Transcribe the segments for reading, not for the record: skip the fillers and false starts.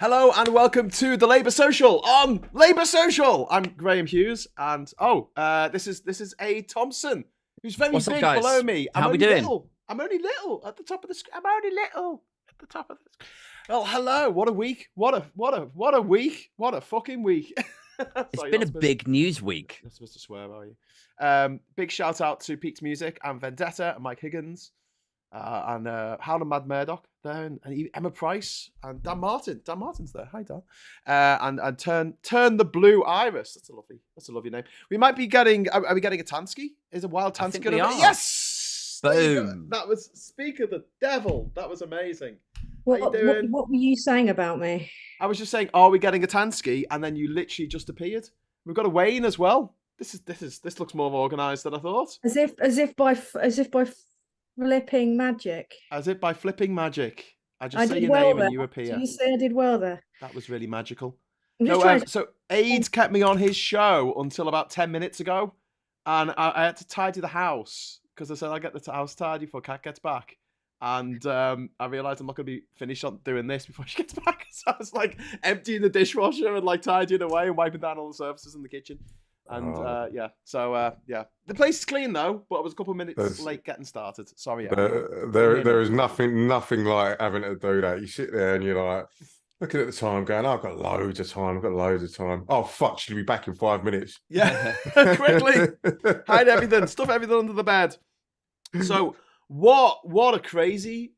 Hello and welcome to the Labour Social on Labour Social. I'm Graham Hughes, and this is A. Thompson, who's very What's big up, guys? below me. How we doing? I'm only little at the top of the screen. I'm only little at the top of the screen. Well, hello. What a week. What a week. What a fucking week. It's been a big news week. You're not supposed to swear, are you? Big shout out to Peaks Music and Vendetta and Mike Higgins. And Howler Mad Murdoch there, and Emma Price and Dan Martin. Dan Martin's there. Hi, Dan. And turn the blue iris. That's a lovely name. We might be getting. Are we getting a Tansky? Is a wild Tansky? We are. Yes. Boom. That was Speak of the Devil. That was amazing. What were you saying about me? I was just saying, are we getting a Tansky? And then you literally just appeared. We've got a Wayne as well. This looks more organised than I thought. As if by flipping magic. As if by flipping magic. I just say did your well name there. and you appear. Did you say I did well there? That was really magical. No, so Aid kept me on his show until about 10 minutes ago, and I had to tidy the house because I said I'll get the house tidy before Kat gets back. And I realised I'm not going to be finished on doing this before she gets back. So I was like emptying the dishwasher and like tidying away and wiping down all the surfaces in the kitchen. And the place is clean though, but I was a couple of minutes late getting started. Sorry. There is nothing like having to do that. You sit there and you're like looking at the time, going, "I've got loads of time. Oh fuck, she'll be back in 5 minutes." Yeah, quickly hide everything, stuff everything under the bed. So what a crazy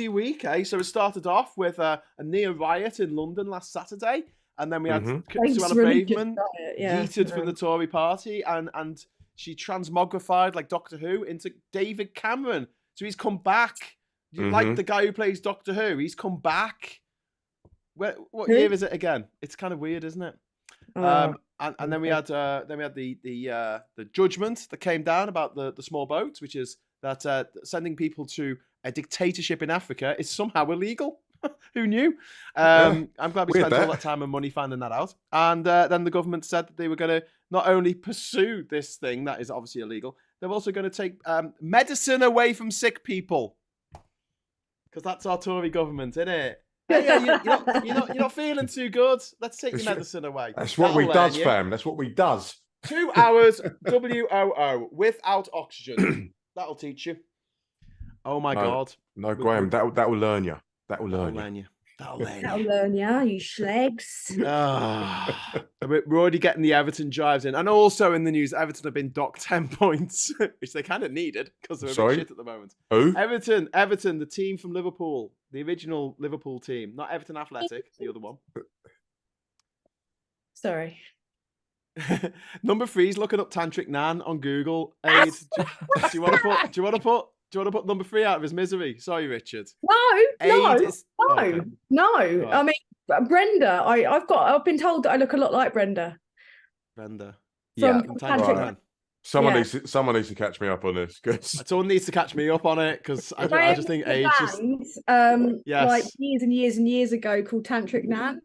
week, eh? So it started off with a near riot in London last Saturday. And then we had Suella Braverman yeeted from the Tory party, and she transmogrified like Doctor Who into David Cameron. So he's come back. Like the guy who plays Doctor Who, he's come back. What year is it again? It's kind of weird, isn't it? And then we had the judgment that came down about the small boats, which is that sending people to a dictatorship in Africa is somehow illegal. Who knew? I'm glad we spent all that time and money finding that out. And then the government said that they were going to not only pursue this thing that is obviously illegal, they're also going to take medicine away from sick people. Because that's our Tory government, isn't it? Hey, you're not feeling too good. Let's take your medicine away. That's what we does, fam. That's what we does. 2 hours WOO without oxygen. That'll teach you. Oh my God. No, Graham, that will learn you. That'll learn you. That'll learn you, you schlegs. We're already getting the Everton drives in. And also in the news, Everton have been docked 10 points, which they kind of needed because they're a bit shit at the moment. Who? Everton, the team from Liverpool, the original Liverpool team, not Everton Athletic, the other one. Sorry. Number 3's looking up Tantric Nan on Google. Aid, do you want to put number 3 out of his misery? Sorry, Richard. No. Okay. I mean, Brenda. I've been told that I look a lot like Brenda. Brenda. From Tantric Nan. Someone needs to catch me up on this. Someone needs to catch me up on it because I just think age just like years and years and years ago called Tantric Nan.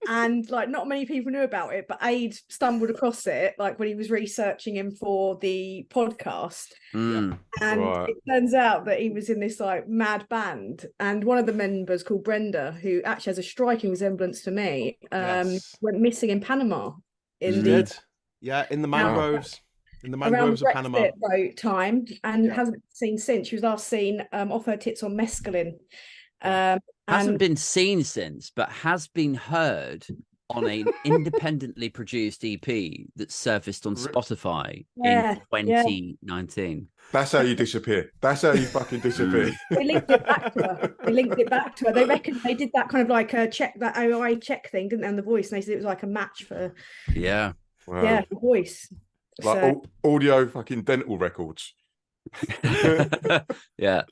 And like not many people knew about it, but Aid stumbled across it like when he was researching him for the podcast. And it turns out that he was in this like mad band, and one of the members called Brenda, who actually has a striking resemblance to me, went missing in Panama in the mangroves. In the mangroves of Panama. Boat time, and hasn't been seen since. She was last seen off her tits on mescaline. Hasn't been seen since, but has been heard on an independently produced EP that surfaced on Spotify in 2019. That's how you disappear. That's how you fucking disappear. They linked it back to her. They reckon they did that kind of like a check, that AI check thing, didn't they, on The Voice? And they said it was like a match for The Voice. Like audio fucking dental records. Yeah.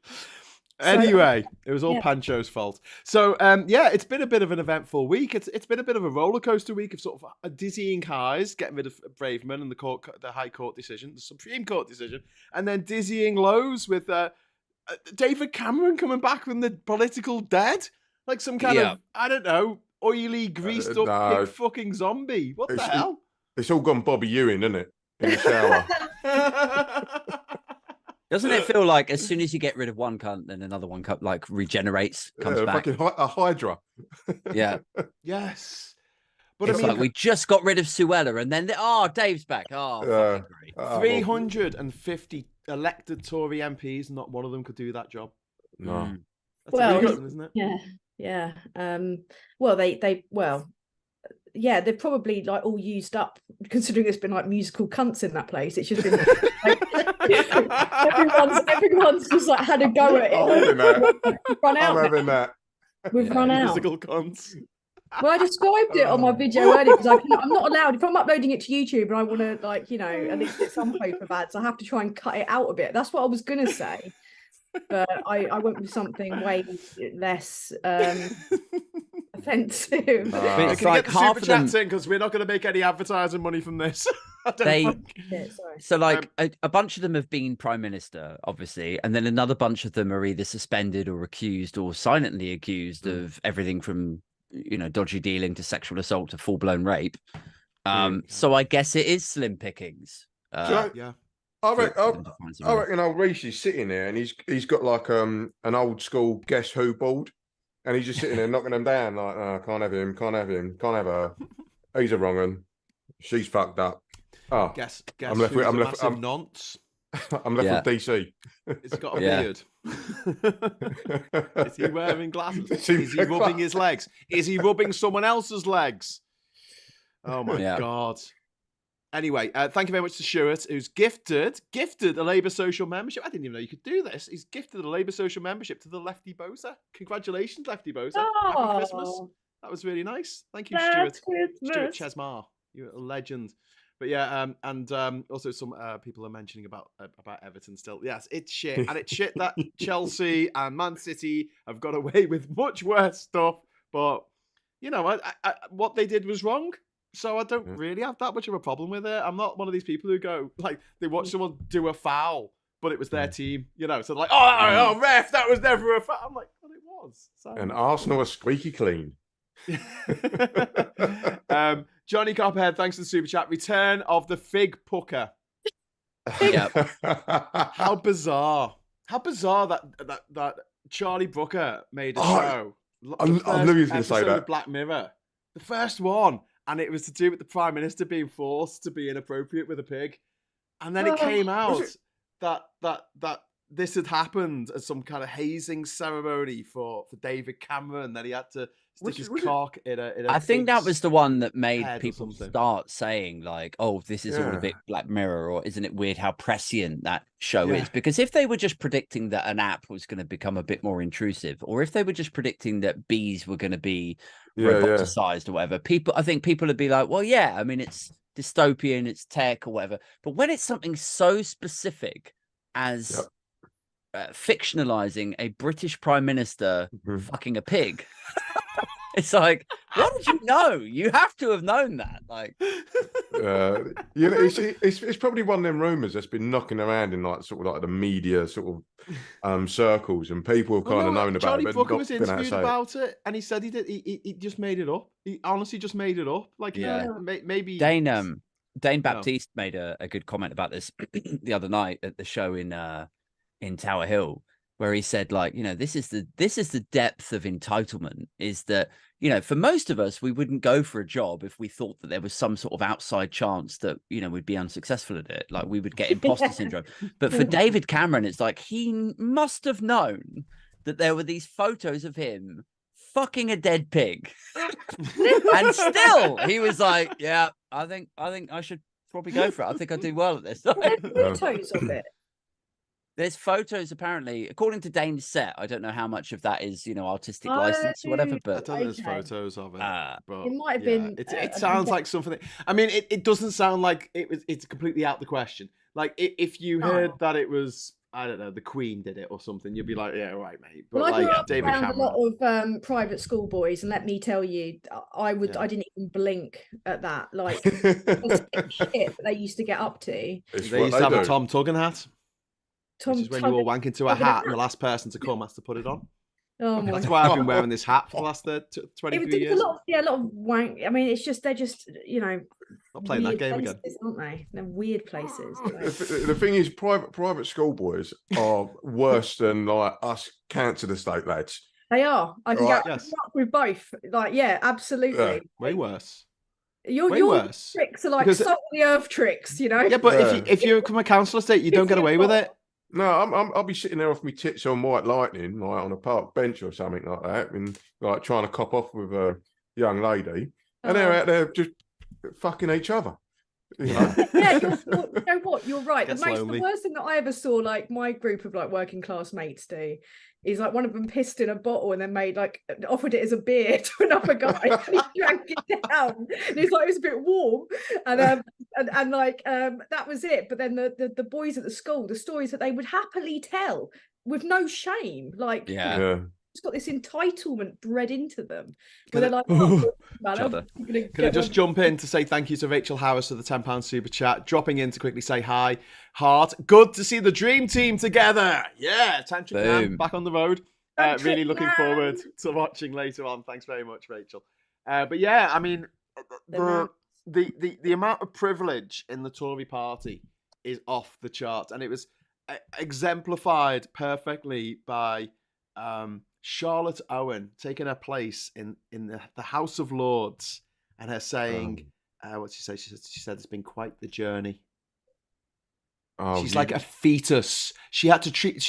Anyway, it was all Pancho's fault. So, it's been a bit of an eventful week. It's been a bit of a roller coaster week of sort of a dizzying highs, getting rid of Braverman and the High Court decision, the Supreme Court decision, and then dizzying lows with David Cameron coming back from the political dead, like some kind of, I don't know, oily, greased up big fucking zombie. What the hell? It's all gone Bobby Ewing, isn't it? In the shower. Doesn't it feel like as soon as you get rid of one cunt, then another one cunt like regenerates, comes back? Fucking a hydra. Yeah. Yes. But It's like we just got rid of Suella, and then Dave's back. Oh, fucking great! 350 elected Tory MPs, not one of them could do that job. No. That's amazing, isn't it? Yeah. They're probably like all used up, considering there's been like musical cunts in that place. It should have been like, everyone's just like had a go at it. I'm having that. We've run out. Musical cunts. Well, I described it on my video earlier because I'm not allowed, if I'm uploading it to YouTube and I want to, like, you know, at least get some hope of ads, I have to try and cut it out a bit. That's what I was going to say. But I went with something way less offensive. It's like half of them, because we're not going to make any advertising money from this. So like a bunch of them have been prime minister, obviously, and then another bunch of them are either suspended or accused or silently accused of everything from, you know, dodgy dealing to sexual assault to full-blown rape. So I guess it is slim pickings. I reckon old Reece is sitting there and he's got like an old school Guess Who board, and he's just sitting there knocking them down like, oh, can't have him, can't have her. He's a wrong one. She's fucked up. Oh, guess I'm left with nonce. I'm left with DC. He's got a beard. Is he wearing glasses? Is he rubbing his legs? Is he rubbing someone else's legs? Oh my God. Anyway, thank you very much to Stuart, who's gifted a Labour social membership. I didn't even know you could do this. He's gifted a Labour social membership to the Lefty Bosa. Congratulations, Lefty Bosa. Happy Christmas. That was really nice. Thank you, Stuart. Stuart Chesmar. You're a legend. But yeah, and also some people are mentioning about Everton still. Yes, it's shit. And it's shit that Chelsea and Man City have got away with much worse stuff. But, you know, what they did was wrong. So I don't really have that much of a problem with it. I'm not one of these people who go, like, they watch someone do a foul, but it was their team, you know. So they're like, oh, ref, that was never a foul. I'm like, well, it was. So... And Arsenal are squeaky clean. Johnny Copperhead, thanks for the super chat. Return of the fig pucker. How bizarre that Charlie Brooker made a show. I knew he was going to say that. Black Mirror, the first one, and it was to do with the Prime Minister being forced to be inappropriate with a pig, and then it came out that this had happened as some kind of hazing ceremony for David Cameron, that he had to stick his cock in a I think that was the one that made people start saying, like, oh, this is all a bit Black Mirror, or isn't it weird how prescient that show is? Because if they were just predicting that an app was going to become a bit more intrusive, or if they were just predicting that bees were going to be roboticized or whatever, I think people would be like, well, yeah, I mean, it's dystopian, it's tech or whatever. But when it's something so specific as fictionalizing a British Prime Minister fucking a pig, it's like, what did you know? You have to have known that. Like, you know, it's probably one of them rumors that's been knocking around in like sort of like the media sort of circles, and people have kind of known about Charlie it. Brooker was interviewed about it, and he said he just made it up. He honestly just made it up. Like, maybe Dane Baptiste made a good comment about this the other night at the show in Tower Hill, where he said, like, you know, this is the depth of entitlement, is that, you know, for most of us, we wouldn't go for a job if we thought that there was some sort of outside chance that, you know, we'd be unsuccessful at it. Like, we would get imposter syndrome. But for David Cameron, it's like he must have known that there were these photos of him fucking a dead pig. And still he was like, yeah, I think I should probably go for it. I think I do well at this. Photos of it. There's photos, apparently, according to Dane's set. I don't know how much of that is, you know, artistic license or whatever, but I don't know, there's photos of it. But it might have been. It sounds like something. I mean, it doesn't sound like it's completely out the question. Like, if you heard that it was, I don't know, the Queen did it or something, you'd be like, yeah, right, mate. But well, like David Cameron, a lot of private school boys, and let me tell you, I didn't even blink at that. Like, the shit they used to get up to. They used to have a Tom Tuggan hat. Which is when you all wank into a hat and the last person to come has to put it on. Oh my That's why I've been wearing this hat for the last 23 years. A lot of wank. I mean, it's just they're just not playing that game places, again, aren't they? They're weird places. The thing is, private schoolboys are worse than like us cancer estate lads. They are. I can get up with both. Like, yeah, absolutely. Yeah, way worse. Your worse. tricks are like salt of the earth tricks, Yeah, but if you come a council estate, you don't get away with it. No, I'll be sitting there off my tits on white lightning, like on a park bench or something like that, and like trying to cop off with a young lady, and they're out there just fucking each other. Yeah, you know what? You're right. The worst thing that I ever saw, like my group of like working class mates do, is like one of them pissed in a bottle and then offered it as a beer to another guy, and he drank it down. And he's like, it was a bit warm, and that was it. But then the boys at the school, the stories that they would happily tell with no shame, like it's got this entitlement bred into them. Where they're like, can I just jump in to say thank you to Rachel Harris for the £10 super chat, dropping in to quickly say hi. Heart, good to see the dream team together. Yeah, Tantric Man back on the road. Really looking forward to watching later on. Thanks very much, Rachel. But yeah, I mean, the amount of privilege in the Tory party is off the charts, and it was exemplified perfectly by Charlotte Owen taking her place in the House of Lords, and her saying, what did she say? She said it's been quite the journey. She's like a fetus. She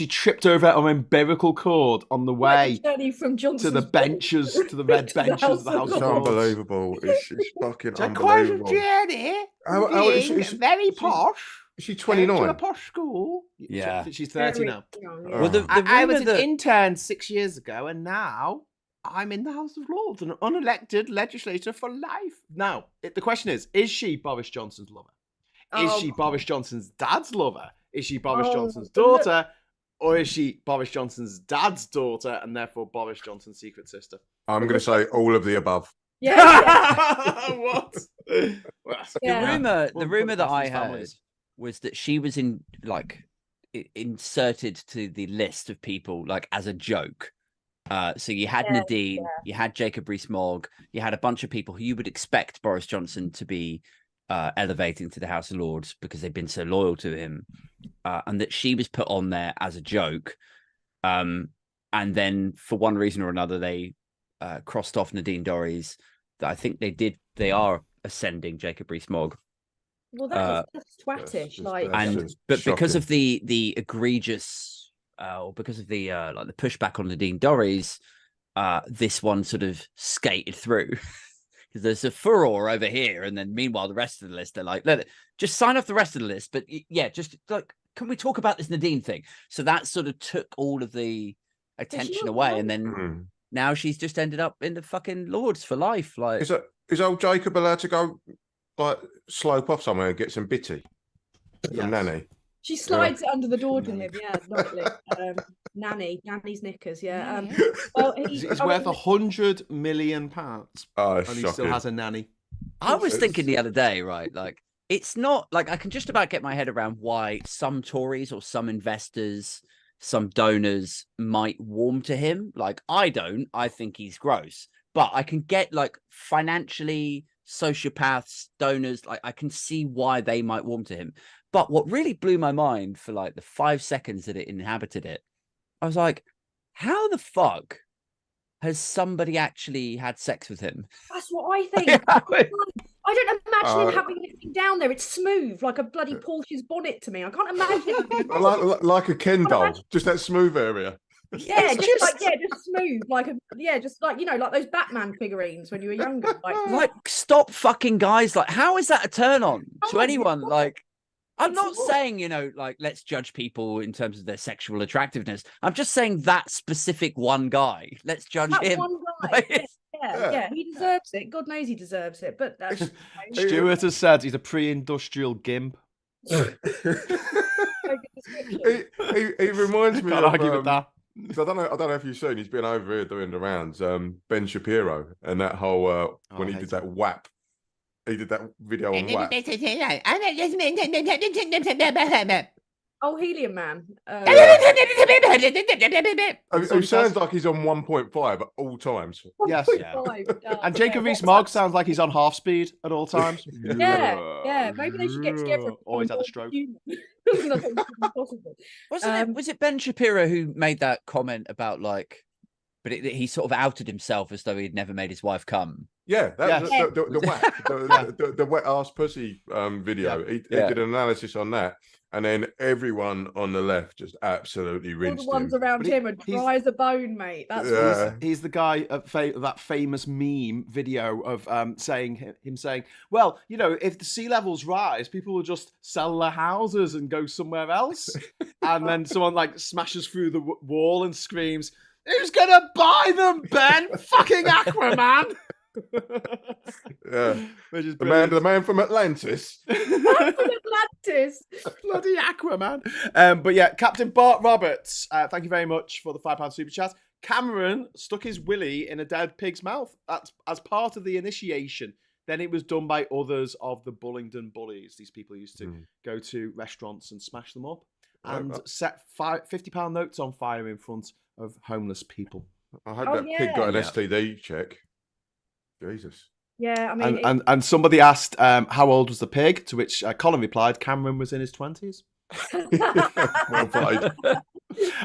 tripped over her umbilical cord on the way to the benches, to the red benches of the House of Lords. Unbelievable. It's fucking unbelievable. Quite a journey. Very posh. Is she 29? To a posh school. Yeah. She's 30 now. Well, I was an intern 6 years ago, and now I'm in the House of Lords, an unelected legislator for life. Now, the question is she Boris Johnson's lover? Is she Boris Johnson's dad's lover? Is she Boris Johnson's daughter? Or is she Boris Johnson's dad's daughter and therefore Boris Johnson's secret sister? I'm going to say all of the above. Yeah. What? The rumor that I heard was that she was inserted to the list of people like as a joke. So you had Nadine, you had Jacob Rees-Mogg, you had a bunch of people who you would expect Boris Johnson to be elevating to the House of Lords because they've been so loyal to him, and that she was put on there as a joke, and then for one reason or another they crossed off Nadine Dorries. That I think they are ascending Jacob Rees-Mogg. Well, that's twattish, but because of the egregious, or because of the the pushback on Nadine Dorries, this one sort of skated through. Because there's a furor over here, and then meanwhile the rest of the list, they're like, just sign off the rest of the list, but just like, can we talk about this Nadine thing? So that sort of took all of the attention away, and then now she's just ended up in the fucking Lords for life. Like, is old Jacob allowed to go like slope off somewhere and get some bitty from Nanny? She slides it under the door to him, lovely. Nanny's knickers, Well, he's worth £100 million. And he still has a nanny. I was thinking the other day, right? Like, it's not like I can just about get my head around why some Tories or some investors, some donors might warm to him. Like, I don't. I think he's gross. But I can get like financially, sociopaths, donors, like I can see why they might warm to him. But what really blew my mind for like the 5 seconds that it inhabited it, I was like, how the fuck has somebody actually had sex with him? That's what I think. I don't imagine him having anything down there. It's smooth, like a bloody Porsche's bonnet to me. I can't imagine. like a Ken doll, just that smooth area. Yeah, just smooth, like like those Batman figurines when you were younger. Like stop fucking guys. Like, how is that a turn on to anyone? God. Like, I'm not saying, like, let's judge people in terms of their sexual attractiveness. I'm just saying that specific one guy. Let's judge him. One guy. Yeah, he deserves it. God knows he deserves it. But that's Stuart has said he's a pre-industrial gimp. He reminds me of argue with that. I don't know if you've seen. He's been over here doing the rounds. Ben Shapiro and that whole when he did that WAP. He did that video on WAP. Oh, Helium Man. Who sounds like he's on 1.5 at all times. Yes. And Jacob Rees-Mogg sounds like he's on half speed at all times. Yeah. Maybe they should get together. Always had a stroke. Was it Ben Shapiro who made that comment about like, but he sort of outed himself as though he'd never made his wife come? Yeah, that was the wet ass pussy video. Yeah. He did an analysis on that, and then everyone on the left just absolutely rinsed All the ones him. around him are dry as a bone, mate. That's he's the guy at that famous meme video of saying, well, you know, if the sea levels rise, people will just sell their houses and go somewhere else. And then someone like smashes through the wall and screams, "Who's gonna buy them, Ben? Fucking Aquaman!" Yeah, the man from Atlantis. Atlantis. Bloody Aquaman. But yeah, Captain Bart Roberts, thank you very much for the £5 super chat. Cameron stuck his willy in a dead pig's mouth. That's as part of the initiation. Then it was done by others of the Bullingdon Bullies. These people used to go to restaurants and smash them up and set £50 notes on fire in front of homeless people. I hope that pig got an STD check. Jesus. Yeah, I mean... And somebody asked how old was the pig, to which Colin replied, Cameron was in his 20s. Well played.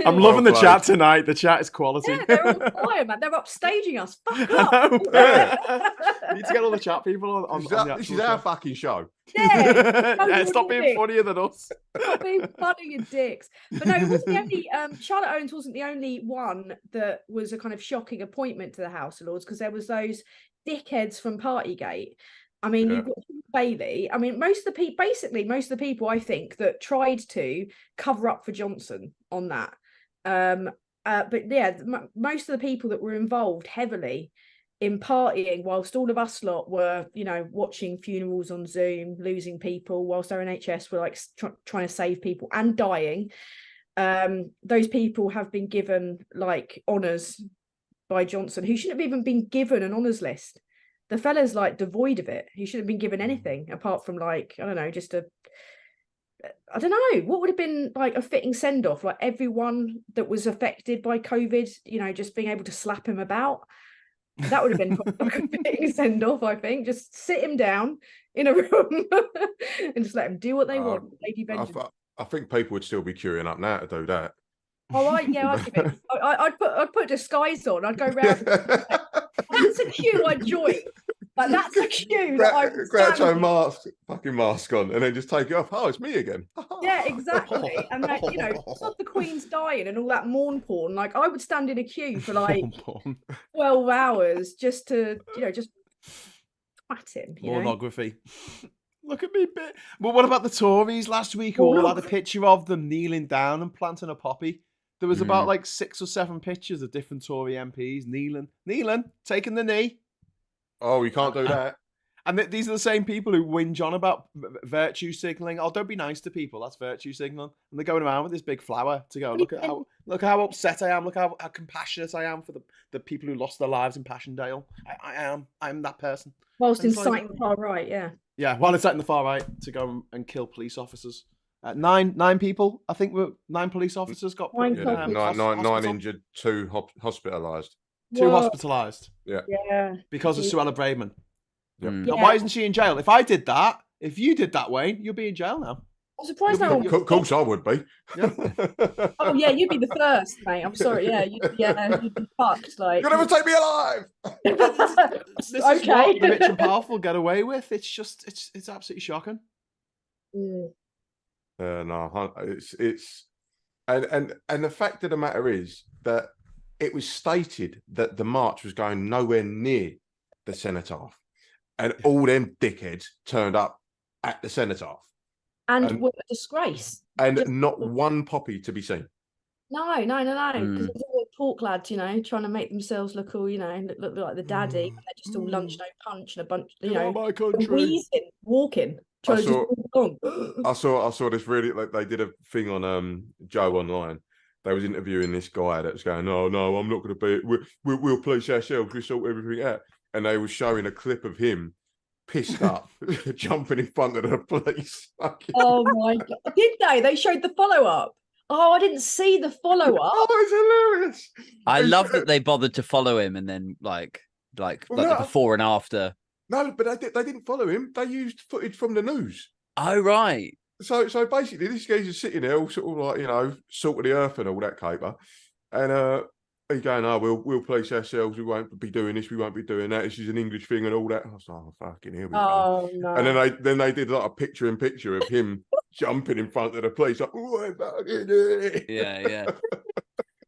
I'm loving the chat tonight. The chat is quality. Yeah, they're on fire, man. They're upstaging us. Fuck up. We need to get all the chat people on the This is our fucking show. Yeah. Stop being funnier than us. Stop being funny, you dicks. But no, it wasn't the only... Charlotte Owens wasn't the only one that was a kind of shocking appointment to the House of Lords, because there was those dickheads from Partygate. I mean, you've got Bailey. I mean, most of the people I think that tried to cover up for Johnson on that. But yeah, most of the people that were involved heavily in partying, whilst all of us lot were, you know, watching funerals on Zoom, losing people, whilst our NHS were like trying to save people and dying. Those people have been given like honours by Johnson, who shouldn't have even been given an honours list. The fella's like devoid of it. He shouldn't have been given anything apart from like, I don't know, I don't know, what would have been like a fitting send-off? Like everyone that was affected by COVID, you know, just being able to slap him about. That would have been like a fitting send-off, I think. Just sit him down in a room and just let him do what they want. Lady Benjamin. I think people would still be queuing up now to do that. Oh, I'd put a disguise on. I'd go round. That's a queue I'd join. Like that's a queue that I would fucking mask on, and then just take it off. Oh, it's me again. Yeah, exactly. And like, you know, stop the Queen's dying and all that mourn porn. Like I would stand in a queue for like 12 hours just to, you know, just twat him. Pornography. Look at me, bit. Well, what about the Tories last week? Who all had a picture of them kneeling down and planting a poppy. There was about like 6 or 7 pictures of different Tory MPs kneeling, taking the knee. Oh, you can't do that. And these are the same people who whinge on about virtue signalling. Oh, don't be nice to people. That's virtue signaling. And they're going around with this big flower to go, look how upset I am. Look how compassionate I am for the people who lost their lives in Passchendaele. I'm that person. Whilst inciting the far right, yeah. Yeah, while inciting the far right to go and kill police officers. 9 people, I think, 9 police officers got put in. 9 injured, 2 hospitalised. 2 hospitalised. Yeah. Because of Suella Braverman. Yep. Now, why isn't she in jail? If I did that, if you did that, Wayne, you'll be in jail now. I'm surprised Of course I would be. Yeah. Oh yeah, you'd be the first, mate. I'm sorry. Yeah, you'd be fucked. Like you'll never take me alive. This is what the rich and powerful get away with. It's just, it's absolutely shocking. No, it's and the fact of the matter is that it was stated that the march was going nowhere near the cenotaph, and all them dickheads turned up at the cenotaph, and what a disgrace! And not one poppy to be seen. No, because it's all pork lads, you know, trying to make themselves look all, you know, look like the daddy. They're just all lunch no punch and a bunch, you know, my country. Wheezing, walking. I saw this really, like they did a thing on Joe online. They was interviewing this guy that was going, no, I'm not going to be. We'll police ourselves. We sort everything out. And they were showing a clip of him pissed up, jumping in front of the police. Oh my God. Did they? They showed the follow-up. Oh, I didn't see the follow-up. Oh, it's hilarious. I love that they bothered to follow him and then like the before and after. No, but they didn't follow him. They used footage from the news. Oh, right. So basically, this guy's just sitting there, all sort of like, you know, salt of the earth and all that caper. And he's going, "Oh, we'll police ourselves. We won't be doing this. We won't be doing that. This is an English thing and all that." I was like, "Oh, fucking here we go." Oh no. And then they did like a picture-in-picture of him jumping in front of the police, like, "Oh, Yeah.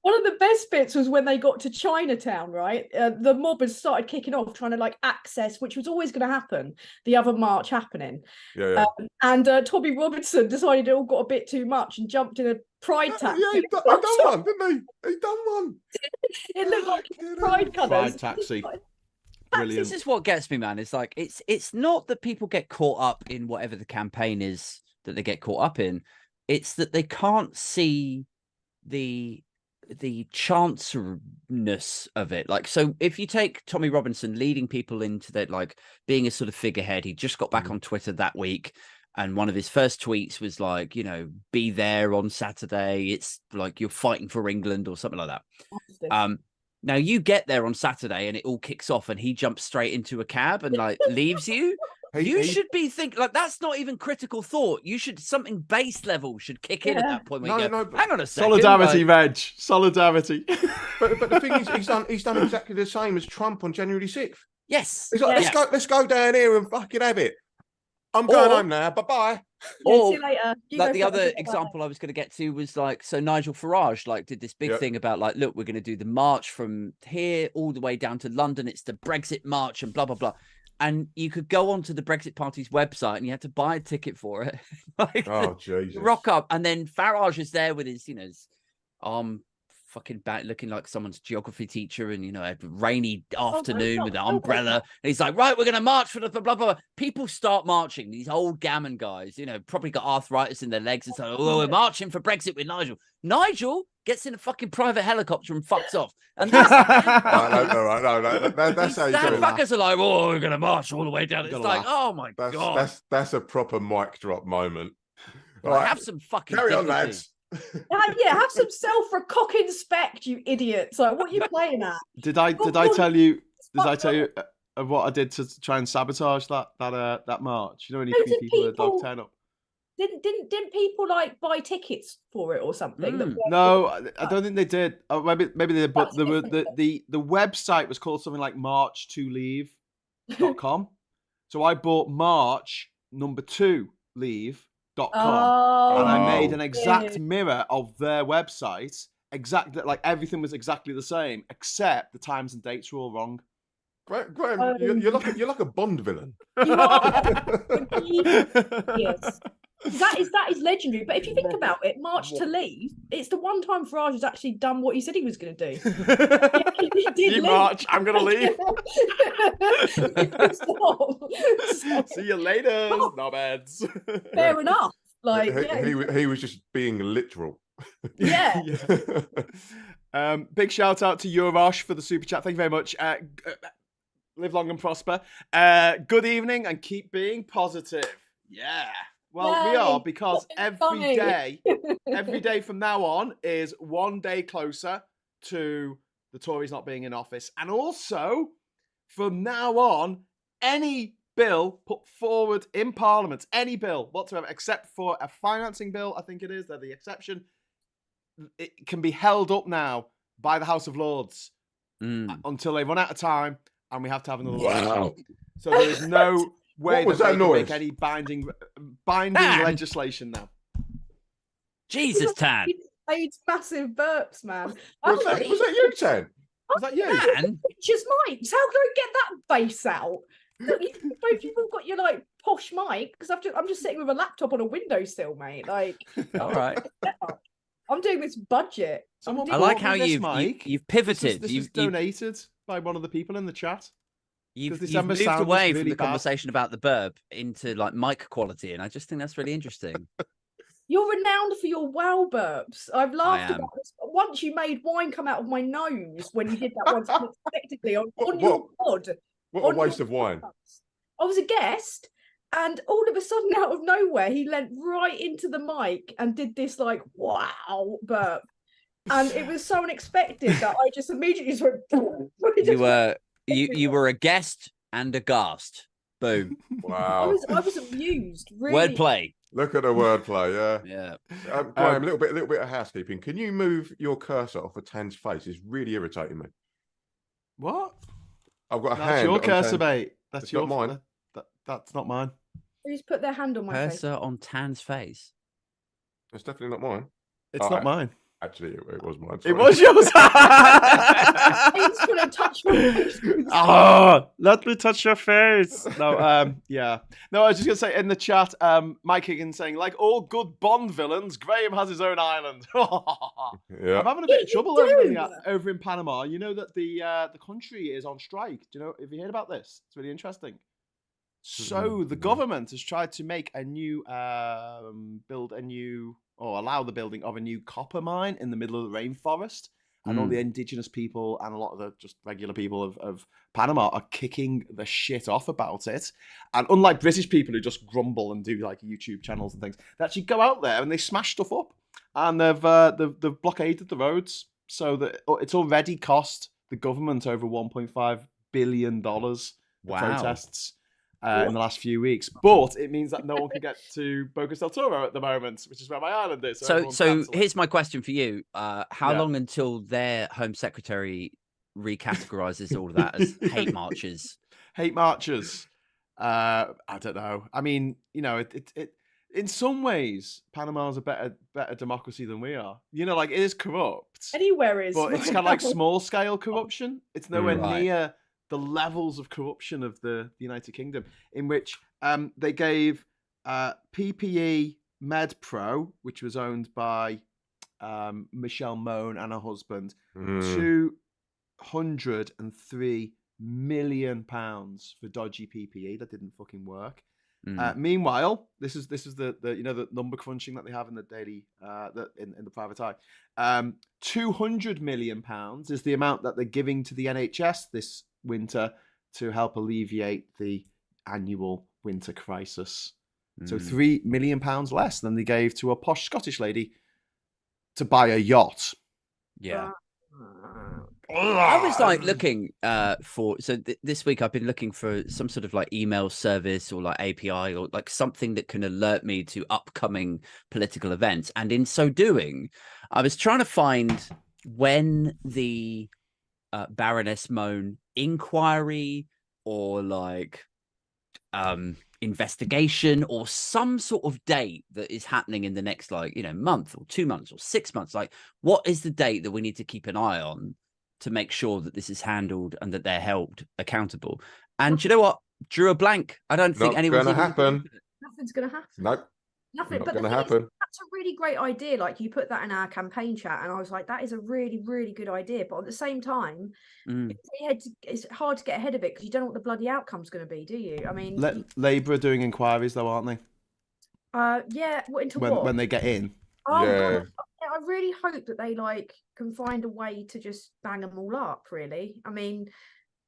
One of the best bits was when they got to Chinatown, right? The mob had started kicking off, trying to like access, which was always going to happen, the other march happening. Yeah. And Tommy Robinson decided it all got a bit too much and jumped in a pride taxi. Yeah, he done one, didn't he? He done one. It looked like pride colours. Pride taxi. Brilliant. This is what gets me, man. It's like it's not that people get caught up in whatever the campaign is that they get caught up in. It's that they can't see the chanceness of it. Like, so if you take Tommy Robinson leading people into that, like being a sort of figurehead, he just got back on Twitter that week, and one of his first tweets was like, you know, be there on Saturday. It's like you're fighting for England or something like that. Now you get there on Saturday and it all kicks off and he jumps straight into a cab and like leaves you. You should be thinking like that's not even critical thought. You should something base level should kick in at that point. Hang on a second. Solidarity, Reg. Solidarity. But the thing is, he's done exactly the same as Trump on January 6th. Yes. He's like, let's go down here and fucking have it. I'm going home now. Bye-bye. Or see you later. like the other example I was going to get to was like, so Nigel Farage like did this big thing about like, look, we're going to do the march from here all the way down to London. It's the Brexit march and blah, blah, blah. And you could go onto the Brexit Party's website and you had to buy a ticket for it. Like, oh, Jesus. Rock up. And then Farage is there with his, you know, his arm fucking back looking like someone's geography teacher and, you know, a rainy afternoon with an umbrella. And he's like, right, we're going to march for the blah, blah, blah. People start marching. These old gammon guys, you know, probably got arthritis in their legs and so, oh, we're marching for Brexit with Nigel. Nigel gets in a fucking private helicopter and fucks off. And that's no, that's how you do it. Fuckers are like, oh, we're going to march all the way down. It's like, oh my God. That's a proper mic drop moment. Well, right. Have some fucking carry on, lads. Have some self-recock inspect, you idiots. Like, what are you playing at? Did I tell you of what I did to try and sabotage that march? You know, any few people that dog turn up. Didn't people like buy tickets for it or something? No, I don't think they did. Maybe they did, but the website was called something like march2leave.com. So I bought March 2 leave.com and I made an exact mirror of their website. Exactly, like everything was exactly the same, except the times and dates were all wrong. Graham, you're like a Bond villain. You are. Yes. That is legendary. But if you think about it, March to Leave, it's the one time Farage has actually done what he said he was going to do. He did leave. March, I'm going to leave. See you later, knobheads. Fair enough. Like he was just being literal. Yeah. Big shout out to Eurosh for the super chat. Thank you very much. Live long and prosper. Good evening and keep being positive. Yeah. Well, we are, because every day from now on is one day closer to the Tories not being in office. And also, from now on, any bill put forward in Parliament, any bill whatsoever, except for a financing bill, I think it is, they're the exception, it can be held up now by the House of Lords until they run out of time and we have to have another election. So there is no way that they can make any binding legislation now. Jesus, Tan. It's massive burps, man. Was that you, Tan? Was that you? Tan? Just mics. How can I get that bass out? Both you've all got your like posh mic, because I'm just sitting with a laptop on a windowsill, mate. Like, all right. I'm doing this budget. I like how you've pivoted. This was donated by one of the people in the chat. You've moved away from the conversation about the burp into like mic quality, and I just think that's really interesting. You're renowned for your wow burps. I've laughed about this. Once you made wine come out of my nose when you did that once unexpectedly on your pod. What a waste of wine. I was a guest, and all of a sudden, out of nowhere, he leant right into the mic and did this like wow burp, and it was so unexpected that I just immediately just went. You were a guest and aghast. Boom! Wow! I was amused. Really. Wordplay. Look at the wordplay. Yeah. Graham, a little bit of housekeeping. Can you move your cursor off of Tan's face? It's really irritating me. What? I've got a That's hand. your on cursor, Tan. mate. That's not mine. That's not mine. Who's put their hand on my face? Cursor on Tan's face. It's definitely not mine. It's not mine. Actually, it was mine. Sorry. It was yours. He's gonna touch my face. Oh, let me touch your face. No, yeah. No, I was just gonna say in the chat, Mike Higgins saying, like all good Bond villains, Graham has his own island. Yeah. I'm having a bit of trouble over in Panama. You know that the country is on strike. Do you know? Have you heard about this? It's really interesting. So the government has tried to make a new, allow the building of a new copper mine in the middle of the rainforest. And all the indigenous people and a lot of the just regular people of Panama are kicking the shit off about it. And unlike British people who just grumble and do like YouTube channels and things, they actually go out there and they smash stuff up. And they've blockaded the roads so that it's already cost the government over $1.5 billion for protests in the last few weeks. But it means that no one can get to Bocas del Toro at the moment, which is where my island is. So here's my question for you. How long until their Home Secretary recategorizes all of that as hate marches? Hate marches. I don't know. I mean, you know, it in some ways, Panama's a better democracy than we are. You know, like it is corrupt. Anywhere is. But it's kind of like small scale corruption. It's nowhere near the levels of corruption of the United Kingdom, in which they gave PPE MedPro, which was owned by Michelle Mone and her husband, £203 million for dodgy PPE that didn't fucking work. Meanwhile, this is the the number crunching that they have in the daily in the private eye. £200 million is the amount that they're giving to the NHS this winter to help alleviate the annual winter crisis. So £3 million less than they gave to a posh Scottish lady to buy a yacht. Yeah. I was like looking this week I've been looking for some sort of like email service or like API or like something that can alert me to upcoming political events, and in so doing I was trying to find when the Baroness Mone inquiry or like investigation or some sort of date that is happening in the next month or 2 months or 6 months. Like, what is the date that we need to keep an eye on to make sure that this is handled and that they're held accountable? And you know what? Drew a blank. I don't think anyone's going to happen. Nothing's going to happen. Nope. Nothing. Not but going to happen. That's a really great idea. Like, you put that in our campaign chat, and I was like, that is a really, really good idea. But at the same time, it's hard to get ahead of it because you don't know what the bloody outcome's going to be, do you? I mean, Labour are doing inquiries though, aren't they? Yeah. Into when they get in. Oh, yeah. God. I really hope that they can find a way to just bang them all up. Really, I mean,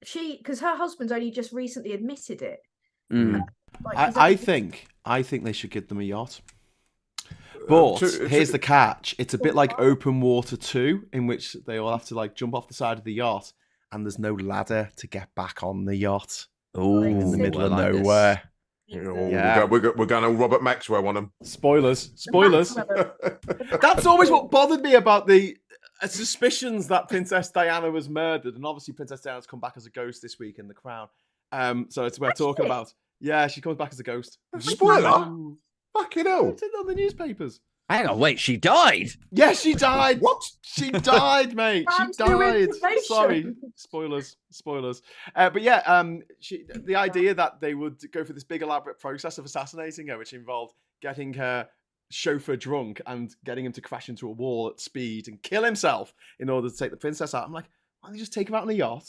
because her husband's only just recently admitted it. I think they should give them a yacht. But here's the catch. It's a bit like Open Water 2, in which they all have to jump off the side of the yacht and there's no ladder to get back on the yacht. In the middle of nowhere. Yeah. We're going to Robert Maxwell on them. Spoilers. That's always what bothered me about the suspicions that Princess Diana was murdered. And obviously Princess Diana's come back as a ghost this week in The Crown. So it's worth talking about. Yeah, she comes back as a ghost. Spoiler? Fucking hell. It's in on the newspapers. Hang on, wait, she died? Yes, she died. What? She died, mate. She died. Sorry. Spoilers. But yeah, the idea that they would go for this big elaborate process of assassinating her, which involved getting her chauffeur drunk and getting him to crash into a wall at speed and kill himself in order to take the princess out. I'm like, why don't you just take him out on a yacht?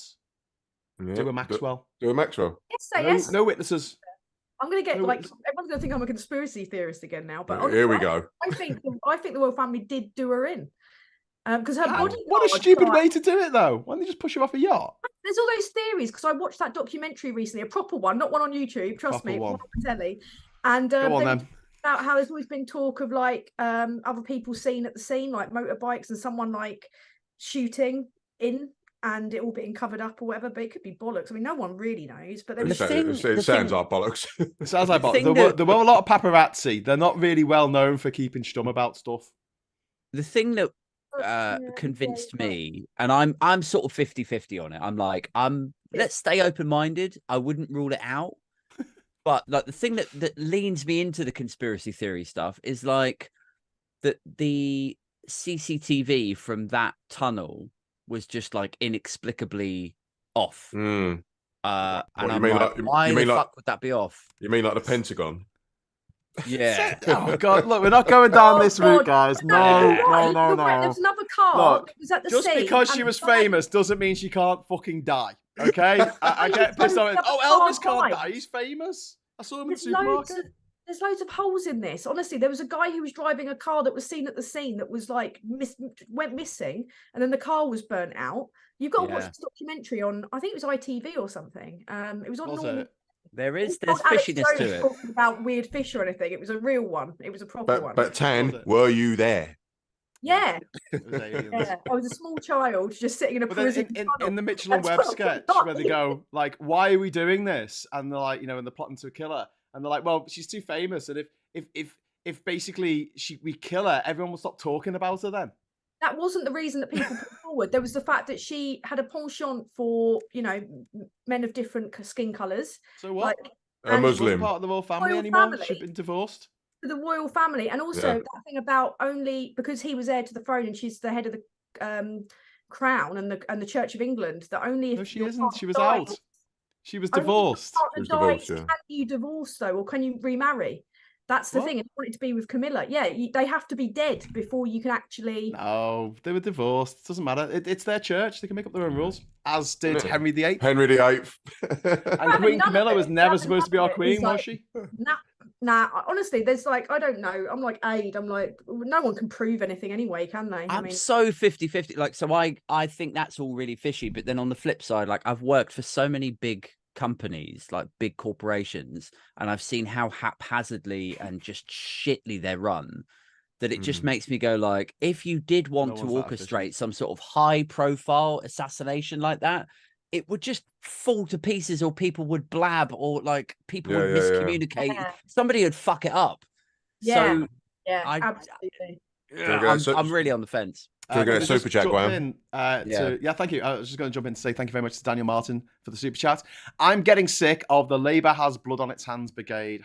Yeah, do a Maxwell. Do a Maxwell. Yes. No witnesses. I'm going to get everyone's going to think I'm a conspiracy theorist again now. But here we go. I think the royal family did do her in because her body. What a stupid way to do it, though. Why don't they just push her off a yacht? There's all those theories because I watched that documentary recently, a proper one, not one on YouTube. Trust me, one on telly. And Go on, then. About how there's always been talk of like other people seen at the scene, like motorbikes and someone like shooting in and it all being covered up or whatever. But it could be bollocks. I mean, no one really knows. But it sounds like bollocks. It sounds like bollocks. There were a lot of paparazzi. They're not really well known for keeping stum about stuff. The thing that convinced me, and I'm sort of 50-50 on it. I'm like, let's stay open-minded. I wouldn't rule it out. But like the thing that leans me into the conspiracy theory stuff is like that the CCTV from that tunnel was just like inexplicably off. And I'm like, why the fuck would that be off? You mean like the Pentagon? Yeah. Oh God! Look, we're not going down this route, guys. No. There's another car. Look, was at the just scene, because she was famous doesn't mean she can't fucking die. Okay, I get pissed off. Oh, Elvis can't die. He's famous. I saw him in the supermarket. There's loads of holes in this. Honestly, there was a guy who was driving a car that was seen at the scene that was like went missing, and then the car was burnt out. You've got to watch this documentary on. I think it was ITV or something. It was on. There's fishiness to it. Talking about weird fish or anything. It was a real one. It was a proper one. But Tan, were you there? Yeah. I was a small child just sitting in a prison. In the Mitchell and Webb sketch where they go like, "Why are we doing this?" and they're like, and they're plotting to kill her, and they're like, "Well, she's too famous, and if basically we kill her, everyone will stop talking about her then." That wasn't the reason that people put forward. There was the fact that she had a penchant for, men of different skin colours. So what? A Muslim. Part of the royal family anymore? She'd been divorced. For the royal family, and also that thing about only because he was heir to the throne and she's the head of the crown and the Church of England. That only if she isn't. She was out. She was divorced. Can you divorce though, or can you remarry? That's the thing. I want it to be with Camilla. Yeah, they have to be dead before you can actually. No, they were divorced. It doesn't matter. It's their church. They can make up their own rules. As did Henry VIII. Henry VIII. And Queen Camilla was never supposed to be our queen, was she? Nah. Honestly, there's like, I don't know. I'm like Aid. I'm like, no one can prove anything anyway, can they? I'm so 50-50. Like, so I think that's all really fishy. But then on the flip side, like I've worked for so many big companies, like big corporations, and I've seen how haphazardly and just shitly they're run, that it just makes me go like, if you did want to orchestrate some sort of high profile assassination like that, it would just fall to pieces, or people would blab, or like people would miscommunicate. Somebody would fuck it up. Absolutely. I'm really on the fence. Can we get a super chat, Graham? Thank you. I was just going to jump in to say thank you very much to Daniel Martin for the super chat. I'm getting sick of the Labour has blood on its hands brigade.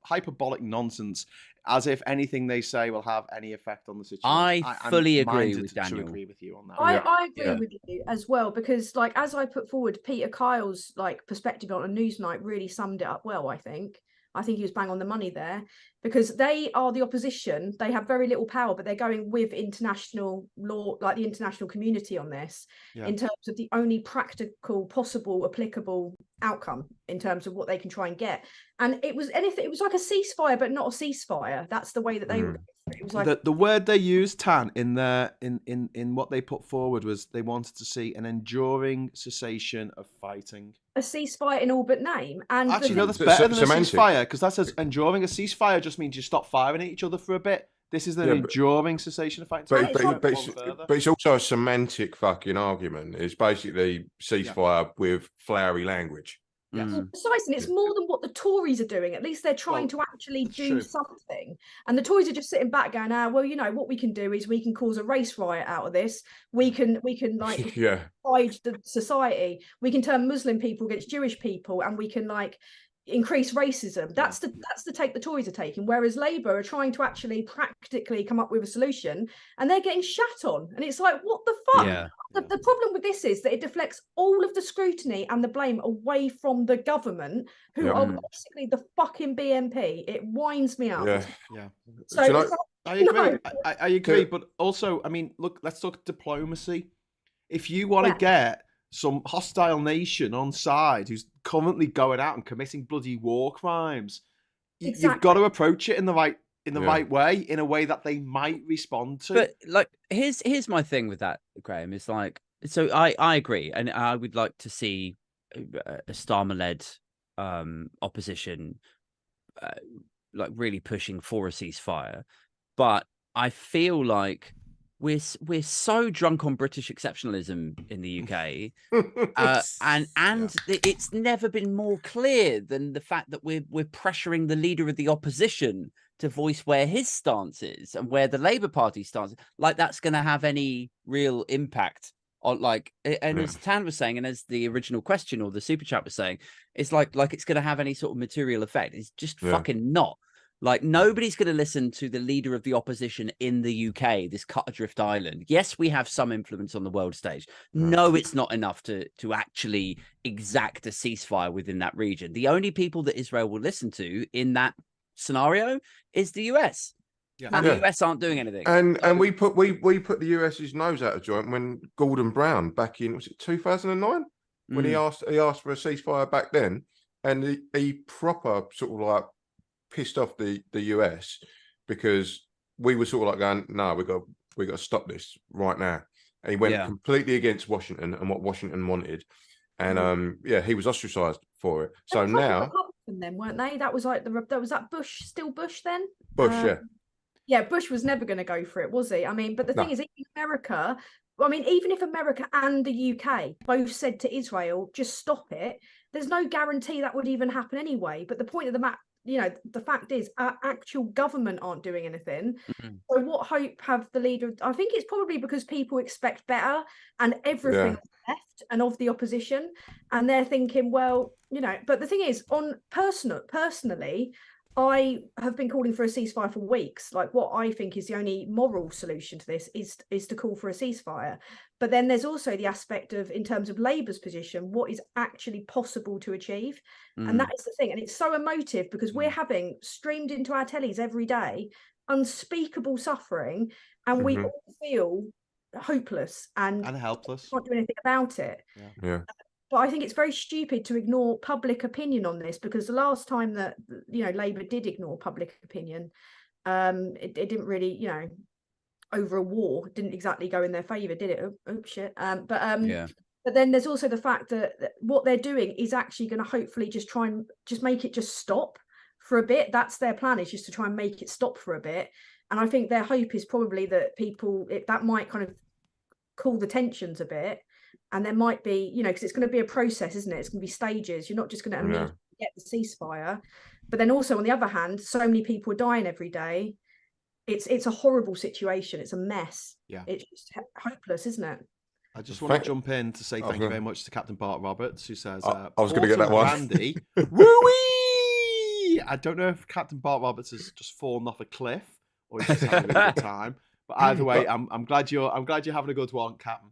Hyperbolic nonsense, as if anything they say will have any effect on the situation. I fully agree with Daniel. Agree with you on that. I agree with you as well, because like as I put forward, Peter Kyle's like perspective on a Newsnight really summed it up well. I think he was bang on the money there, because they are the opposition. They have very little power, but they're going with international law, like the international community on this, in terms of the only practical, possible, applicable outcome in terms of what they can try and get. And it was like a ceasefire, but not a ceasefire. That's the way that they were. It was like the word they used, Tan, in what they put forward was they wanted to see an enduring cessation of fighting. A ceasefire in all but name. And actually, no, that's better than a ceasefire, because that says enduring. A ceasefire just means you stop firing at each other for a bit. This is an enduring cessation of fighting. But it's also a semantic fucking argument. It's basically ceasefire with flowery language. Precisely, and it's more than what the Tories are doing. At least they're trying to actually do something. And the Tories are just sitting back going, what we can do is we can cause a race riot out of this. We can like divide the society. We can turn Muslim people against Jewish people, and we can like increase racism. That's the take the Tories are taking, whereas Labour are trying to actually practically come up with a solution, and they're getting shat on. And it's like, what the fuck? The problem with this is that it deflects all of the scrutiny and the blame away from the government, who are basically the fucking BNP. It winds me up. So I agree. I agree, but also, I mean, look, let's talk diplomacy. If you want to get some hostile nation on side who's currently going out and committing bloody war crimes, you've got to approach it in the right way, in a way that they might respond to. But like, here's my thing with that, Graham. Is like, So I agree, and I would like to see a Starmer-led opposition, like really pushing for a ceasefire. But I feel like we're so drunk on British exceptionalism in the UK, and it's never been more clear than the fact that we're pressuring the leader of the opposition to voice where his stance is and where the Labour Party stance is. Like that's going to have any real impact on, like, and as Tan was saying, and as the original question or the super chat was saying, it's like it's going to have any sort of material effect. It's just fucking not. Like, nobody's going to listen to the leader of the opposition in the UK, this cut adrift island. Yes, we have some influence on the world stage. No, it's not enough to actually exact a ceasefire within that region. The only people that Israel will listen to in that scenario is the US. Yeah. And the US aren't doing anything. And we put the US's nose out of joint when Gordon Brown back in, was it 2009? When he asked for a ceasefire back then, and he proper sort of like pissed off the US because we were sort of like going, no, we got to stop this right now. And he went completely against Washington and what Washington wanted, and he was ostracized for it. So now, Republican then, weren't they? That was like was that Bush, still Bush then? Bush, yeah. Bush was never going to go for it, was he? I mean, but the thing is, even America. I mean, even if America and the UK both said to Israel, just stop it, there's no guarantee that would even happen anyway. But the point of the matter, the fact is our actual government aren't doing anything. So what hope have the leader? I think it's probably because people expect better and everything left and of the opposition, and they're thinking, well, but the thing is, on personally, I have been calling for a ceasefire for weeks. Like, what I think is the only moral solution to this is to call for a ceasefire. But then there's also the aspect of, in terms of Labour's position, what is actually possible to achieve. And that is the thing. And it's so emotive because we're having streamed into our tellies every day unspeakable suffering, and we all feel hopeless and helpless. Can't do anything about it. But I think it's very stupid to ignore public opinion on this, because the last time that Labour did ignore public opinion, it didn't really, over a war, didn't exactly go in their favour, did it? Oh shit! But then there's also the fact that what they're doing is actually going to hopefully just try and just make it just stop for a bit. That's their plan, is just to try and make it stop for a bit. And I think their hope is probably that that might kind of cool the tensions a bit. And there might be, because it's going to be a process, isn't it? It's going to be stages. You're not just going to immediately get the ceasefire. But then also, on the other hand, so many people are dying every day. It's a horrible situation. It's a mess. Yeah. It's just hopeless, isn't it? I just want to jump in to say thank you very much to Captain Bart Roberts, who says, I was going to get that one. Randy, woo-wee! I don't know if Captain Bart Roberts has just fallen off a cliff or he's just having a good time. But either way, I'm glad you're having a good one, Captain.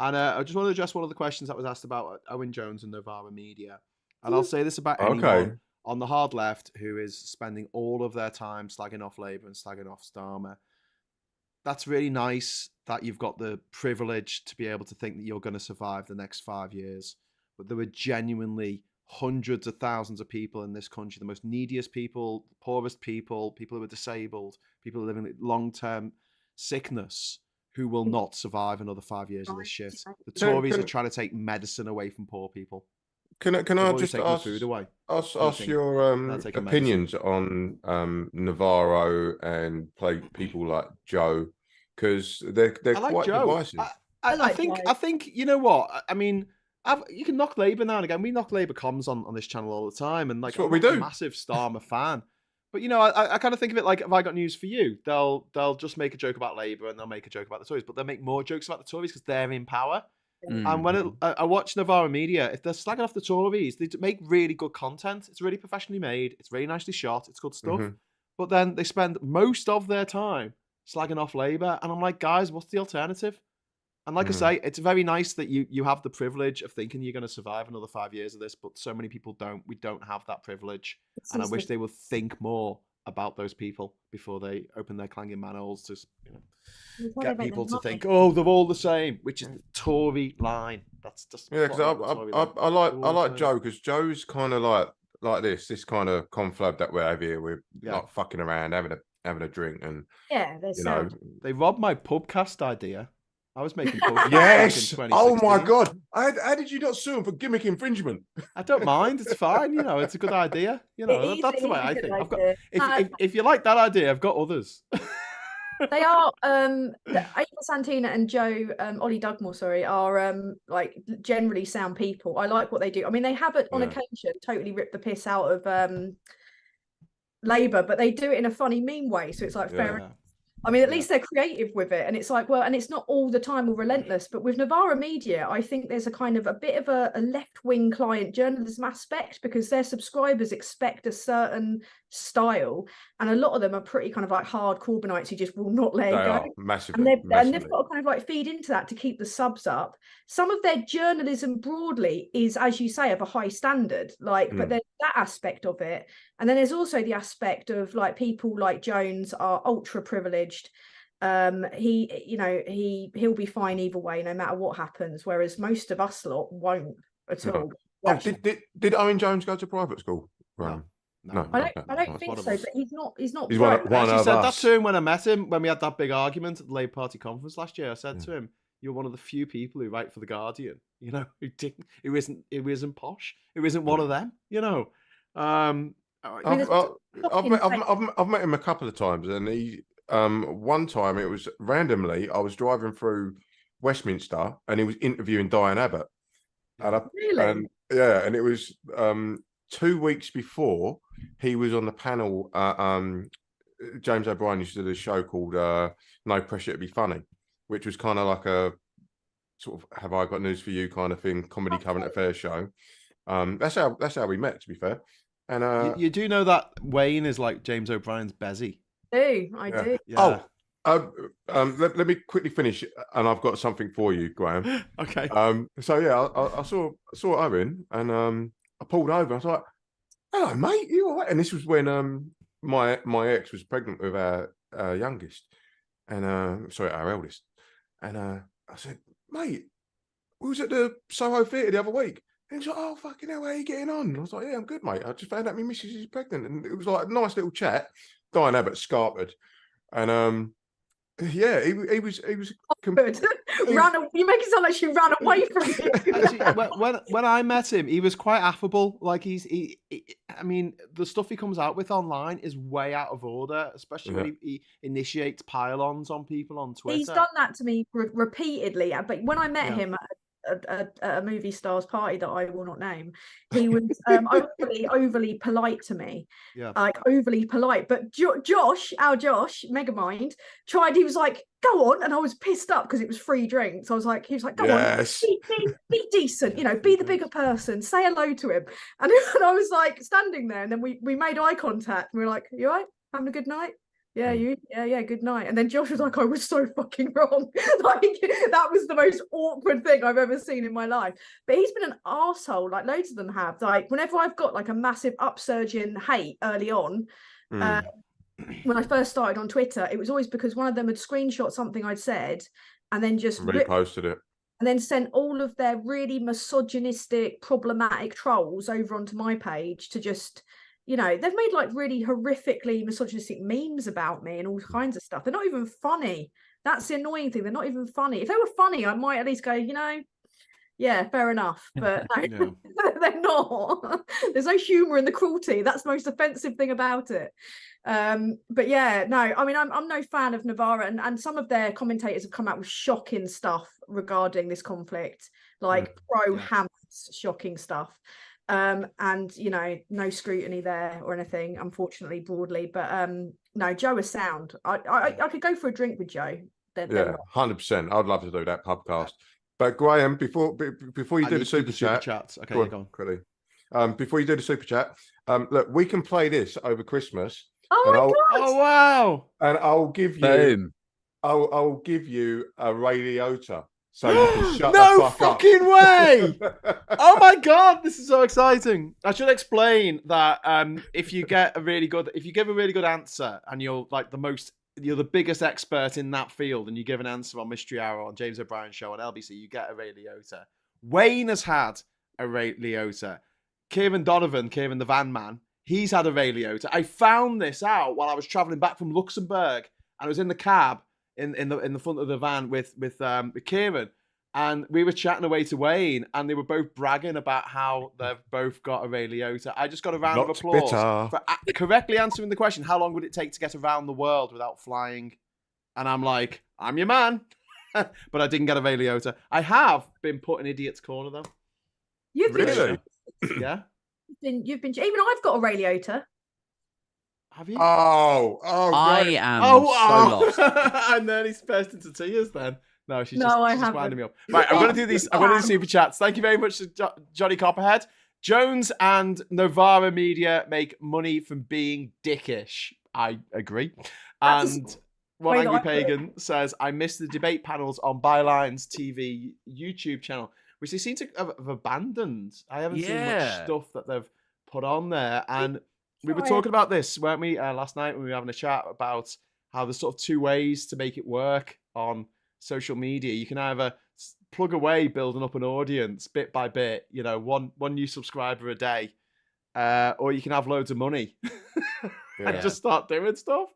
And I just want to address one of the questions that was asked about Owen Jones and Novara Media. And I'll say this about anyone on the hard left who is spending all of their time slagging off Labour and slagging off Starmer. That's really nice that you've got the privilege to be able to think that you're going to survive the next 5 years. But there are genuinely hundreds of thousands of people in this country, the most neediest people, poorest people, people who are disabled, people living with long-term sickness, who will not survive another 5 years of this shit. The Tories are trying to take medicine away from poor people. Can I just ask your opinions on Navarro and people like Joe, because they're like quite Joe. divisive. I think you know what I mean. You can knock Labour now and again. We knock Labour comms on this channel all the time, and that's what we do. I'm a massive Starmer fan. But I kind of think of it like, have I got news for you? They'll just make a joke about Labour and they'll make a joke about the Tories, but they'll make more jokes about the Tories because they're in power. And when I watch Novara Media, if they're slagging off the Tories, they make really good content. It's really professionally made. It's really nicely shot. It's good stuff. But then they spend most of their time slagging off Labour, and I'm like, guys, what's the alternative? And like I say, it's very nice that you have the privilege of thinking you're going to survive another 5 years of this, but so many people don't. We don't have that privilege. And I wish they would think more about those people before they open their clanging manholes to get people to think, oh, they're all the same, which is the Tory line. That's just because I like Joe, because Joe's kind of like this kind of conflab that we have here. We're like fucking around, having a drink, and they robbed my pubcast idea. I was making podcasts yes. back in 2016. Oh my God. How did you not sue him for gimmick infringement? I don't mind. It's fine. You know, it's a good idea. You know, that's the way I think. I've got. If you like that idea, I've got others. They are Ava Santina and Joe Ollie Dugmore, sorry, are like generally sound people. I like what they do. I mean, they have on occasion totally ripped the piss out of Labour, but they do it in a funny, meme way. So it's like fair enough. I mean, at least they're creative with it. And it's like, well, and it's not all the time or relentless, but with Novara Media, I think there's a kind of a bit of a left-wing client journalism aspect, because their subscribers expect a certain style. And a lot of them are pretty kind of like hard Corbynites who just will not let it go. Massively. And they've got to kind of like feed into that to keep the subs up. Some of their journalism broadly is, as you say, of a high standard, like, but there's that aspect of it. And then there's also the aspect of like people like Jones are ultra privileged. He'll be fine either way, no matter what happens. Whereas most of us lot won't at all. Oh, did Owen Jones go to private school? No, I don't think so. But he's not. He's right. one I of said us. that to him when I met him, when we had that big argument at the Labour Party conference last year. I said to him, "You're one of the few people who write for the Guardian, you know, who isn't posh, who isn't one of them, you know." I've met him a couple of times, and he one time it was randomly. I was driving through Westminster, and he was interviewing Diane Abbott. Really? And it was 2 weeks before he was on the panel. James O'Brien used to do a show called No Pressure to Be Funny, which was kind of like a sort of "Have I Got News for You" kind of thing, comedy current affairs show. That's how we met, to be fair. And you do know that Wayne is like James O'Brien's Bezzy. I do. Yeah. Let me quickly finish, and I've got something for you, Graham. Okay. So yeah, I saw Owen, and I pulled over. I was like, "Hello, mate, you all right?" And this was when my ex was pregnant with our youngest, and our eldest. And I said, "Mate, we was at the Soho Theatre the other week." And he's like, "Oh, fucking hell, how are you getting on?" And I was like, "Yeah, I'm good, mate. I just found out my missus is pregnant." And it was like a nice little chat. Diane Abbott scarpered. And yeah, he was good. You make it sound like she ran away from you. Actually, when I met him, he was quite affable. Like I mean, the stuff he comes out with online is way out of order, especially when he initiates pile-ons on people on Twitter. He's done that to me repeatedly. But when I met him at a movie star's party that I will not name, he was overly polite to me. Like overly polite. But Josh, Megamind, tried. He was like, "Go on," and I was pissed up because it was free drinks. He was like, "Go on, be decent, you know, be the bigger person, say hello to him." And I was like standing there, and then we made eye contact, and we were like, "You all right? Having a good night?" Yeah, good night. And then Josh was like, "I was so fucking wrong." Like, that was the most awkward thing I've ever seen in my life. But he's been an arsehole, like loads of them have. Like, whenever I've got like a massive upsurge in hate early on, when I first started on Twitter, it was always because one of them had screenshot something I'd said and then just reposted it. And then sent all of their really misogynistic, problematic trolls over onto my page to just... You know, they've made like really horrifically misogynistic memes about me and all kinds of stuff. They're not even funny. That's the annoying thing. They're not even funny. If they were funny, I might at least go, you know, yeah, fair enough. But no, they're not. There's no humour in the cruelty. That's the most offensive thing about it. But yeah, no, I mean, I'm no fan of Novara, and some of their commentators have come out with shocking stuff regarding this conflict, like pro-Hamas shocking stuff. And you know, no scrutiny there or anything, unfortunately, broadly. But no, Joe is sound. I could go for a drink with Joe. 100%. I'd love to do that podcast. But Graham, before you do the super chat, okay, go on. Quickly. Before you do the super chat, look, we can play this over Christmas. Oh my God! Oh wow! And I'll give you, I'll give you a Ray Liotta. So you can shut the fuck fucking up. way! Oh my God, this is so exciting. I should explain that if you give a really good answer and you're the biggest expert in that field and you give an answer on Mystery Hour on James O'Brien show on LBC, you get a Ray Liotta. Wayne has had a Ray Liotta. Kieran the van man, he's had a Ray Liotta. I found this out while I was traveling back from Luxembourg and I was in the cab in the front of the van with Kieran, and we were chatting away to Wayne, and they were both bragging about how they've both got a Ray Liotta. I just got a round of applause for correctly answering the question: how long would it take to get around the world without flying? And I'm like, I'm your man. But I didn't get a Ray Liotta. I have been put in idiot's corner though. You've been, Really? Yeah. You've been. Even I've got a Ray Liotta. Have you? I am so lost. I nearly burst into tears then. No, she's just winding me up. Right, I'm going to do these. I'm going to do super chats. Thank you very much to Johnny Copperhead. Jones and Novara Media make money from being dickish. I agree. And One Angry Pagan says, I miss the debate panels on Byline's TV YouTube channel, which they seem to have abandoned. I haven't seen much stuff that they've put on there. And we were talking about this, weren't we, last night when we were having a chat about how there's sort of two ways to make it work on social media. You can either plug away building up an audience bit by bit, you know, one new subscriber a day, or you can have loads of money and just start doing stuff.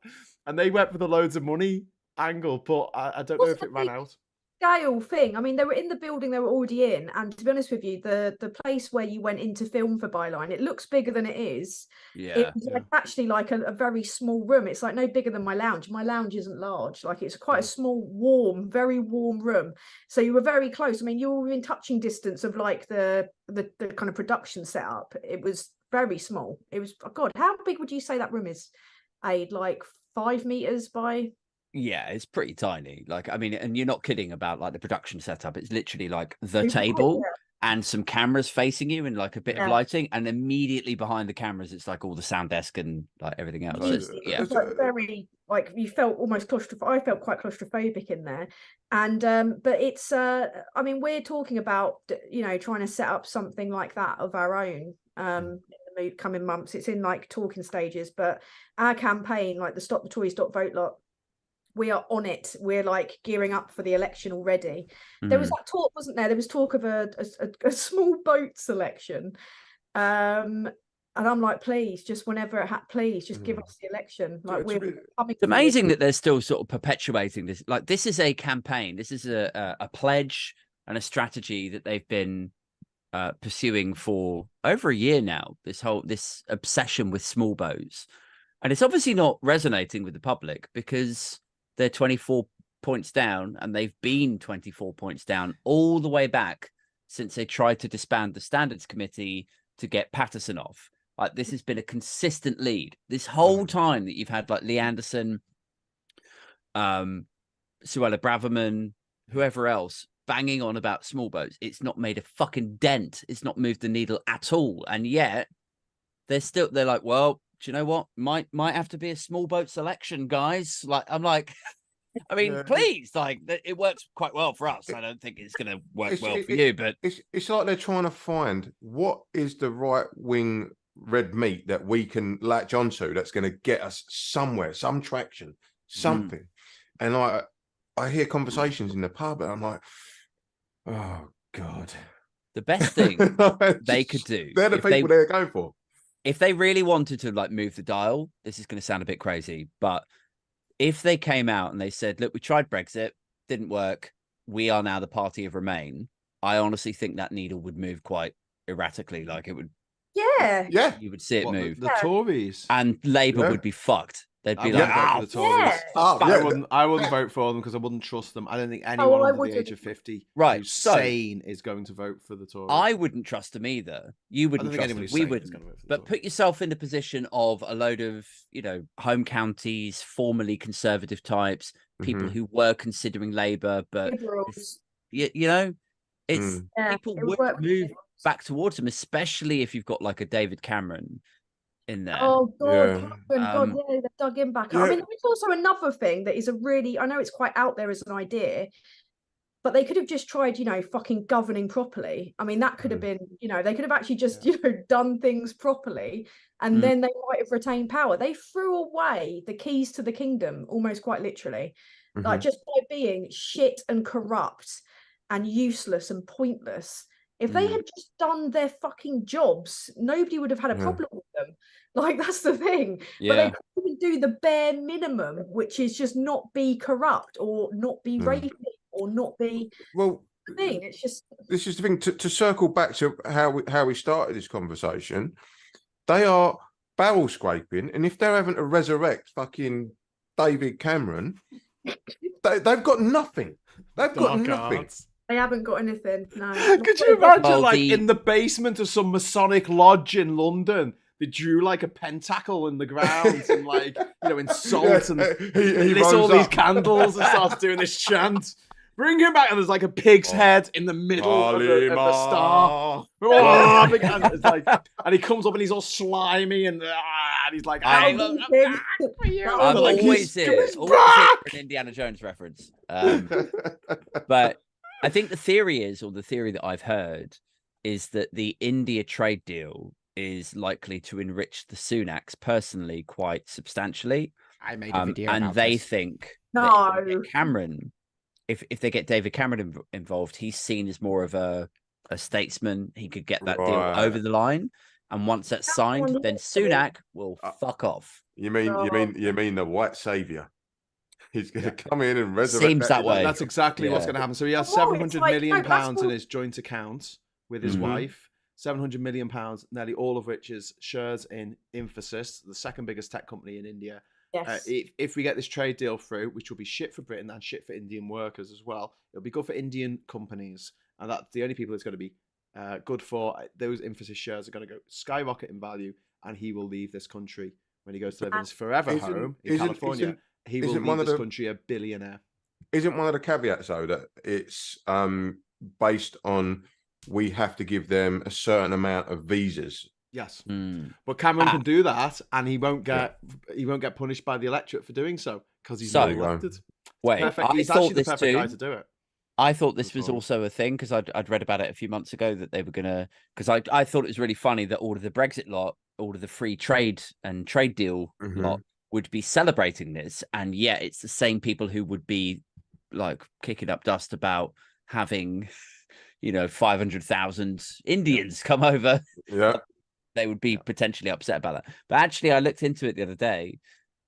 And they went for the loads of money angle, but I don't know if it ran out. Scale thing. I mean, they were in the building they were already in, and to be honest with you, the place where you went in to film for Byline, it looks bigger than it is. It's like actually like a very small room. It's like no bigger than my lounge. My lounge isn't large. Like it's quite a small, warm, very warm room. So you were very close. I mean, you were in touching distance of like the kind of production setup. It was very small. It was, oh God, how big would you say that room is, Aid? Like 5 meters by... Yeah, it's pretty tiny. Like, I mean, and you're not kidding about like the production setup. It's literally like the table and some cameras facing you and like a bit of lighting, and immediately behind the cameras, it's like all the sound desk and like everything else. It's like very like you felt almost claustrophobic. I felt quite claustrophobic in there, and but it's I mean, we're talking about, you know, trying to set up something like that of our own in the coming months. It's in like talking stages, but our campaign, like the Stop the Tories Vote lot, we are on it. We're like gearing up for the election already. There was that talk, wasn't there? There was talk of a small boat selection. And I'm like, please, just whenever please just give us the election. Like it's amazing that they're still sort of perpetuating this. Like this is a campaign. This is a pledge and a strategy that they've been pursuing for over a year now. This obsession with small boats, and it's obviously not resonating with the public because they're 24 points down, and they've been 24 points down all the way back since they tried to disband the Standards Committee to get Patterson off. Like this has been a consistent lead this whole time that you've had like Lee Anderson, Suella Braverman, whoever else banging on about small boats. It's not made a fucking dent. It's not moved the needle at all. And yet they're like, well, do you know what? Might have to be a small boat selection, guys. Like, I'm like, I mean, please, like, it works quite well for us. I don't think it's going to work well for you, but it's like they're trying to find what is the right wing red meat that we can latch onto that's going to get us somewhere, some traction, something. And I hear conversations in the pub, and I'm like, oh God. The best thing they could do, they're the people they're going for. If they really wanted to like move the dial, this is going to sound a bit crazy, but if they came out and they said, look, we tried Brexit, didn't work, we are now the party of Remain, I honestly think that needle would move quite erratically. Like it would. Yeah. You would see it move. The Tories. And Labour would be fucked. They'd be like, the Tories. Yeah. I wouldn't vote for them because I wouldn't trust them. I don't think anyone under the age of 50 who's sane is going to vote for the Tories. I wouldn't trust them either. You wouldn't trust them. We wouldn't. But put yourself in the position of a load of, you know, home counties, formerly Conservative types, people who were considering Labour, but you know, it's people would move back towards them, especially if you've got like a David Cameron in there. Oh God, they dug him back. I mean, there's also another thing that is a really, I know it's quite out there as an idea, but they could have just tried, you know, fucking governing properly. I mean, that could have been, you know, they could have actually just, you know, done things properly, and then they might have retained power. They threw away the keys to the kingdom, almost quite literally, like just by being shit and corrupt and useless and pointless. If they had just done their fucking jobs, nobody would have had a problem with them. Like, that's the thing. Yeah. But they can't even do the bare minimum, which is just not be corrupt or not be racist or not be. Well, the thing. It's just, this is the thing. To circle back to how we started this conversation, they are barrel scraping, and if they're having to resurrect fucking David Cameron, they've got nothing. They've got nothing. They haven't got anything. No. Could you imagine, in the basement of some Masonic lodge in London, they drew like a pentacle in the ground and insult and he lit all these candles and started doing this chant. Bring him back, and there's like a pig's head in the middle of the star. And he comes up and he's all slimy and he's like, I'm always here for an Indiana Jones reference. But I think the theory that I've heard is that the India trade deal is likely to enrich the Sunaks personally quite substantially. I made a video and about they this. think No. Cameron, if they get David Cameron involved, he's seen as more of a statesman. He could get that deal over the line, and once that's signed, then Sunak will fuck off. You mean the white savior? He's going to come in and resurrect. Seems that way. That's exactly what's going to happen. So he has £700 million in his joint account with his wife. £700 million, nearly all of which is shares in Infosys, the second biggest tech company in India. Yes. If we get this trade deal through, which will be shit for Britain and shit for Indian workers as well, it'll be good for Indian companies, and that's the only people it's going to be good for. Those Infosys shares are going to go skyrocket in value, and he will leave this country when he goes to live in his forever home in California. He will leave this country a billionaire. Isn't one of the caveats though that it's based on we have to give them a certain amount of visas? Yes, but Cameron can do that, and he won't get punished by the electorate for doing so because he's not elected. Wait, he's actually the perfect guy to do it. I thought this was also a thing because I'd read about it a few months ago that they were gonna. Because I thought it was really funny that all of the Brexit lot, all of the free trade and trade deal lot would be celebrating this, and yet it's the same people who would be like kicking up dust about having, 500,000 Indians come over. Yeah. They would be potentially upset about that. But actually, I looked into it the other day,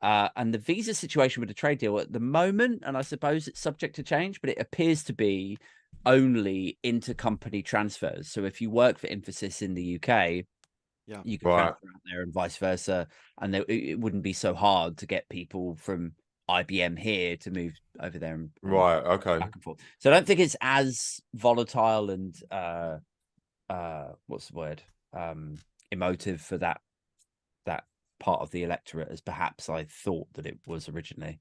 and the visa situation with the trade deal at the moment, and I suppose it's subject to change, but it appears to be only intercompany transfers. So if you work for Infosys in the UK, you can transfer out there and vice versa, and it wouldn't be so hard to get people from IBM here to move over there. And, okay. Back and forth. So I don't think it's as volatile and what's the word? Emotive for that part of the electorate as perhaps I thought that it was originally.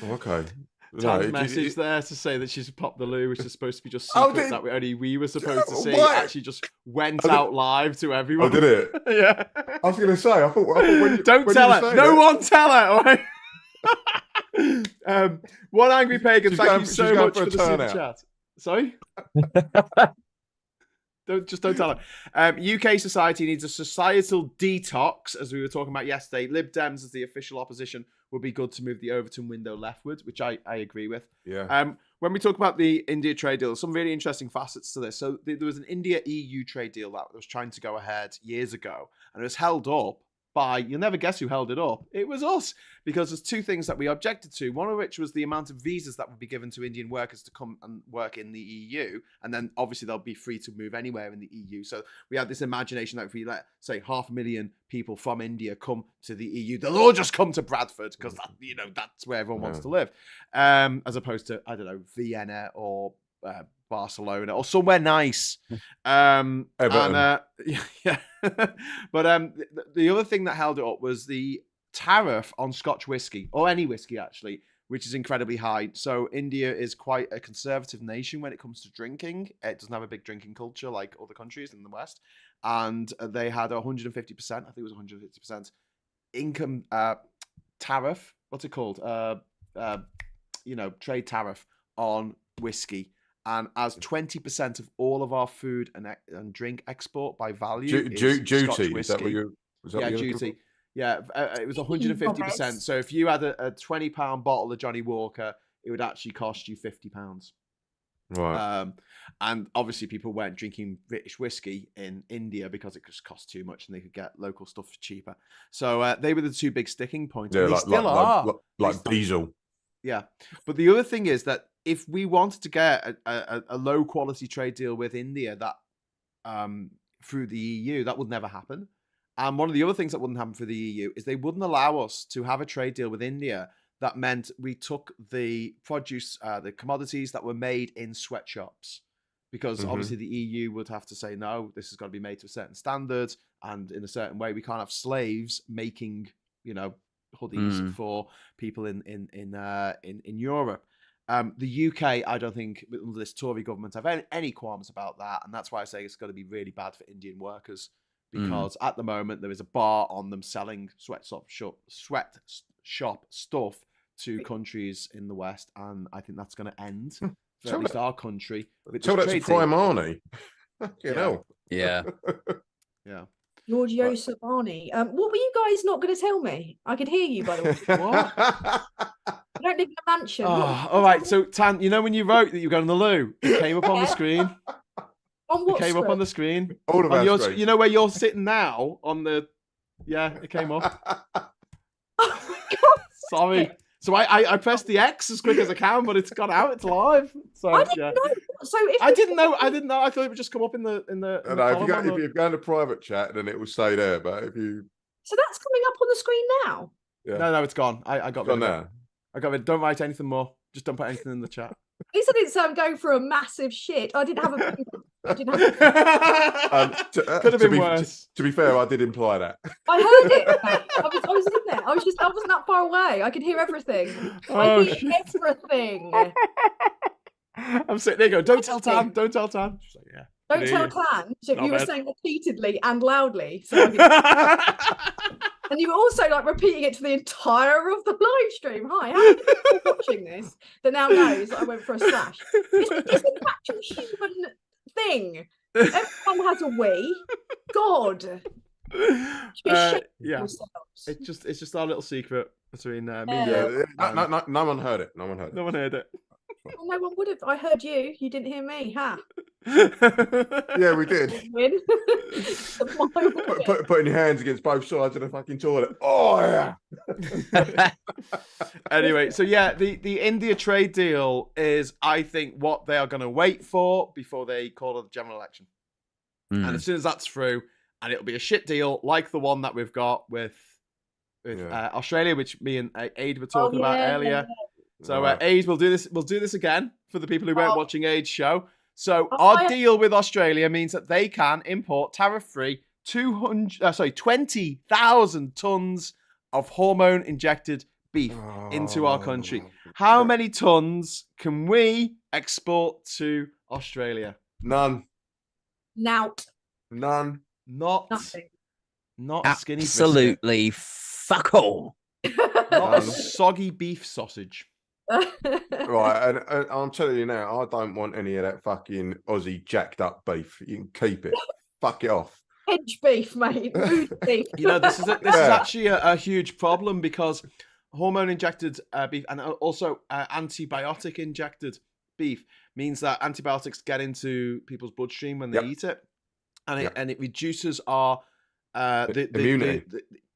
Okay. Tom's message there to say that she's popped the loo, which is supposed to be just secret that only we were supposed to see. Actually, just went out live to everyone. Oh, did it? Yeah. I was going to say. I thought when don't tell her. No one tell her. All right? One angry pagan. Thank you so much for the super chat. Sorry. Don't tell her. UK society needs a societal detox, as we were talking about yesterday. Lib Dems as the official opposition would be good to move the Overton window leftwards, which I agree with. Yeah. When we talk about the India trade deal, there's some really interesting facets to this. So there was an India-EU trade deal that was trying to go ahead years ago, and it was held up by, you'll never guess who held it up. It was us, because there's two things that we objected to. One of which was the amount of visas that would be given to Indian workers to come and work in the EU. And then obviously they'll be free to move anywhere in the EU. So we had this imagination that if we let, say, 500,000 people from India come to the EU, they'll all just come to Bradford because that's where everyone wants to live. As opposed to, I don't know, Vienna or Barcelona or somewhere nice. But the other thing that held it up was the tariff on Scotch whiskey, or any whiskey actually, which is incredibly high. So India is quite a conservative nation when it comes to drinking. It doesn't have a big drinking culture like other countries in the West, and they had 150%. I think it was 150% income tariff. What's it called? Trade tariff on whiskey. And as 20% of all of our food and drink export by value is Scotch whiskey. Is that what you're duty. Yeah, it was 150%. So if you had a £20 bottle of Johnny Walker, it would actually cost you £50. Right. And obviously people weren't drinking British whiskey in India because it just cost too much and they could get local stuff cheaper. So they were the two big sticking points. Yeah, and they still are. Like diesel. Yeah. But the other thing is that if we wanted to get a low quality trade deal with India that through the EU, that would never happen. And one of the other things that wouldn't happen for the EU is they wouldn't allow us to have a trade deal with India that meant we took the produce, the commodities that were made in sweatshops. Because obviously the EU would have to say, no, this has got to be made to a certain standard and in a certain way. We can't have slaves making, hoodies for people in Europe. The UK, I don't think, under this Tory government, have any qualms about that. And that's why I say it's got to be really bad for Indian workers. Because at the moment, there is a bar on them selling sweatshop stuff to countries in the West. And I think that's going to end. For at least our country. Tell that to Prime Arnie. Yeah. Yeah. Giorgio Sabani. What were you guys not going to tell me? I could hear you, by the way. What? You don't live in a mansion. Oh, all right. So, Tan, when you wrote that you were going to the loo, it came up on the screen. On what It came screen? up on the screen. All of our screen. You know where you're sitting now on the... Yeah, it came up. Oh, my God. Sorry. So I pressed the X as quick as I can, but it's gone out. It's live. So I didn't know. So if I didn't know. I thought it would just come up in the. No, if you go into private chat, then it will say there. But if you, so that's coming up on the screen now. Yeah. No, it's gone. I got rid of it. I got rid. Don't write anything more. Just don't put anything in the chat. At least I didn't go for a massive shit. I didn't have a. Could have been worse. To be fair, I did imply that. I heard it. I was in there. I wasn't that far away. I could hear everything. I hear everything. I'm sitting there going, don't tell Tan. Don't tell Tan. She's like, yeah. Don't tell Tan. So you were saying repeatedly and loudly. So and you were also repeating it to the entire of the live stream. Hi, how many people watching this that now knows that I went for a slash? It's an actual human thing. Everyone has a wee. God. Yeah. It's just our little secret between me and you. No one heard it. No one heard it. No one heard it. Well, no one would have. I heard you. You didn't hear me, huh? Yeah, we did. Putting your hands against both sides of the fucking toilet. Oh yeah. Anyway, so yeah, the India trade deal is, I think, what they are going to wait for before they call the general election. And as soon as that's through, and it'll be a shit deal like the one that we've got with Australia, which me and Aid were talking about earlier. So Aid, we'll do this again for the people who weren't watching Aid's show. So our deal with Australia means that they can import tariff-free 20,000 tons of hormone-injected beef into our country. How many tons can we export to Australia? None. Nout. None. Nothing. Not a skinny absolutely fuck all. Not a soggy beef sausage. Right, and I'm telling you now, I don't want any of that fucking Aussie jacked up beef. You can keep it. Fuck it off. Hedge beef, mate. Food beef. This is actually a huge problem because hormone injected beef and also antibiotic injected beef means that antibiotics get into people's bloodstream when they eat it, and it reduces our immunity,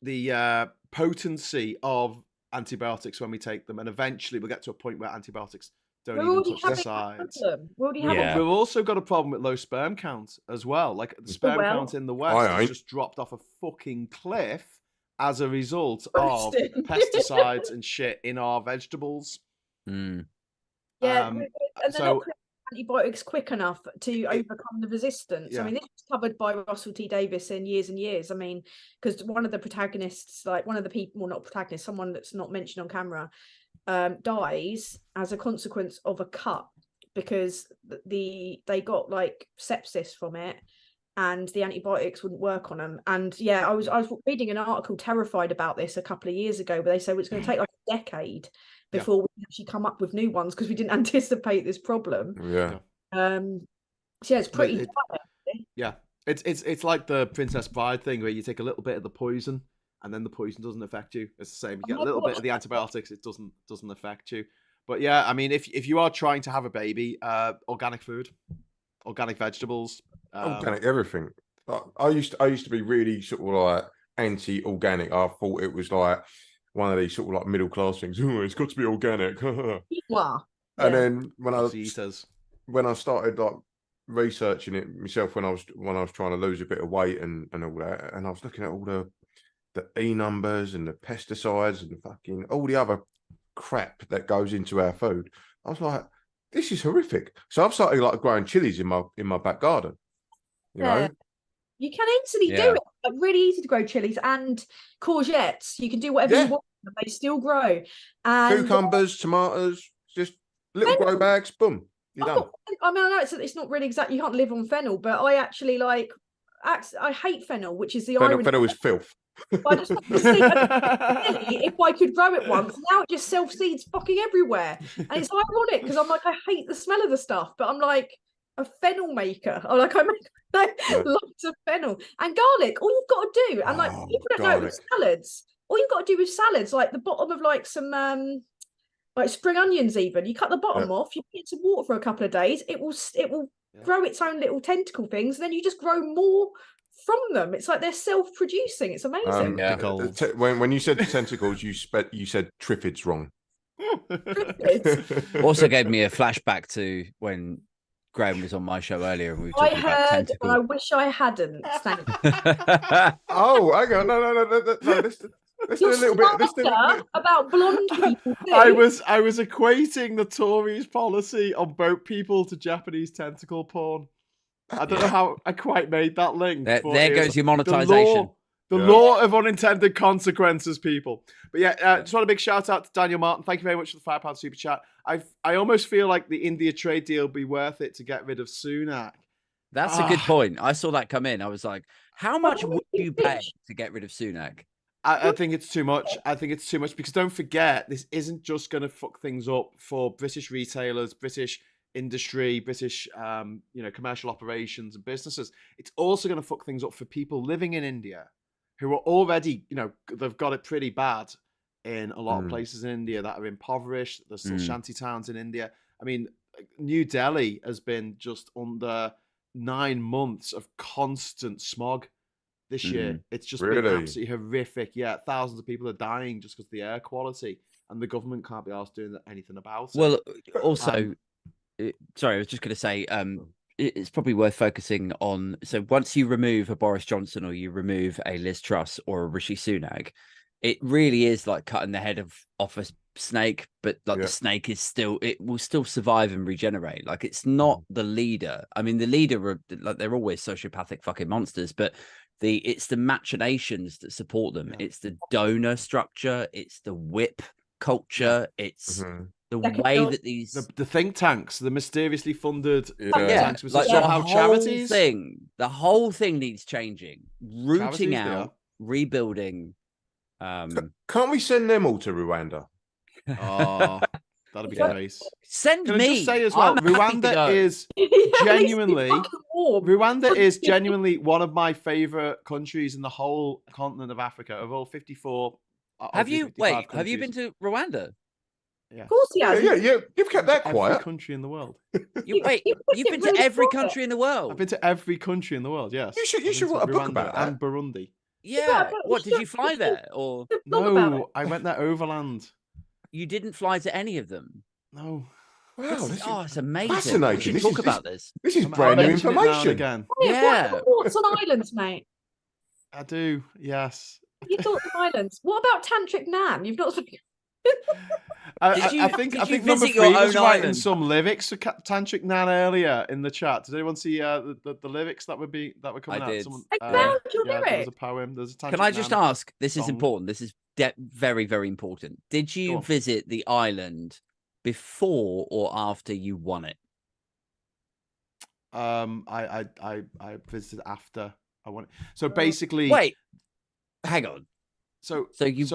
the potency of antibiotics when we take them, and eventually we'll get to a point where antibiotics don't even touch the sides. We've also got a problem with low sperm count as well. Like the sperm count in the West has just dropped off a fucking cliff as a result of pesticides and shit in our vegetables. And they're not antibiotics quick enough to overcome the resistance. I mean, this was covered by Russell T Davies in Years and Years. I mean, because one of the protagonists, one of the people, well, not protagonist, someone that's not mentioned on camera, dies as a consequence of a cut because they got sepsis from it, and the antibiotics wouldn't work on them. And I was reading an article terrified about this a couple of years ago, where they say it's going to take a decade before we actually come up with new ones because we didn't anticipate this problem. It's pretty bad. It's like the Princess Bride thing where you take a little bit of the poison and then the poison doesn't affect you. It's the same. You get a little bit of the antibiotics, it doesn't affect you. But yeah, I mean, if you are trying to have a baby, organic food, organic vegetables, organic everything. I used to be really sort of like anti-organic. I thought it was like one of these sort of like middle class things. Oh, it's got to be organic. And then when I started like researching it myself, when I was trying to lose a bit of weight and all that, and I was looking at all the E numbers and the pesticides and fucking all the other crap that goes into our food, I was like, this is horrific. So I've started like growing chilies in my back garden. You know, you can easily do it. Like, really easy to grow chilies and courgettes. You can do whatever you want, and they still grow. And cucumbers, tomatoes, just little grow bags. Boom, you're done. I mean, I know it's not really exact. You can't live on fennel, but I actually like. I hate fennel, which is the irony. Fennel is filth. I just want to see if I could grow it once. Now it just self seeds fucking everywhere, and it's ironic because I'm like, I hate the smell of the stuff, but I'm like a fennel maker. I make lots of fennel and garlic. All you've got to do, and like people don't know it with salads. All you've got to do with salads, like the bottom of like some like spring onions, even you cut the bottom off, you put it in some water for a couple of days. It will grow its own little tentacle things, and then you just grow more from them. It's like they're self-producing. It's amazing. When you said tentacles, you said triffids wrong. Triffids. Also gave me a flashback to when Graham was on my show earlier, and we were talking about tentacles. And I wish I hadn't. Thank you. Oh, hang on, no. Let's do a little bit about blonde people. I was equating the Tories' policy on boat people to Japanese tentacle porn. I don't know how I quite made that link. There goes your monetization. The law of unintended consequences, people. But yeah, just want a big shout out to Daniel Martin. Thank you very much for the £5 super chat. I almost feel like the India trade deal would be worth it to get rid of Sunak. That's a good point. I saw that come in. I was like, how much would you pay to get rid of Sunak? I think it's too much. I think it's too much because don't forget, this isn't just going to fuck things up for British retailers, British industry, British commercial operations and businesses. It's also going to fuck things up for people living in India who are already, they've got it pretty bad in a lot of places in India that are impoverished. There's still shanty towns in India. I mean, New Delhi has been just under 9 months of constant smog this year. It's just been absolutely horrific. Yeah, thousands of people are dying just because of the air quality, and the government can't be asked doing anything about it. Well, also, sorry, I was just going to say, it's probably worth focusing on. So once you remove a Boris Johnson or you remove a Liz Truss or a Rishi Sunak, it really is like cutting the head off a snake, but like the snake is it will still survive and regenerate. Like it's not the leader. I mean, the leader, like they're always sociopathic fucking monsters, but it's the machinations that support them. It's the donor structure. It's the whip culture. It's the way that these the think tanks, the mysteriously funded think tanks, like the whole thing needs changing, rooting out, rebuilding. Can't we send them all to Rwanda? Oh, that'd be nice. Can I just say as well, Rwanda is genuinely one of my favorite countries in the whole continent of Africa. Of all 54, have you been to Rwanda? Yeah. Of course he has. Yeah. You've kept that quiet. Every country in the world. You've been to every country in the world. I've been to every country in the world. Yes. You should write a book about that. And Burundi. Yeah. What did you fly there or? No, I went there overland. You didn't fly to any of them. No. Wow, it's amazing. Fascinating. We should talk about this. This is brand new information. Again. Yeah. Thoughts on islands, mate? I do. Yes. You thoughts on islands? What about Tantric Nan? You've not. I think number 3 was writing some lyrics for Tantric Nan earlier in the chat. Did anyone see the lyrics that were coming out? Someone, I found your lyric. There's a poem. There's a Tantric Can I just Nan ask? This is song. important. This is very, very important. Did you visit the island before or after you won it? I visited after I won it. So basically, wait, hang on. So you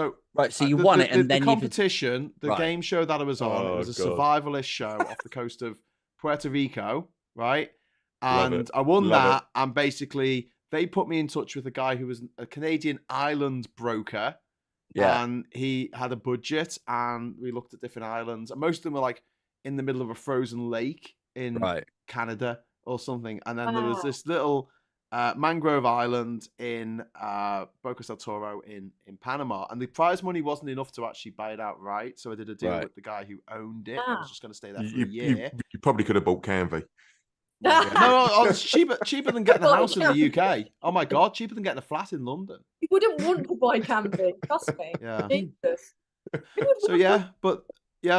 won it, and then the competition, the game show that I was on, it was a survivalist show off the coast of Puerto Rico, right? And I won that, and basically they put me in touch with a guy who was a Canadian island broker, Yeah. And he had a budget, and we looked at different islands, and most of them were like in the middle of a frozen lake in Canada or something. And then there was this little mangrove island in Bocas del Toro in Panama, and the prize money wasn't enough to actually buy it outright. So I did a deal with the guy who owned it. I was just going to stay there for a year. You probably could have bought Canvey. No, it's cheaper than getting a house in the UK. Oh my God, cheaper than getting a flat in London. You wouldn't want to buy Canvey, trust me. Yeah. Jesus.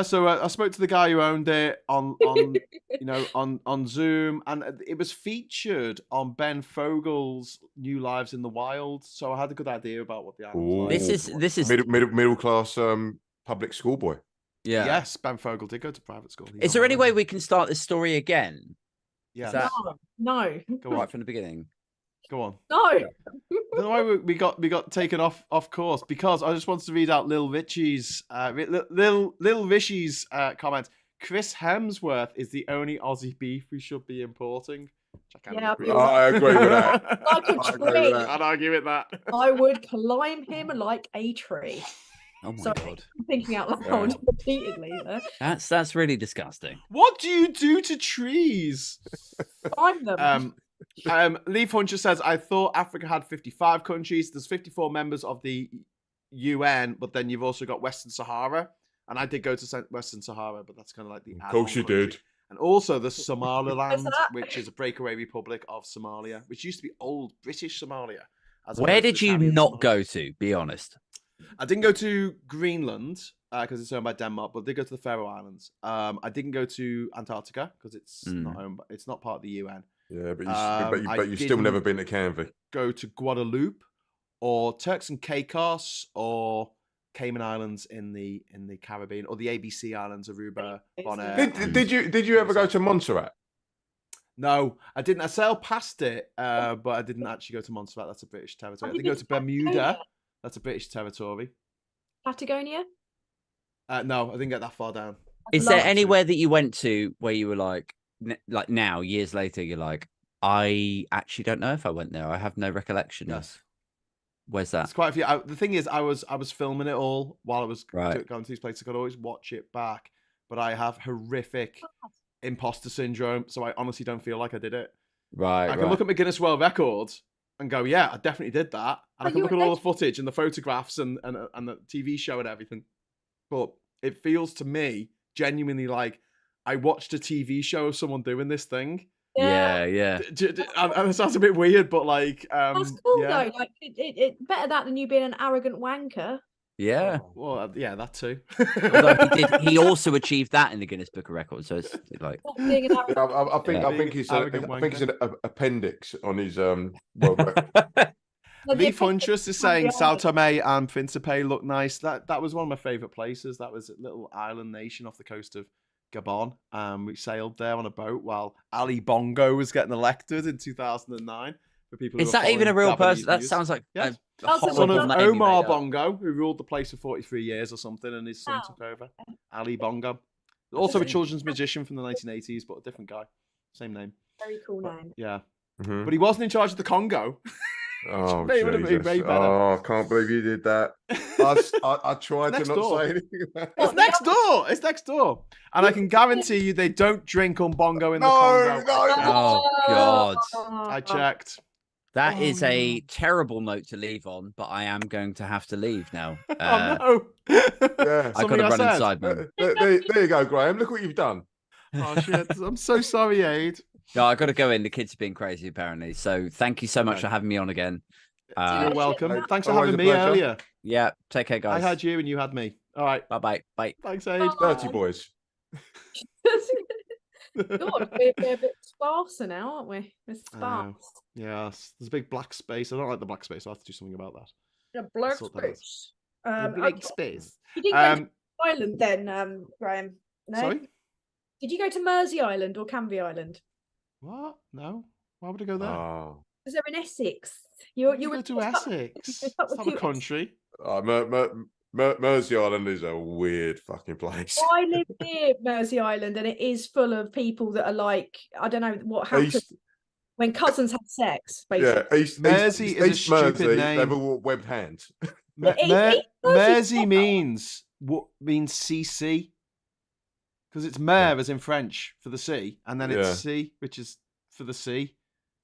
So I spoke to the guy who owned it on on Zoom, and it was featured on Ben Fogel's New Lives in the Wild. So I had a good idea about what the island was like. This is middle class public school boy. Yeah. Yes, Ben Fogel did go to private school. Is there any way we can start this story again? Yeah. No. Go on. Right from the beginning. Go on. No. I don't know why we got taken off course, because I just wanted to read out Lil Richie's comment. Chris Hemsworth is the only Aussie beef we should be importing. I agree with that. I'd argue with that. I would climb him like a tree. Oh my God. I'm thinking out loud repeatedly there. That's really disgusting. What do you do to trees? Climb them. Leaf Hunter says, I thought Africa had 55 countries. There's 54 members of the UN, but then you've also got Western Sahara. And I did go to Western Sahara, but that's kind of like the Of course you did. And also the Somaliland, which is a breakaway republic of Somalia, which used to be old British Somalia. Where did you not go to? Be honest. I didn't go to Greenland because it's owned by Denmark, but I did go to the Faroe Islands. I didn't go to Antarctica because it's not owned, it's not part of the UN. Yeah, but you've still never been to Canvey. Go to Guadeloupe or Turks and Caicos or Cayman Islands in the Caribbean, or the ABC Islands, Aruba, Bonaire. Did you ever go to Montserrat? No, I didn't. I sailed past it, but I didn't actually go to Montserrat. That's a British territory. I did go to Bermuda. That's a British territory. Patagonia? No, I didn't get that far down. Is there anywhere that you went to where you were like now, years later, you're like, I actually don't know if I went there. I have no recollection. Yes. Where's that? It's quite a few. The thing is, I was filming it all while I was going to these places. I could always watch it back, but I have horrific imposter syndrome, so I honestly don't feel like I did it. Right. I can look at my Guinness World Records and go, yeah, I definitely did that. And I can look at all the footage and the photographs and the TV show and everything. But it feels to me genuinely like I watched a TV show of someone doing this thing. Yeah. And it sounds a bit weird, but like, that's cool though. Like, it better that than you being an arrogant wanker. Yeah. Well, yeah, that too. Although he also achieved that in the Guinness Book of Records. So it's like, I think he's an appendix on his world record. Leaf Huntress is saying Sao Tome and Principe look nice. That was one of my favorite places. That was a little island nation off the coast of Gabon. We sailed there on a boat while Ali Bongo was getting elected in 2009. For people, is that even a real person? That sounds like a son of Omar Bongo, who ruled the place for 43 years or something, and his son took over. Ali Bongo, also a children's magician from the 1980s, but a different guy, same name. Very cool name. Yeah, but he wasn't in charge of the Congo. Oh, I can't believe you did that. I tried to not say anything about it. It's next door. It's next door. And I can guarantee you they don't drink Umbongo in the Congo. Oh, God. I checked. That is a terrible note to leave on, but I am going to have to leave now. No. Yeah. I got to run inside, man. There you go, Graham. Look what you've done. Oh, shit. I'm so sorry, Aid. No, I got to go in. The kids have been crazy, apparently. So thank you so much for having me on again. You're welcome. Thanks for having me earlier. Yeah, take care, guys. I had you and you had me. All right. Bye. Thanks, Aid. Dirty boys. God, we're a bit sparser now, aren't we? We're sparse. Yes. There's a big black space. I don't like the black space. I have to do something about that. The black space. Black space. You didn't go to Ireland then, Graham? No? Sorry? Did you go to Mersey Island or Canvey Island? What? No. Why would I go there? Oh. Because they're in Essex. You go to Essex. It's not a country. Mersey Island is a weird fucking place. I live near Mersey Island and it is full of people that are like, I don't know what happens when cousins have sex, basically. Yeah, East Mersey is a stupid name. They've all webbed hands. Mersey means CC because it's mer as in French for the sea, and then it's C, which is for the sea.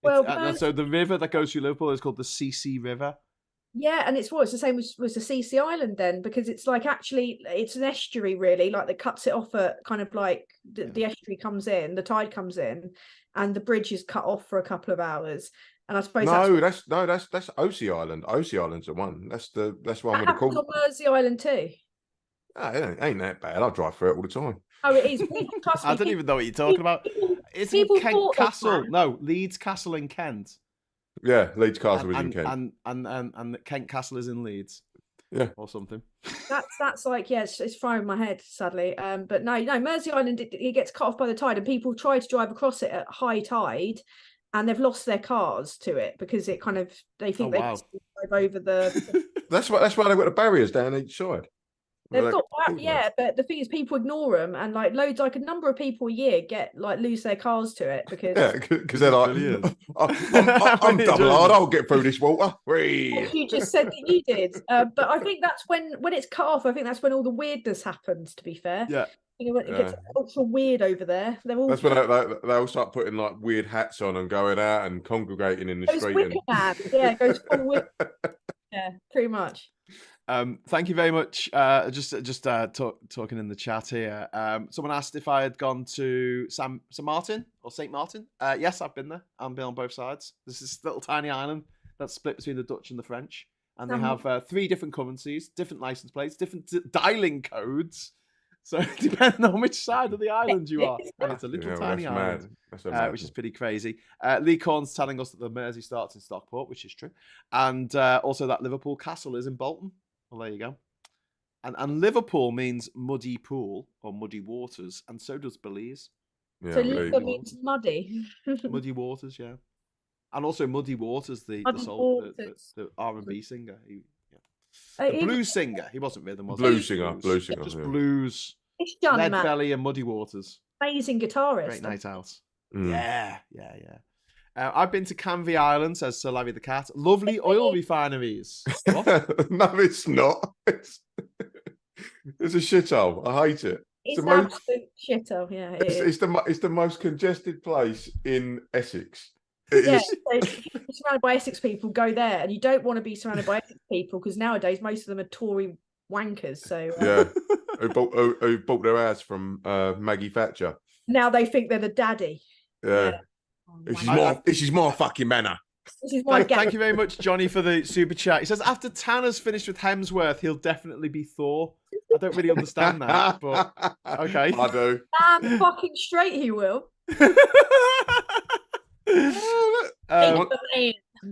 Well, so the river that goes through Liverpool is called the CC River. Yeah, and it's the same as the CC Island then, because it's like actually it's an estuary really, like that cuts it off at kind of like the estuary comes in, the tide comes in, and the bridge is cut off for a couple of hours. And I suppose that's Osea Island. Osea Island's the one. That's one with the cool. On Mersey Island too. It ain't that bad. I drive through it all the time. Oh, it is. I don't even know what you're talking about. It's in Kent Castle. No, Leeds Castle in Kent. Yeah, Leeds Castle is in Kent. And Kent Castle is in Leeds. Yeah. Or something. That's like, it's frying my head, sadly. But no, Mersey Island, it gets cut off by the tide, and people try to drive across it at high tide, and they've lost their cars to it because it kind of, they think they can drive over the... That's why they've got the barriers down each side. They've got but the thing is, people ignore them, and like a number of people a year lose their cars to it because they're like, I'm double hard. I'll get through this water. You just said that you did, but I think that's when it's cut off. I think that's when all the weirdness happens. To be fair, when it gets ultra weird over there, that's when they all start putting like weird hats on and going out and congregating in the street. It goes full wick. Yeah, pretty much. Thank you very much. Just talking in the chat here. Someone asked if I had gone to St. Martin or St. Martin. Yes, I've been there. I've been on both sides. This is a little tiny island that's split between the Dutch and the French, and they have 3 different currencies, different license plates, different dialing codes. So depending on which side of the island you are, and it's a little tiny island, which is pretty crazy. Lee Corn's telling us that the Mersey starts in Stockport, which is true, and also that Liverpool Castle is in Bolton. Well, there you go. And Liverpool means muddy pool or muddy waters, and so does Belize. Yeah, so Liverpool means muddy. Muddy waters, yeah. And also Muddy Waters, the R&B singer. The blues singer. He wasn't rhythm, was he? Blues singer. Just blues. Lead Belly and Muddy Waters. Amazing guitarist. Great night out. Yeah. I've been to Canvey Island, says Sir Larry the Cat. Lovely oil refineries. What? No, it's not. It's a shithole. I hate it. It's an absolute shithole. Yeah, it's the most congested place in Essex. So if you're surrounded by Essex people, go there, and you don't want to be surrounded by Essex people because nowadays most of them are Tory wankers. So who bought their house from Maggie Thatcher. Now they think they're the daddy. Yeah. This is more fucking manner. Thank you very much, Johnny, for the super chat. He says after Tanner's finished with Hemsworth, he'll definitely be Thor. I don't really understand that, but okay. I do. Damn fucking straight he will.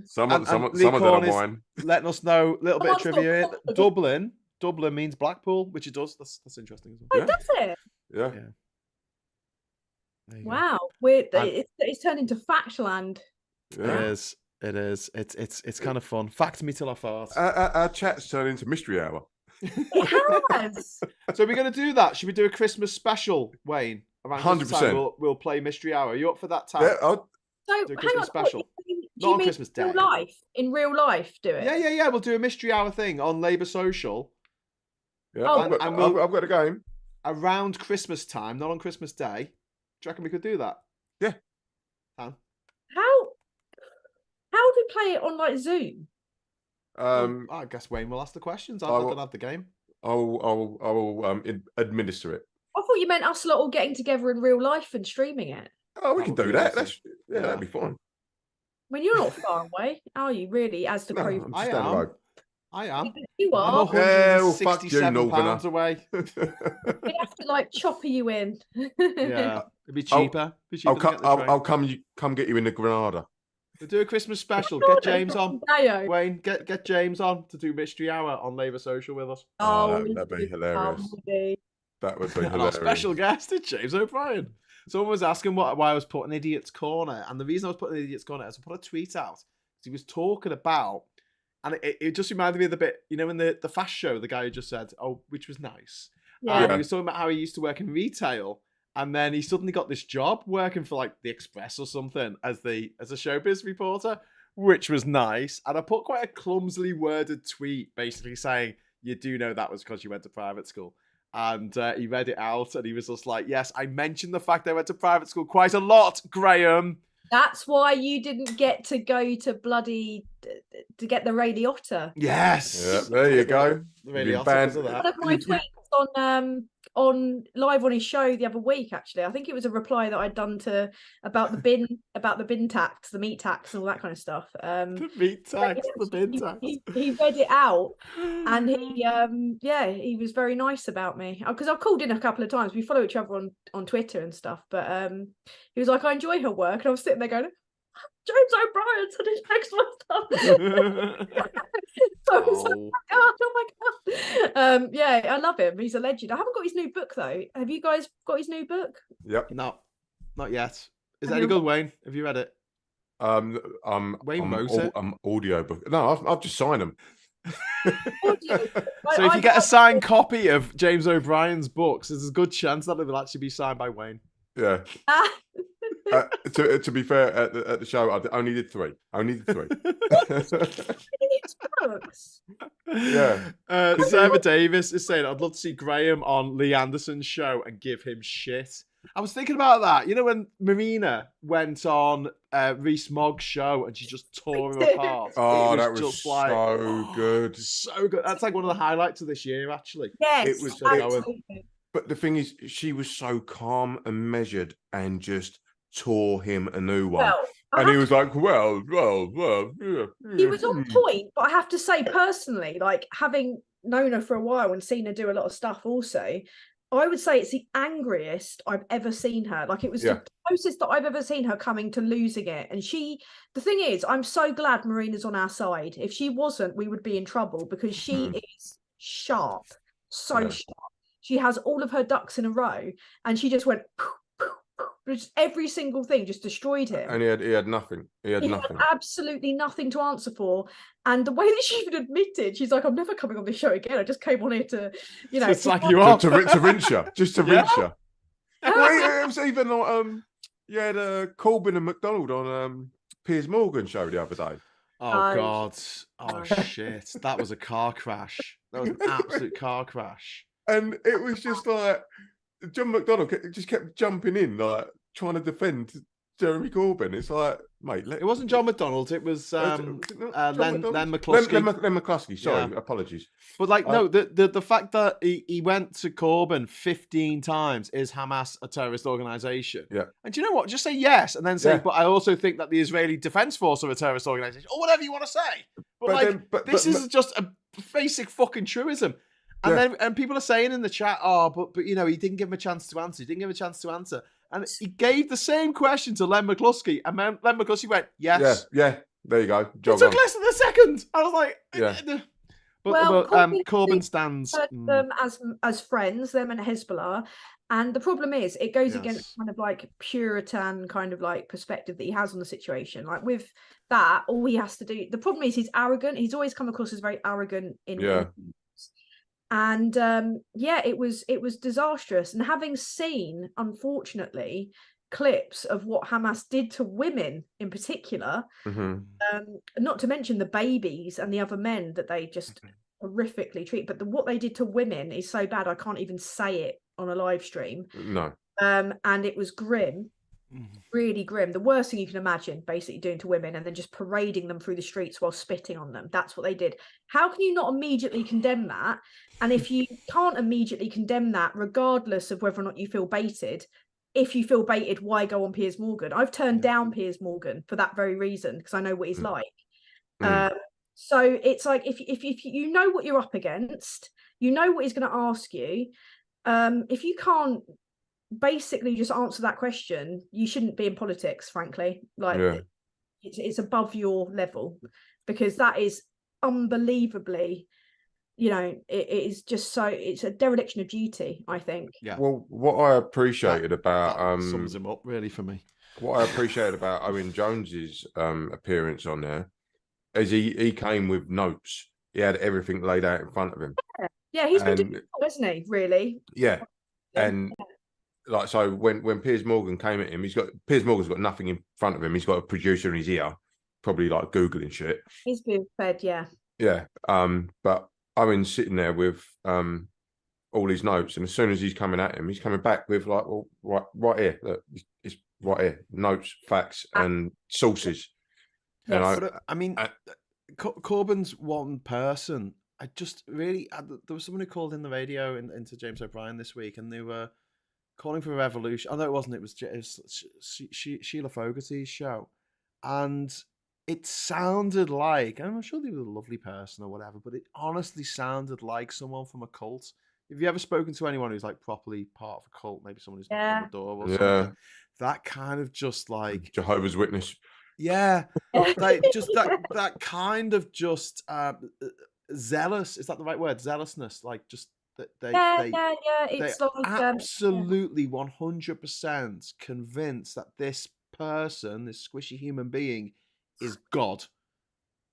Someone don't mind. Letting us know a little bit of trivia here. Dublin means Blackpool, which it does. That's interesting as well. Oh, does it? Yeah. Wow, it's turned into Factland. Yeah. It is. It's kind of fun. Fact me till I fart. Our chat's turned into mystery hour. It has. So we're going to do that. Should we do a Christmas special, Wayne? Around 100%. We'll play mystery hour. Are you up for that time? Yeah. So do a Christmas special. Not on Christmas Day. In real life, do it. Yeah. We'll do a mystery hour thing on Labour Social. Yeah, I've got a game around Christmas time, not on Christmas Day. Do you reckon we could do that? Yeah. How do we play it on like Zoom? I guess Wayne will ask the questions. I don't have the game. I will administer it. I thought you meant us lot all getting together in real life and streaming it. Oh, we can do that. That'd be fun. I mean, you're not far away, are you? Really? As the crew, I am. You are. I'm 167 pounds away. We have to like chopper you in. Yeah, it'd be cheaper. I'll come get you in the Granada. We'll do a Christmas special. Get James on. Wayne, get James on to do Mystery Hour on Labour Social with us. Oh, that'd be hilarious. That would be hilarious. Our special guest is James O'Brien. Someone was asking why I was putting Idiot's Corner, and the reason I was putting Idiot's Corner is I put a tweet out because he was talking about, and it just reminded me of the bit, in the Fast Show, the guy who just said, which was nice. Yeah. He was talking about how he used to work in retail, and then he suddenly got this job working for like the Express or something as a showbiz reporter, which was nice. And I put quite a clumsily worded tweet basically saying, you do know that was because you went to private school. And he read it out and he was just like, yes, I mentioned the fact I went to private school quite a lot, Graham. That's why you didn't get to go to to get the Ray Liotta. Yes. Yeah, there you go. The Ray Liotta. One of my tweets on live on his show the other week, actually. I think it was a reply that I'd done about the bin tax, the meat tax, and all that kind of stuff. The meat tax, the bin tax. He read it out, and he was very nice about me, because I've called in a couple of times. We follow each other on Twitter and stuff, but he was like, I enjoy her work, and I was sitting there going, James O'Brien said his next one stuff. So I was like, oh my god. Yeah, I love him. He's a legend. I haven't got his new book though. Have you guys got his new book? Yep. No, not yet. Is that any good, Wayne? Have you read it? Wayne wrote it. Audio book. No, I've just signed them. So if you get a signed copy of James O'Brien's books, there's a good chance that it will actually be signed by Wayne. Yeah. To be fair, at the show, I only did three. Yeah. Sarah Davis is saying, I'd love to see Graham on Lee Anderson's show and give him shit. I was thinking about that. You know, when Marina went on Reese Mogg's show and she just tore him apart. Oh, that was just so good. So good. That's like one of the highlights of this year, actually. Yes, it was absolutely. But the thing is, she was so calm and measured and just tore him a new one. Well, and he was like, well, yeah. He was on point, but I have to say personally, like having known her for a while and seen her do a lot of stuff also, I would say it's the angriest I've ever seen her. Like it was the closest that I've ever seen her coming to losing it. And the thing is, I'm so glad Marina's on our side. If she wasn't, we would be in trouble because she is sharp, sharp. She has all of her ducks in a row, and she just went. Just every single thing just destroyed him. And he had nothing. He had absolutely nothing to answer for. And the way that she even admitted, she's like, I'm never coming on this show again. I just came on here to, it's like you are to rinse you, just to rinse you. Well, it was even you had Corbyn and McDonald on Piers Morgan's show the other day. Oh God! Oh shit! That was a car crash. That was an absolute car crash. And it was just like John McDonnell just kept jumping in, like trying to defend Jeremy Corbyn. It's like, mate, it wasn't John McDonnell. It was Len McCluskey. Len McCluskey. Sorry, apologies. But like, no, the fact that he went to Corbyn 15 times, is Hamas a terrorist organization? Yeah. And do you know what? Just say yes, and then say, but I also think that the Israeli Defense Force are a terrorist organization, or whatever you want to say. But this is just a basic fucking truism. And then people are saying in the chat, but he didn't give him a chance to answer. And he gave the same question to Len McCluskey, and Len McCluskey went, yes. Yeah. There you go. It took less than a second. I was like, But Corbyn stands them as friends, them and Hezbollah. And the problem is, it goes against kind of like Puritan kind of like perspective that he has on the situation. Like with that, all he has to do. The problem is he's arrogant. He's always come across as very arrogant And it was disastrous. And having seen, unfortunately, clips of what Hamas did to women in particular, not to mention the babies and the other men that they just horrifically treat, but what they did to women is so bad I can't even say it on a live stream. No. And it was grim. Really grim. The worst thing you can imagine, basically doing to women, and then just parading them through the streets while spitting on them. That's what they did. How can you not immediately condemn that? And if you can't immediately condemn that, regardless of whether or not you feel baited, if you feel baited, why go on Piers Morgan? I've turned down Piers Morgan for that very reason, because I know what he's like. So it's like, if you know what you're up against, you know what he's going to ask you. If you can't basically just answer that question, you shouldn't be in politics, frankly. It's above your level, because that is unbelievably, it is just so, it's a dereliction of duty, I think. Well, what I appreciated about that sums him up really for me. What I appreciated about Owen Jones's appearance on there is he came with notes. He had everything laid out in front of him. He's been doing it, hasn't he, really? And like, so when Piers Morgan came at him, Piers Morgan's got nothing in front of him. He's got a producer in his ear, probably like Googling shit. He's being fed, yeah. Yeah. But Owen's sitting there with all his notes, and as soon as he's coming at him, he's coming back with like, well, right here, look, it's right here, notes, facts, and sources. Yes. And I mean, Corbyn's one person. I just really, there was someone who called in the radio into James O'Brien this week, and they were calling for a revolution. Oh no, it wasn't. It was Sheila Fogarty's show, and it sounded like, I'm sure he was a lovely person or whatever, but it honestly sounded like someone from a cult. Have you ever spoken to anyone who's like properly part of a cult? Maybe someone who's knocking on the door or something. That kind of just like Jehovah's Witness. Yeah, like just that kind of just zealous. Is that the right word? Zealousness, like just that they It's they like absolutely 100% convinced that this person, this squishy human being, is God,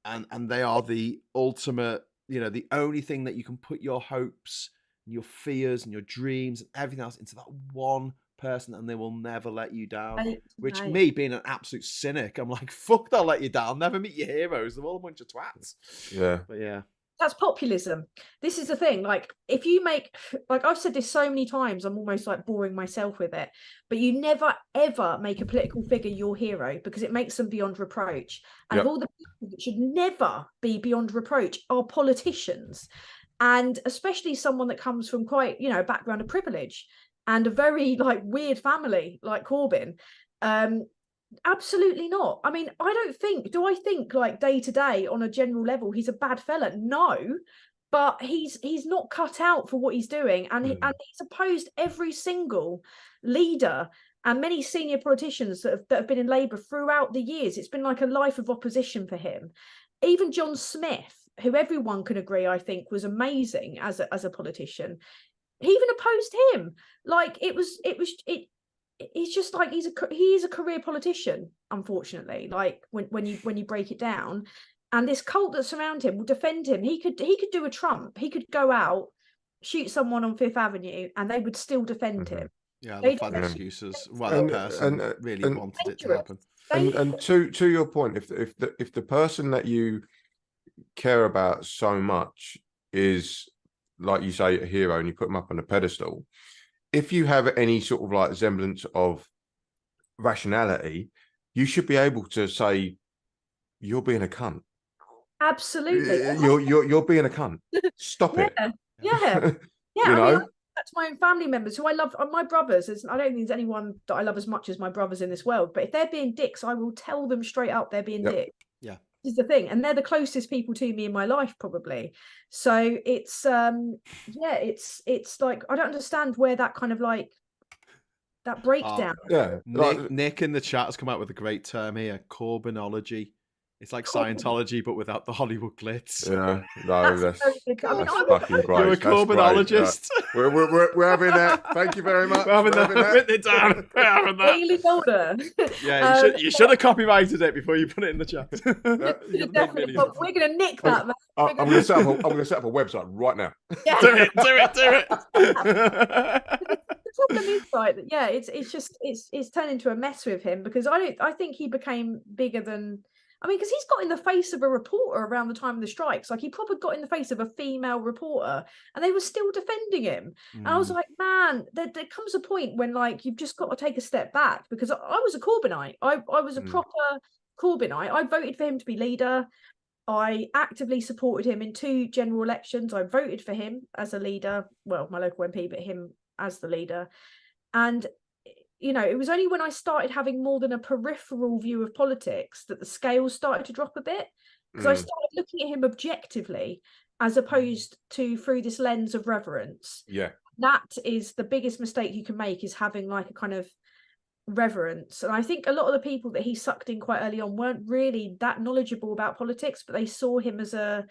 and they are the ultimate. You know, the only thing that you can put your hopes, and your fears, and your dreams, and everything else into that one person, and they will never let you down. Which me, being an absolute cynic, I'm like, fuck, they'll let you down. Never meet your heroes. They're all a bunch of twats. Yeah. But yeah. That's populism. This is the thing. Like, if you make, like I've said this so many times, I'm almost like boring myself with it, but you never ever make a political figure your hero, because it makes them beyond reproach. And of all the people that should never be beyond reproach are politicians, and especially someone that comes from quite, a background of privilege and a very like weird family like Corbyn. Absolutely not. I mean, do I think like day to day on a general level he's a bad fella? No, but he's not cut out for what he's doing, and he's opposed every single leader and many senior politicians that have been in Labour throughout the years. It's been like a life of opposition for him. Even John Smith, who everyone can agree I think was amazing as a politician, he even opposed him. Like he's just like he is a career politician, unfortunately, like when you break it down. And this cult that surround him will defend him. He could do a Trump. He could go out, shoot someone on Fifth Avenue, and they would still defend him. Yeah, they'll find excuses. Well, that person really wanted it to happen. And to your point, if the person that you care about so much is, like you say, a hero, and you put them up on a pedestal, if you have any sort of like semblance of rationality, you should be able to say, you're being a cunt. Absolutely. You're being a cunt. Stop it. Yeah. You know? That's my own family members who I love. My brothers, I don't think there's anyone that I love as much as my brothers in this world, but if they're being dicks, I will tell them straight up they're being dicks. Yeah. Is the thing, and they're the closest people to me in my life, probably. So it's it's like I don't understand where that kind of like that breakdown. Nick in the chat has come out with a great term here: Corbynology. It's like Scientology, but without the Hollywood glitz. Yeah, no, that's fucking great. You're a Corbynologist. We're having that. Thank you very much. We're having that. Written it down. We're having that. Daily Golder. Yeah, you should have copyrighted it before you put it in the chat. We're gonna nick that, man. I'm gonna set up a website right now. Yeah. Do it. The problem is like that. Yeah, it's turned into a mess with him, because I think he became bigger than. I mean, because he's got in the face of a reporter around the time of the strikes. Like, he probably got in the face of a female reporter, and they were still defending him. And I was like, man, there comes a point when, like, you've just got to take a step back, because I was a Corbynite. I was a proper Corbynite. I voted for him to be leader. I actively supported him in 2 general elections. I voted for him as a leader. Well, my local MP, but him as the leader. And it was only when I started having more than a peripheral view of politics that the scales started to drop a bit, because I started looking at him objectively as opposed to through this lens of reverence. Yeah. That is the biggest mistake you can make, is having like a kind of reverence. And I think a lot of the people that he sucked in quite early on weren't really that knowledgeable about politics, but they saw him as a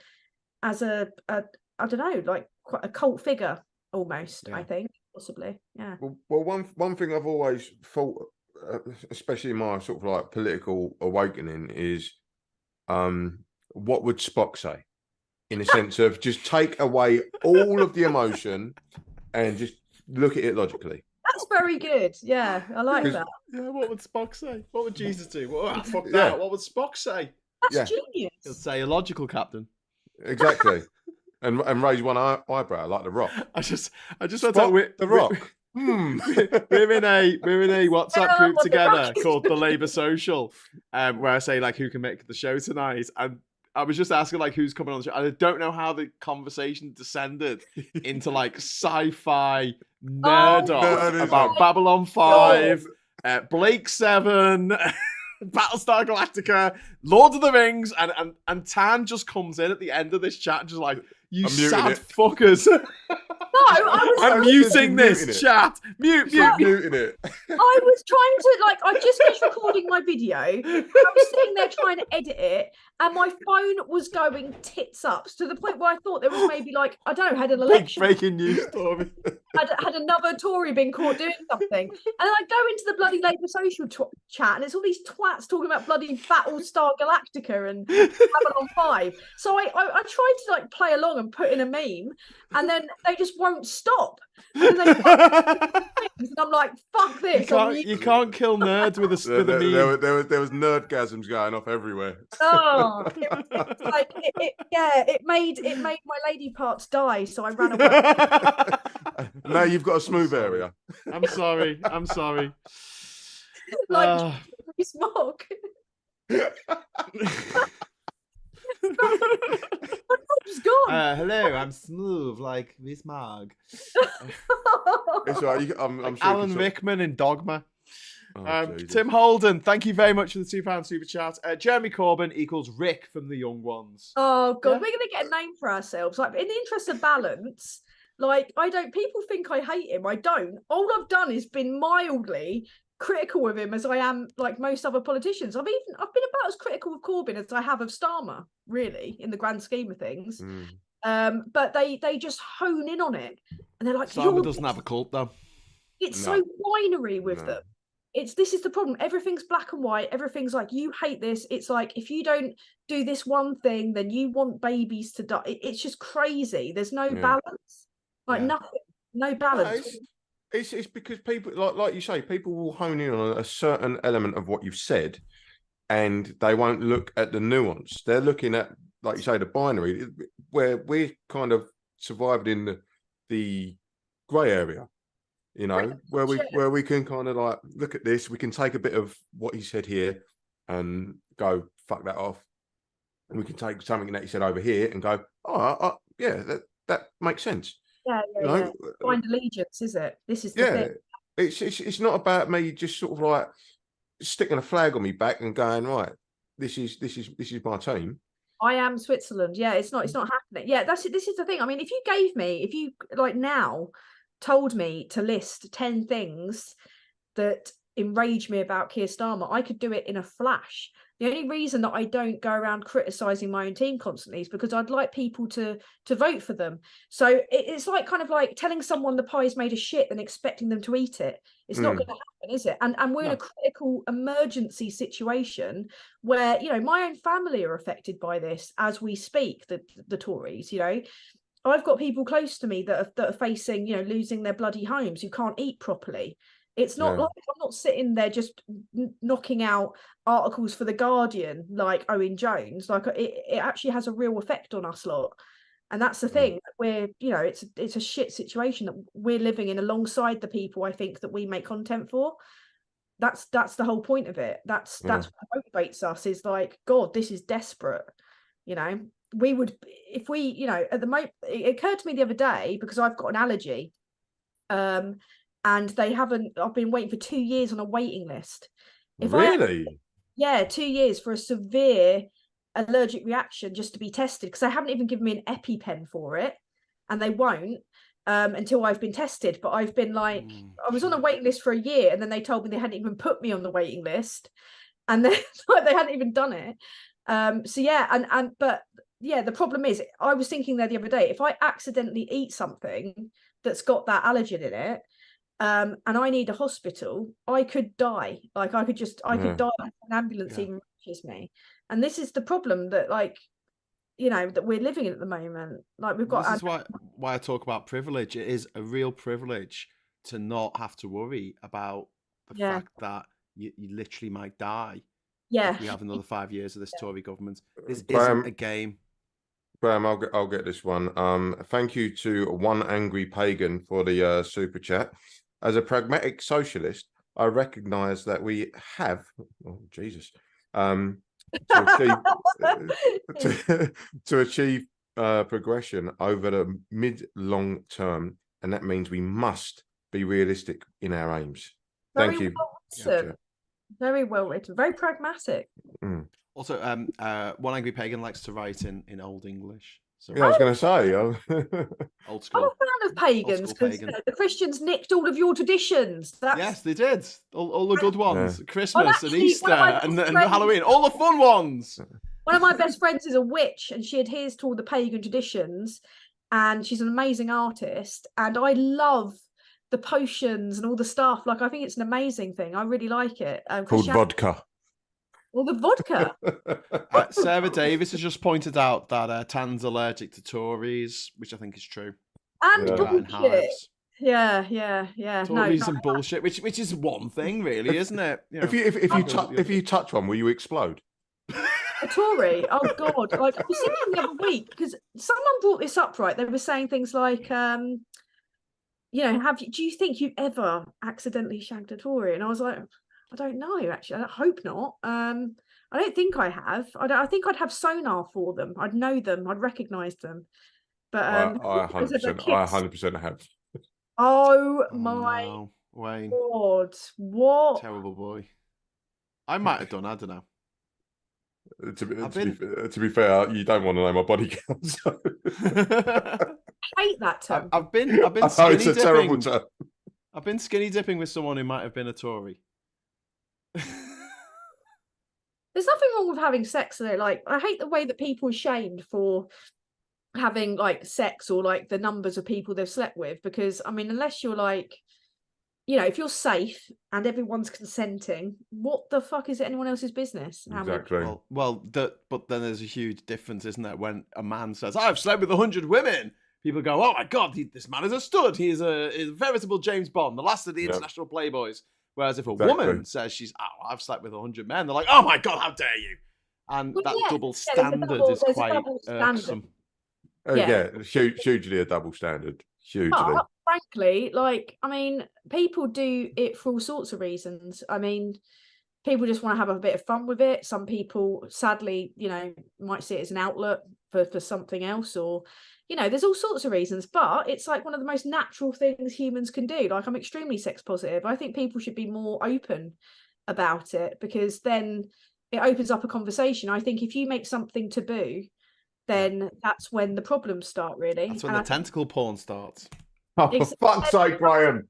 I don't know, like quite a cult figure almost. I think. Possibly, yeah. Well, one thing I've always thought, especially in my sort of like political awakening, is what would Spock say? In the sense of just take away all of the emotion and just look at it logically. That's very good. Yeah, I like that. Yeah, what would Spock say? What would Jesus do? Fuck that. What would Spock say? That's genius. He'll say illogical, Captain. Exactly. and raise one eyebrow like the Rock. I just want to the Rock. We're in a WhatsApp group together called the Labour Social, where I say like who can make the show tonight, and I was just asking like who's coming on the show. And I don't know how the conversation descended into like sci-fi nerd about Babylon 5, Blake 7, Battlestar Galactica, Lord of the Rings, and Tan just comes in at the end of this chat and just like, you sad fuckers. I'm muting this chat. Muting it. I was trying to I just finished recording my video. I was sitting there trying to edit it, and my phone was going tits up to the point where I thought there was maybe I don't know, had an election. Breaking news story. Had another Tory been caught doing something, and I go into the bloody Labour Social chat, and it's all these twats talking about bloody Battlestar Galactica and Babylon 5. So I tried to play along and put in a meme, and then they just won't stop. And I'm like, fuck this. You can't kill nerds with a meme. There was nerdgasms going off everywhere. Oh, it made my lady parts die, so I ran away. Now you've got a smooth area. I'm sorry. Smog. Hello, I'm smooth like this mug. It's all right. I'm sure Alan Rickman in Dogma. Tim Holden, thank you very much for the £2 super chat. Jeremy Corbyn equals Rick from The Young Ones. Oh God, we're gonna get a name for ourselves. In the interest of balance, people think I hate him. I don't. All I've done is been mildly critical of him, as I am most other politicians. I've been about as critical of Corbyn as I have of Starmer, really, in the grand scheme of things. But they just hone in on it, and they're like, Starmer doesn't have a cult though. It's so binary with them. This is the problem. Everything's black and white. Everything's like, you hate this. It's like, if you don't do this one thing, then you want babies to die. It's just crazy. There's no balance. Nothing. No balance. It's because people, like you say, people will hone in on a certain element of what you've said, and they won't look at the nuance. They're looking at, like you say, the binary, where we're kind of survived in the grey area. Where we can kind of look at this, we can take a bit of what he said here and go, fuck that off. And we can take something that he said over here and go, that makes sense. Yeah. Find allegiance, is it? This is the thing. It's not about me just sort of sticking a flag on me back and going, right, this is my team. I am Switzerland. Yeah, it's not happening. Yeah, this is the thing. I mean, if you now told me to list 10 things that enrage me about Keir Starmer, I could do it in a flash. The only reason that I don't go around criticising my own team constantly is because I'd like people to vote for them. So it's like telling someone the pie's made of shit and expecting them to eat it. It's not going to happen, is it? And we're in a critical emergency situation where, my own family are affected by this as we speak, the Tories, I've got people close to me that are facing, losing their bloody homes, who can't eat properly. It's not like I'm not sitting there just knocking out articles for The Guardian like Owen Jones. It actually has a real effect on us lot. And that's the thing. We're, it's a shit situation that we're living in alongside the people I think that we make content for. That's the whole point of it. That's what motivates us, is God, this is desperate. We would, if we, at the moment, it occurred to me the other day, because I've got an allergy, and I've been waiting for 2 years on a waiting list. Really? 2 years for a severe allergic reaction just to be tested, because they haven't even given me an EpiPen for it, and they won't until I've been tested. But I've been I was on a waiting list for a year, and then they told me they hadn't even put me on the waiting list, and then they hadn't even done it. The problem is, I was thinking there the other day, if I accidentally eat something that's got that allergen in it, and I need a hospital, I could die. I could die if an ambulance even reaches me. And this is the problem that that we're living in at the moment. We've got. This is why I talk about privilege. It is a real privilege to not have to worry about the fact that you literally might die Yeah. If we have another 5 years of this Tory government. This Graham, isn't a game. Graham, I'll get this one. Thank you to One Angry Pagan for the super chat. As a pragmatic socialist, I recognise that we have, to achieve progression over the mid-long term, and that means we must be realistic in our aims. Thank you. Very well written. Very pragmatic. Also, One Angry Pagan likes to write in Old English. So I was going to say, old school. I'm a fan of pagans because the Christians nicked all of your traditions. Yes, they did. All the good ones. Yeah. Christmas and Easter and Halloween. All the fun ones. One of my best friends is a witch, and she adheres to all the pagan traditions, and she's an amazing artist, and I love the potions and all the stuff. Like, I think it's an amazing thing. I really like it. Called vodka. Well, the vodka. Sarah Davis has just pointed out that Tan's allergic to Tories, which I think is true. And bullshit. Yeah. Tories and bullshit, which is one thing, really, isn't it? You know, if you touch one, will you explode? A Tory? Oh God! Like, I was thinking the other week because someone brought this up. Right, they were saying things like, do you think you ever accidentally shagged a Tory? And I was like, I don't know, actually. I hope not. I don't think I have. I think I'd have sonar for them. I'd know them. I'd recognise them. But I 100% have. Oh my no. Wayne. God! What? Terrible boy. I might have done. I don't know. To be fair, you don't want to know my body count. So. I hate that term. I've been skinny dipping. It's a terrible term. I've been skinny dipping with someone who might have been a Tory. There's nothing wrong with having sex though. Like, I hate the way that people are shamed for having like sex or like the numbers of people they've slept with, because I mean, unless you're like, if you're safe and everyone's consenting, what the fuck is it anyone else's business? Exactly. But then there's a huge difference, isn't there? When a man says, "I've slept with 100 women," people go, "Oh my God, this man is a stud. He's a veritable James Bond, the last of the international playboys." Whereas if a woman says I've slept with 100 men, they're like, "Oh my God, how dare you!" And double standard is quite irksome. Hugely a double standard. Hugely. But frankly, like, I mean, people do it for all sorts of reasons. I mean, people just want to have a bit of fun with it. Some people, sadly, might see it as an outlet for something else, or there's all sorts of reasons, but it's like one of the most natural things humans can do. Like, I'm extremely sex positive. I think people should be more open about it, because then it opens up a conversation. I think if you make something taboo, then that's when the problems start, really. That's when the tentacle porn starts. Oh, for fuck's sake, Graham.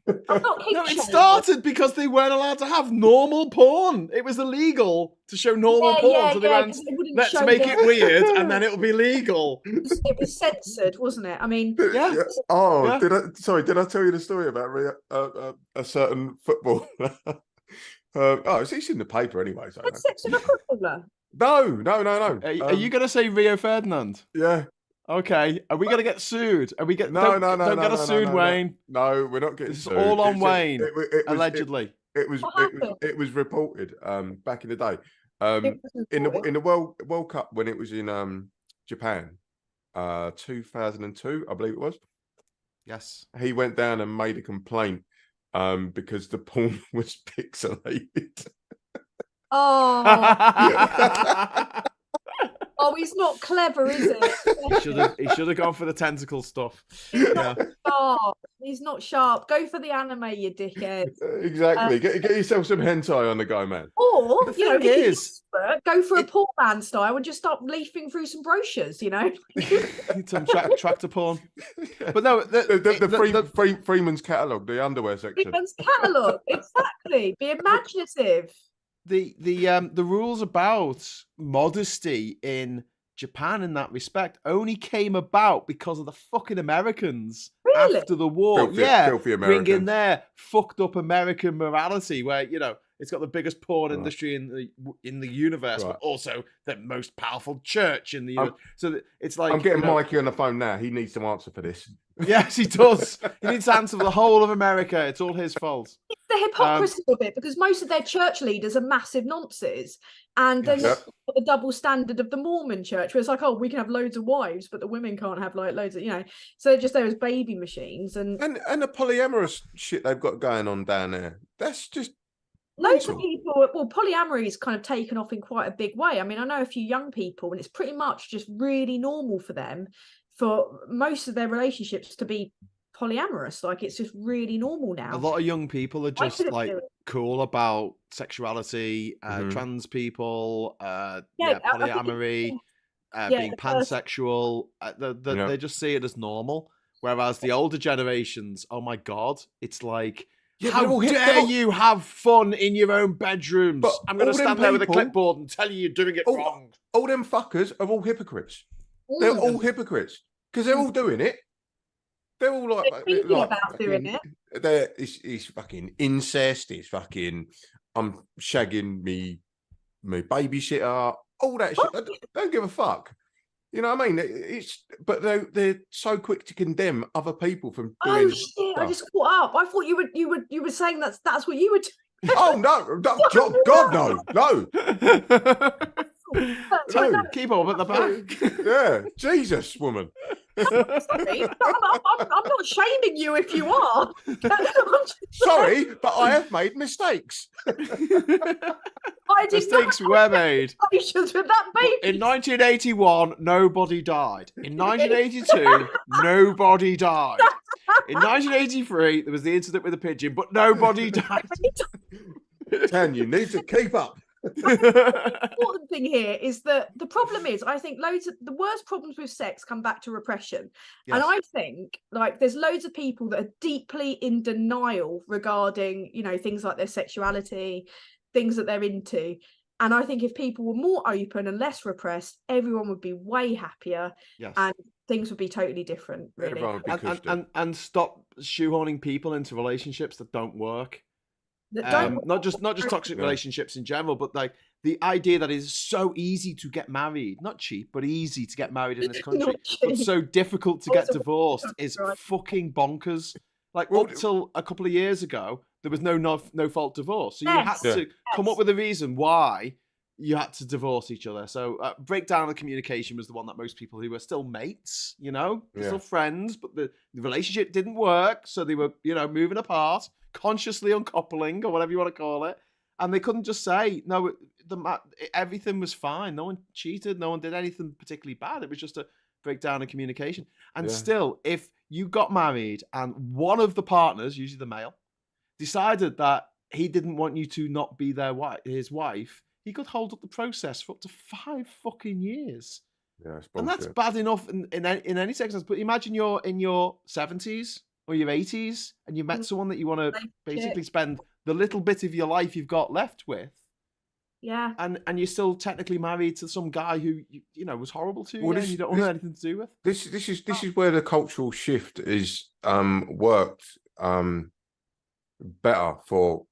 No, it started because they weren't allowed to have normal porn. It was illegal to show normal porn. So they went, let's make it weird and then it'll be legal. It was censored, wasn't it? I mean, Oh, yeah. Did I tell you the story about a certain footballer? It's in the paper anyway. So had sex with a footballer? No. Are you going to say Rio Ferdinand? Yeah. Okay, are we going to get sued? Are we get don't get us sued, Wayne? No, we're not getting sued. It's all on Wayne, allegedly. It was reported back in the day in the World Cup when it was in Japan, 2002, I believe it was. Yes, he went down and made a complaint because the porn was pixelated. Oh. Oh, he's not clever, is it? He should have gone for the tentacle stuff. He's not sharp. He's not sharp. Go for the anime, you dickhead. Exactly. Get yourself some hentai on the go, man. Or go for a poor man style and just start leafing through some brochures. Some tractor porn. But no, the Freeman's catalogue, the underwear section. Freeman's catalogue, exactly. Be imaginative. The rules about modesty in Japan in that respect only came about because of the fucking Americans after the war. Filthy Americans. Bringing their fucked up American morality where, It's got the biggest porn industry in the universe, but also the most powerful church in the universe. So it's like, I'm getting Mikey on the phone now. He needs to answer for this. Yes, he does. He needs to answer for the whole of America. It's all his fault. It's the hypocrisy of it, because most of their church leaders are massive nonces, and they're not the double standard of the Mormon church, where it's like, oh, we can have loads of wives, but the women can't have like loads of, so they're just there as baby machines. And the polyamorous shit they've got going on down there, that's just loads of people. Well, polyamory is kind of taken off in quite a big way. I mean, I know a few young people, and it's pretty much just really normal for them, for most of their relationships to be polyamorous. Like, it's just really normal now. A lot of young people are just like cool about sexuality, trans people, polyamory, being pansexual. They just see it as normal. Whereas the older generations, oh my God, it's like, how dare you have fun in your own bedrooms? But I'm going to stand there with a clipboard and tell you you're doing it wrong. All them fuckers are all hypocrites. They're all hypocrites because they're all doing it. They're all like about doing it. It's fucking incest. It's fucking I'm shagging me babysitter. All that shit. I don't give a fuck. You know what I mean? But they're so quick to condemn other people from doing. Oh shit! Stuff. I just caught up. I thought you were saying that's what you were doing. Oh no! God no! No, keep up at the back. Yeah, Jesus, woman. Sorry, I'm not shaming you if you are. Sorry, but I have made mistakes. Mistakes were made. With that baby. In 1981, nobody died. In 1982, nobody died. In 1983, there was the incident with the pigeon, but nobody died. Tan, you need to keep up. The important thing here is that the problem is, I think loads of the worst problems with sex come back to repression. Yes. And I think like there's loads of people that are deeply in denial regarding, things like their sexuality, things that they're into. And I think if people were more open and less repressed, everyone would be way happier. Yes. And things would be totally different, really. And stop shoehorning people into relationships that don't work. Not just toxic relationships in general, but like the idea that it's so easy to get married, not cheap, but easy to get married in this country, but so difficult to get divorced is fucking bonkers. Like up till a couple of years ago, there was no fault divorce, so you had to come up with a reason why you had to divorce each other. So breakdown of communication was the one that most people who were still mates, still friends, but the relationship didn't work, so they were moving apart. Consciously uncoupling or whatever you want to call it, and they couldn't just say no. Everything was fine. No one cheated. No one did anything particularly bad. It was just a breakdown in communication. And still, if you got married and one of the partners, usually the male, decided that he didn't want you to not be his wife, he could hold up the process for up to 5 fucking years. Yeah, and that's bad enough in any sex. But imagine you're in your 70s. Or your 80s, and you met someone that you want to basically spend the little bit of your life you've got left with. Yeah. And you're still technically married to some guy who was horrible to you and you don't want anything to do with. This is where the cultural shift is worked better for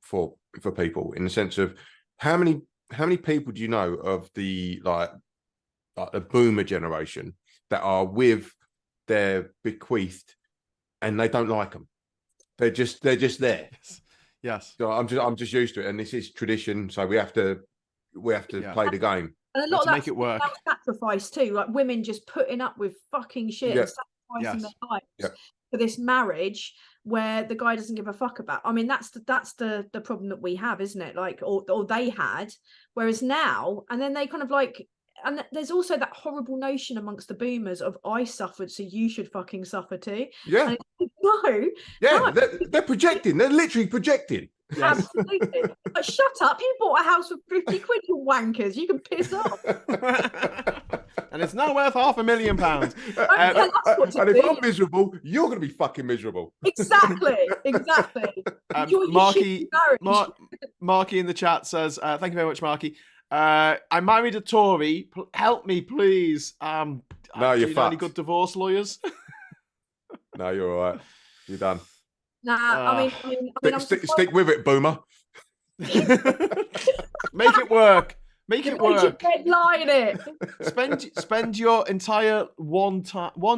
people, in the sense of how many people do you know of the like the boomer generation that are with their bequeathed and they don't like them. They're just there. Yes. So I'm just used to it, and this is tradition. So we have to play the game. And a lot of that make it work. Sacrifice too, like women just putting up with fucking shit and sacrificing their lives for this marriage where the guy doesn't give a fuck about. I mean, that's the problem that we have, isn't it? Like, or they had, whereas now, and then they kind of like. And there's also that horrible notion amongst the boomers of I suffered, so you should fucking suffer too. Yeah. No. They're projecting. They're literally projecting. Yes. Absolutely. But shut up. You bought a house for 50 quid, you wankers. You can piss off. And it's not worth £500,000. And if I'm miserable, you're going to be fucking miserable. Exactly. Marky in the chat says, thank you very much, Marky. I married a Tory. Help me, please. No, you're fucked. Any good divorce lawyers? No, you're all right. You're done. Nah, I mean, stick with it, boomer. Make it work. Make it work. Line it. Spend your entire one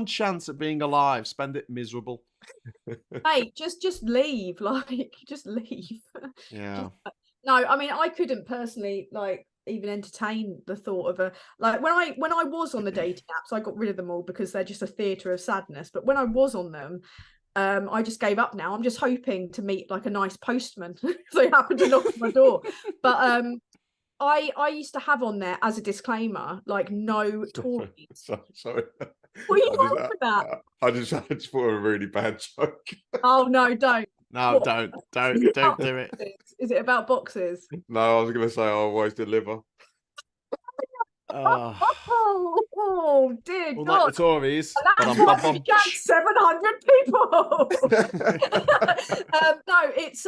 chance at being alive. Spend it miserable. Hey, just leave. Like, just leave. Yeah. No, I mean, I couldn't personally even entertain the thought of when I was on the dating apps, I got rid of them all because they're just a theatre of sadness. But when I was on them, I just gave up now. I'm just hoping to meet like a nice postman if they happen to knock on my door. But I used to have on there as a disclaimer, like, no Tories. Sorry. What are you laughing at? I just thought it was a really bad joke. Oh no, don't. No, don't do it. Is it about boxes? No, I was going to say I always deliver. Oh dear Well, God! like the Tories. That's why we got 700 people. No, it's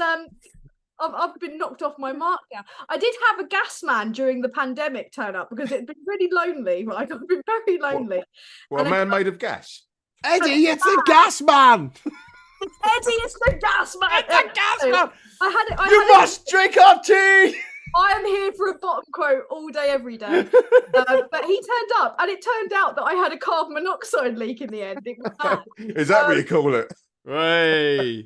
I've been knocked off my mark now. I did have a gas man during the pandemic turn up because it'd been really lonely. Like, I've been very lonely. Well, a man made of gas. Eddie, it's the gas man. Eddie, it's the gas man. It's the gas man. You must drink our tea. I am here for a bottom quote all day, every day. But he turned up, and it turned out that I had a carbon monoxide leak in the end. It was bad. Is that what you call it? Hey.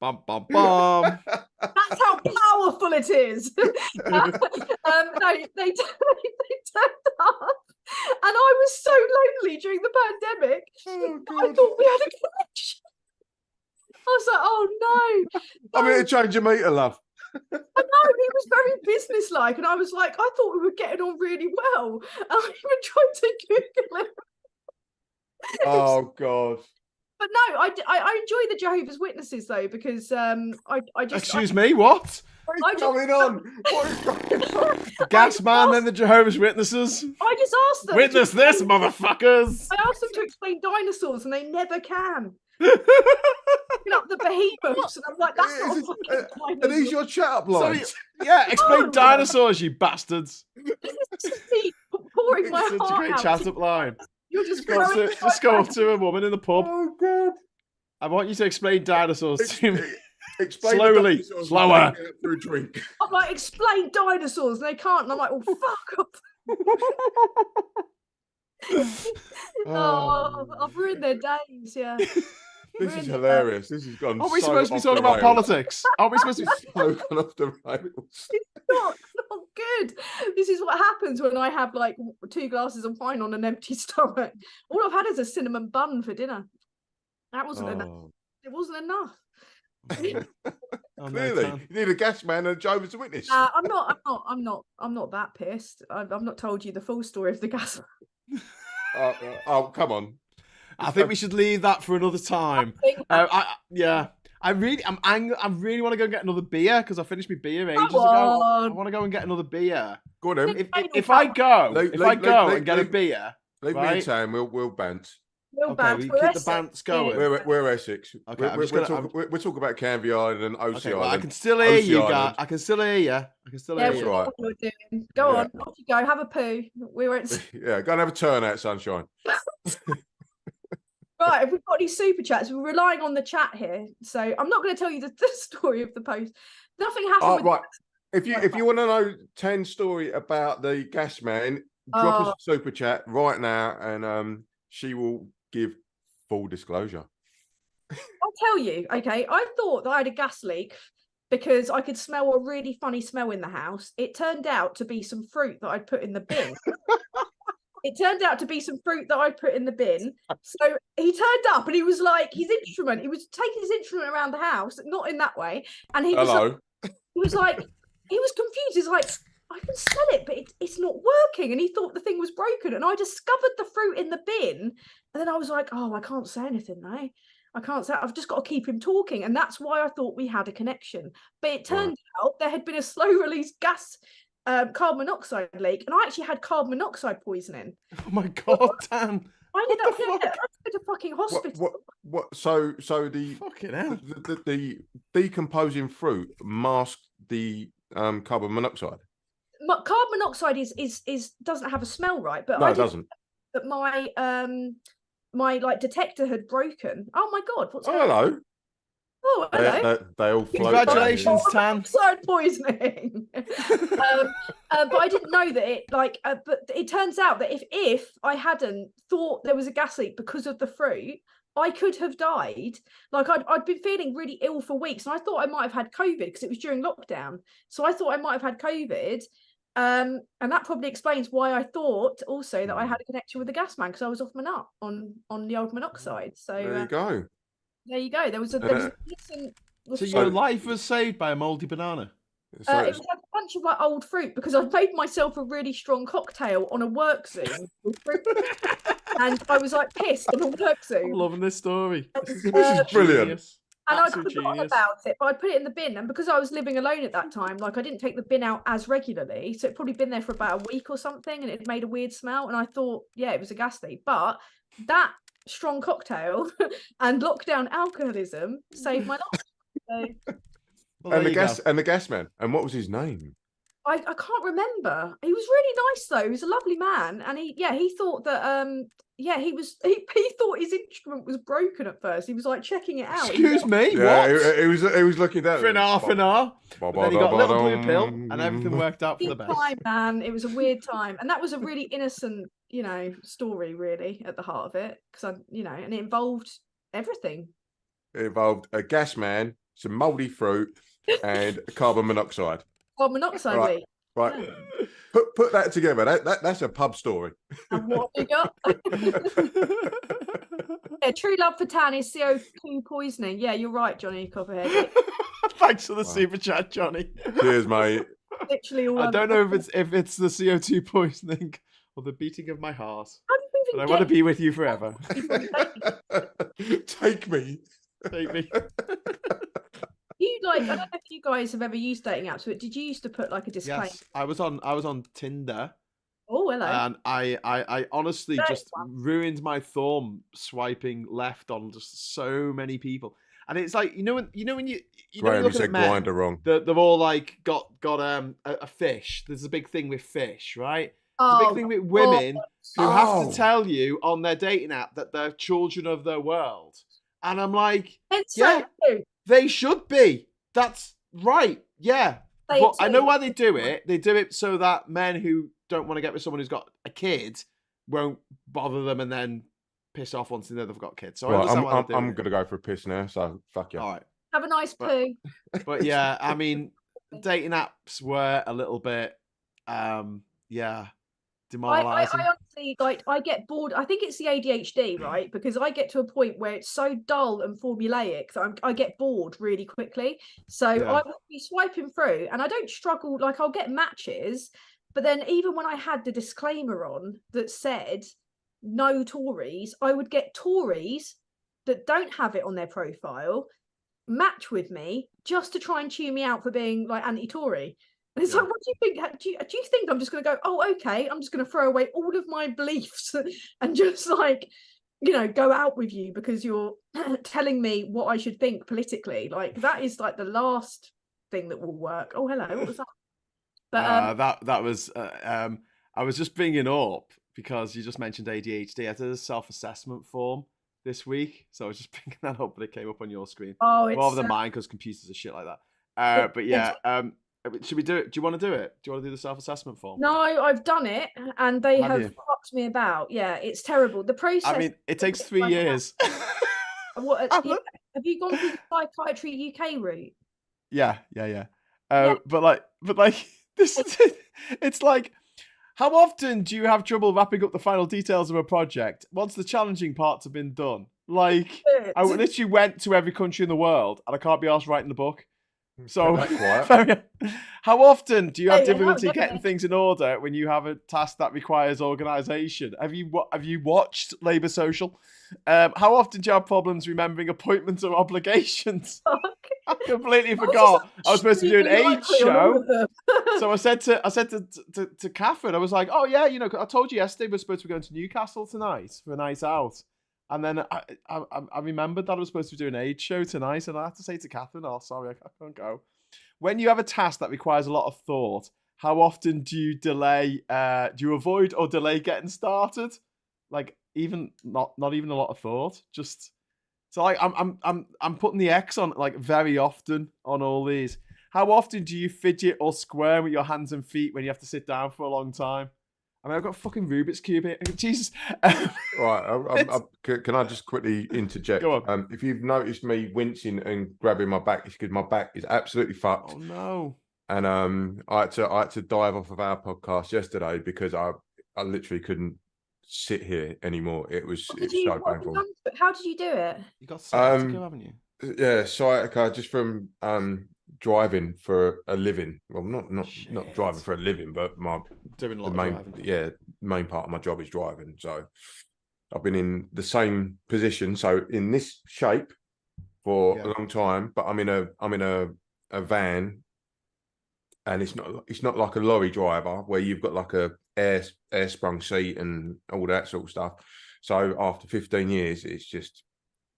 Bum, bum, bum. That's how powerful it is. No, they turned up, and I was so lonely during the pandemic. I thought we had a connection. I was like, oh no. I'm here to change your meter, love. I know, he was very businesslike, and I was like, I thought we were getting on really well. I even tried to Google it. Oh God. But no, I enjoy the Jehovah's Witnesses though, because I just Excuse me, what? What's going on? What is going on? The gas man and the Jehovah's Witnesses. I just asked them. Witness this, motherfuckers. I asked them to explain dinosaurs, and they never can. Picking up the behemoths, and I'm like, that's not a fucking dinosaur. Are these your chat-up lines? Yeah, explain dinosaurs, you bastards. This is me pouring my It's heart such a great out. chat-up line. You're just Go up to a woman in the pub. Oh God. I want you to explain dinosaurs to me. Explain Slowly, slower. For a drink. I'm like, explain dinosaurs, and they can't. And I'm like, well, fuck off. Oh, I've ruined their days. Yeah. This is hilarious. This has gone. Are we so supposed to be off talking the about rails. politics? Are we supposed to be? So gone off the rails. It's not good. This is what happens when I have like 2 glasses of wine on an empty stomach. All I've had is a cinnamon bun for dinner. That wasn't enough. It wasn't enough. Clearly, you need a gas man and a Jehovah's Witness. I'm not that pissed. I've not told you the full story of the gas. Oh, come on. I think we should leave that for another time. I really want to go and get another beer because I finished my beer ages ago. I want to go and get another beer. Go on, then. If I go and get a beer, leave me in town. We'll bant. Okay, we keep the bants going. We're Essex. Okay, we're talking about Canvey Island and OC okay, Island. well, I can still hear you, Island. guys. I can still hear you. That's right. What you're doing. Go on, off you go. Have a poo. We won't. Yeah, go and have a turnout, sunshine. Right, if we've got any super chats, we're relying on the chat here. So I'm not going to tell you the story of the post. Nothing happened. Right. If you want to know 10 story about the gas man, drop us a super chat right now, and she will give full disclosure. I'll tell you. Okay, I thought that I had a gas leak because I could smell a really funny smell in the house. It turned out to be some fruit that I'd put in the bin. It turned out to be some fruit that I'd put in the bin. So he turned up and he was like, he was taking his instrument around the house, not in that way. And he was like, he was confused. He's like, I can smell it, but it's not working. And he thought the thing was broken. And I discovered the fruit in the bin. And then I was like, oh, I can't say anything now. I can't say, I've just got to keep him talking. And that's why I thought we had a connection. But it turned out there had been a slow release gas carbon monoxide leak, and I actually had carbon monoxide poisoning. Oh my God, Dan! I ended up going to fucking hospital. What? So the fucking hell. The decomposing fruit masked the carbon monoxide. Carbon monoxide is doesn't have a smell, right? But no, it doesn't. But my my detector had broken. Oh my God! What's hello? Oh, hello. They all float. Congratulations, Tan. Monoxide poisoning. But I didn't know that it but it turns out that if I hadn't thought there was a gas leak because of the fruit, I could have died. Like I'd been feeling really ill for weeks, and I thought I might have had COVID because it was during lockdown. So I thought I might have had COVID. And that probably explains why I thought also that I had a connection with the gas man, because I was off my nut on the old monoxide. So there you go. There you go. There was a decent. So your life was saved by a mouldy banana. It was like a bunch of like old fruit, because I made myself a really strong cocktail on a work Zoom, and I was like pissed on a work Zoom. I'm loving this story. This is brilliant. And I'd forgotten about it, but I'd put it in the bin. And because I was living alone at that time, like I didn't take the bin out as regularly, so it'd probably been there for about a week or something, and it made a weird smell. And I thought, yeah, it was a gas leak. But that strong cocktail and lockdown alcoholism saved my life. So, and the gas man. And what was his name? I can't remember. He was really nice though. He was a lovely man, and he thought that he thought his instrument was broken at first. He was like checking it out. Excuse me, yeah, what? He was looking down for an half an hour. But then he got a little blue pill, and everything worked out for the best. Time, man. It was a weird time, and that was a really innocent, story really at the heart of it, because and it involved everything. It involved a gas man, some mouldy fruit, and carbon monoxide. Carbon monoxide right. leak. Right. Yeah. Put that together. That's a pub story. And what have you got? Yeah, true love for Tan is CO2 poisoning. Yeah, you're right, Johnny Copperhead. Thanks for the super chat, Johnny. Cheers, mate. Literally all I don't know if it's the CO2 poisoning or the beating of my heart. How do you even but I want to be with you forever. Take me. Take me. I don't know if you guys have ever used dating apps, but did you used to put like a disclaimer? Yes, I was on Tinder. Oh, hello. And I honestly just ruined my thumb swiping left on just so many people. And it's like, when you look at men, Grinder wrong. They've all like got a fish. There's a big thing with fish, right? Oh, There's a big thing with women who have to tell you on their dating app that they're children of their world. And I'm like, they should be. That's right. Yeah. But I know why they do it. They do it so that men who don't want to get with someone who's got a kid won't bother them and then piss off once they know they've got kids. So right, I'm going to go for a piss now, so fuck you. All right. Have a nice poo. But yeah, I mean, dating apps were a little bit, demoralizing. I honestly, I get bored. I think it's the ADHD, right? Because I get to a point where it's so dull and formulaic that I get bored really quickly. So I will be swiping through, and I don't struggle. Like, I'll get matches, but then even when I had the disclaimer on that said no Tories, I would get Tories that don't have it on their profile match with me just to try and tune me out for being like anti-Tory. And it's like, what do you think? Do you think I'm just going to go, oh, okay, I'm just going to throw away all of my beliefs and just like, go out with you because you're telling me what I should think politically? Like, that is like the last thing that will work. Oh, hello, what was that? But that was I was just bringing up because you just mentioned ADHD. I did a self-assessment form this week, so I was just bringing that up, but it came up on your screen. Oh, it's rather than mine, because computers are shit like that. But yeah, should we do it? Do you want to do it? Do you want to do the self-assessment form? No, I've done it, and they have fucked me about. Yeah, it's terrible. The process. I mean, it takes 3 years. What? Have you gone through the Psychiatry UK route? Yeah. But like this is it. It's like, how often do you have trouble wrapping up the final details of a project once the challenging parts have been done? Like, I literally went to every country in the world, and I can't be asked writing the book. So, how often do you have difficulty getting things in order when you have a task that requires organisation? Have you watched Labour Social? How often do you have problems remembering appointments or obligations? I completely forgot. I was supposed to be doing an age show. So I said to Catherine, I was like, oh yeah, I told you yesterday we're supposed to be going to Newcastle tonight for a night out. And then I remembered that I was supposed to be doing an age show tonight, and I had to say to Catherine, oh, sorry, I can't go. When you have a task that requires a lot of thought, how often do you avoid or delay getting started? Like, even not even a lot of thought, just So like I'm putting the X on like very often on all these. How often do you fidget or squirm with your hands and feet when you have to sit down for a long time? I mean, I've got a fucking Rubik's Cube here. Jesus. Right. Can I just quickly interject? Go on. If you've noticed me wincing and grabbing my back, it's because my back is absolutely fucked. Oh no. And I had to dive off of our podcast yesterday because I literally couldn't sit here anymore. It was so painful. How did you do it? You got sciatica, haven't you? Yeah, sciatica just from driving for a living. Well, not driving for a living, but doing a lot of driving. Yeah, main part of my job is driving. So I've been in the same position, so in this shape for a long time. But I'm in a van, and it's not like a lorry driver where you've got like a air sprung seat and all that sort of stuff. So after 15 years, it's just.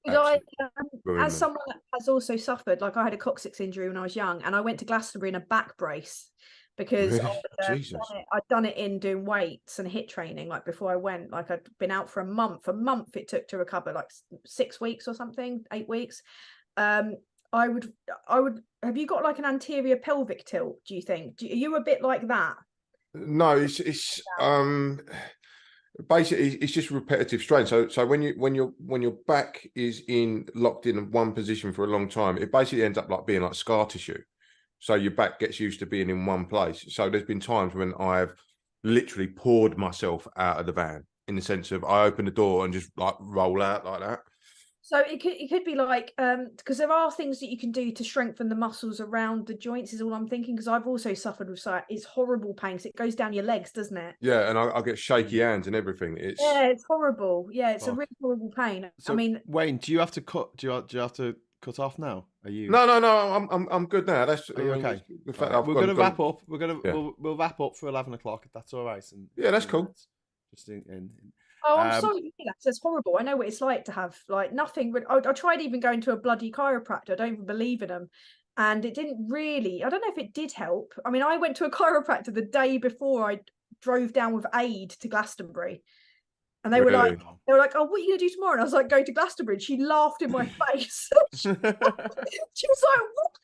As someone that has also suffered, like I had a coccyx injury when I was young, and I went to Glastonbury in a back brace because I'd done it in doing weights and HIIT training. Like before I went, like I'd been out for a month. It took to recover, like 6 weeks or something, 8 weeks. I would. Have you got like an anterior pelvic tilt? Do you think? Are you a bit like that? No, it's basically it's just repetitive strain. So when your back is locked in one position for a long time, it basically ends up like being like scar tissue. So your back gets used to being in one place. So there's been times when I've literally poured myself out of the van, in the sense of I open the door and just like roll out like that. So it could be like because there are things that you can do to strengthen the muscles around the joints is all I'm thinking, because I've also suffered with it's horrible pain. So it goes down your legs, doesn't it? Yeah, and I get shaky hands and everything. It's horrible. Yeah, it's a really horrible pain. So, I mean, Wayne, do you have to cut? Do you have to cut off now? Are you? No. I'm good now. That's okay. The fact we're going to wrap up. We'll wrap up for 11 o'clock if that's all right. And yeah, that's cool. Just in. Oh, I'm sorry to hear that. It's horrible. I know what it's like to have like nothing. I tried even going to a bloody chiropractor. I don't even believe in them. And it didn't really, I don't know if it did help. I mean, I went to a chiropractor the day before I drove down with Aid to Glastonbury. And they were like, oh, what are you going to do tomorrow? And I was like, go to Glastonbury. And she laughed in my face. She was like, what?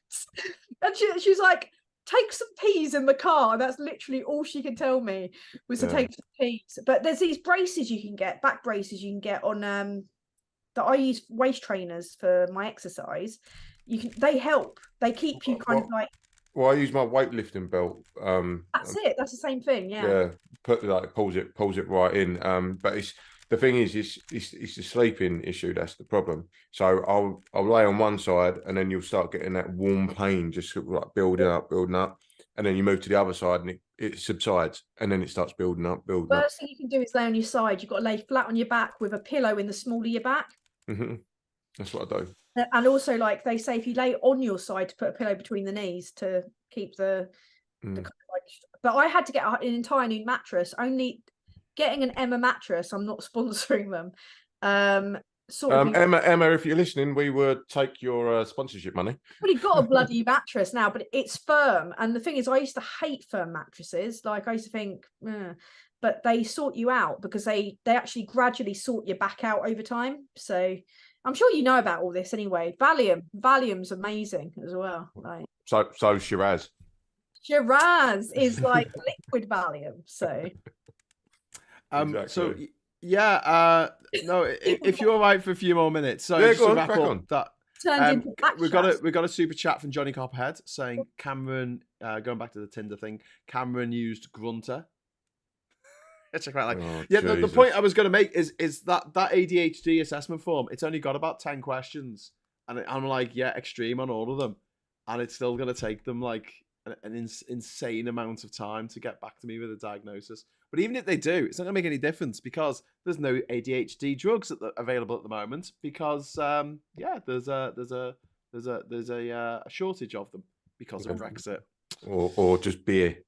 And she was like, take some peas in the car. That's literally all she could tell me was to take some peas. But there's these braces you can get, back braces you can get on that I use waist trainers for my exercise. They help. They keep you kind of like. Well, I use my weightlifting belt. That's it. That's the same thing. Yeah. Yeah. Pulls it right in. But the thing is, it's the sleeping issue that's the problem. So I'll lay on one side, and then you'll start getting that warm pain just sort of like building up, and then you move to the other side, and it subsides, and then it starts building up. First thing you can do is lay on your side. You've got to lay flat on your back with a pillow in the small of your back. Mm-hmm. That's what I do. And also, like they say, if you lay on your side, to put a pillow between the knees to keep the kind of like. But I had to get an entire new mattress. Only getting an Emma mattress. I'm not sponsoring them. Emma, if you're listening, we would take your sponsorship money. I've already got a bloody mattress now, but it's firm. And the thing is, I used to hate firm mattresses. Like I used to think, but they sort you out because they actually gradually sort your back out over time. So I'm sure you know about all this anyway. Valium's amazing as well. Like so Shiraz. Shiraz is like liquid Valium. So exactly. So yeah, no, if you're all right for a few more minutes. So yeah, just to wrap up that we got a super chat from Johnny Copperhead saying Cameron, going back to the Tinder thing, Cameron used Grunter. It's quite like the point I was going to make is that ADHD assessment form, it's only got about 10 questions, and I'm like, extreme on all of them, and it's still going to take them like an insane amount of time to get back to me with a diagnosis. But even if they do, it's not going to make any difference because there's no ADHD drugs available at the moment because there's a shortage of them because of Brexit or just beer.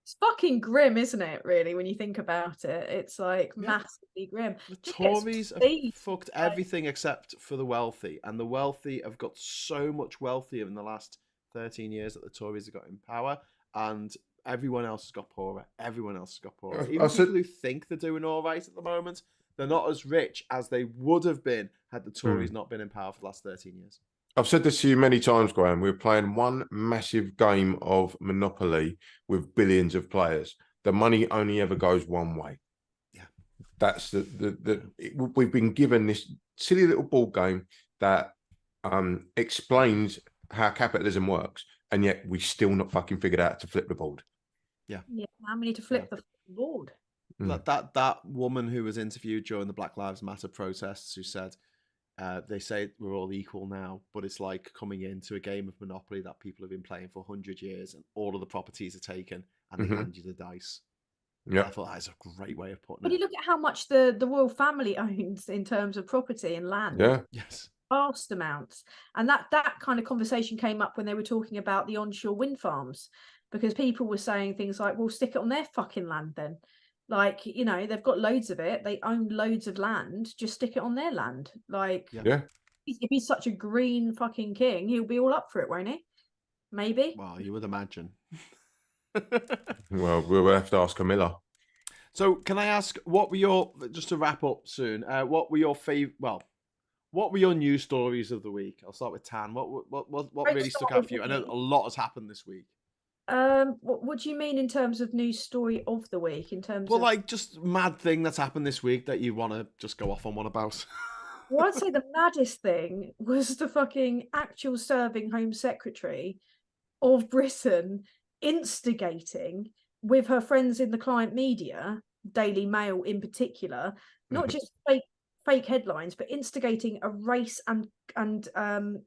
It's fucking grim, isn't it, really, when you think about it? It's like massively grim. The Tories have fucked everything except for the wealthy, and the wealthy have got so much wealthier in the last 13 years that the Tories have got in power, and everyone else has got poorer. Even people who think they're doing all right at the moment, They're not as rich as they would have been had the Tories not been in power for the last 13 years. I've said this to you many times, Graham. We're playing one massive game of Monopoly with billions of players. The money only ever goes one way. Yeah. That's we've been given this silly little board game that explains how capitalism works, and yet we still not fucking figured out to flip the board. Yeah, now we need to flip the board. That woman who was interviewed during the Black Lives Matter protests, who said, they say we're all equal now, but it's like coming into a game of Monopoly that people have been playing for 100 years, and all of the properties are taken, and they hand you the dice. Yeah, I thought that is a great way of putting it. But you look at how much the royal family owns in terms of property and land. Yeah. Yes. Vast amounts. And that kind of conversation came up when they were talking about the onshore wind farms, because people were saying things like, well, stick it on their fucking land then. Like, you know, they've got loads of it. They own loads of land. Just stick it on their land. Like, yeah. If he's such a green fucking king, he'll be all up for it, won't he? Maybe. Well, you would imagine. Well, we'll have to ask Camilla. So, can I ask, what were your, just to wrap up soon, what were your what were your news stories of the week? I'll start with Tan. What really stuck out for you? I know a lot has happened this week. What do you mean in terms of news story of the week? In terms of, like, just mad thing that's happened this week that you want to just go off on one about. Well, I'd say the maddest thing was the fucking actual serving Home Secretary of Britain instigating with her friends in the client media, Daily Mail in particular, not just fake headlines, but instigating a race and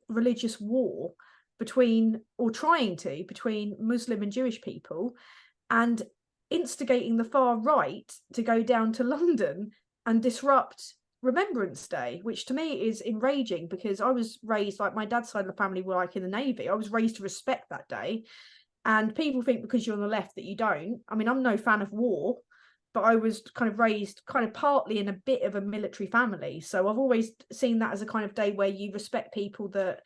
religious war between Muslim and Jewish people, and instigating the far right to go down to London and disrupt Remembrance Day, which to me is enraging, because I was raised, like, my dad's side of the family were like in the Navy. I was raised to respect that day, and people think because you're on the left that you don't. I mean, I'm no fan of war, but I was kind of raised kind of partly in a bit of a military family, so I've always seen that as a kind of day where you respect people that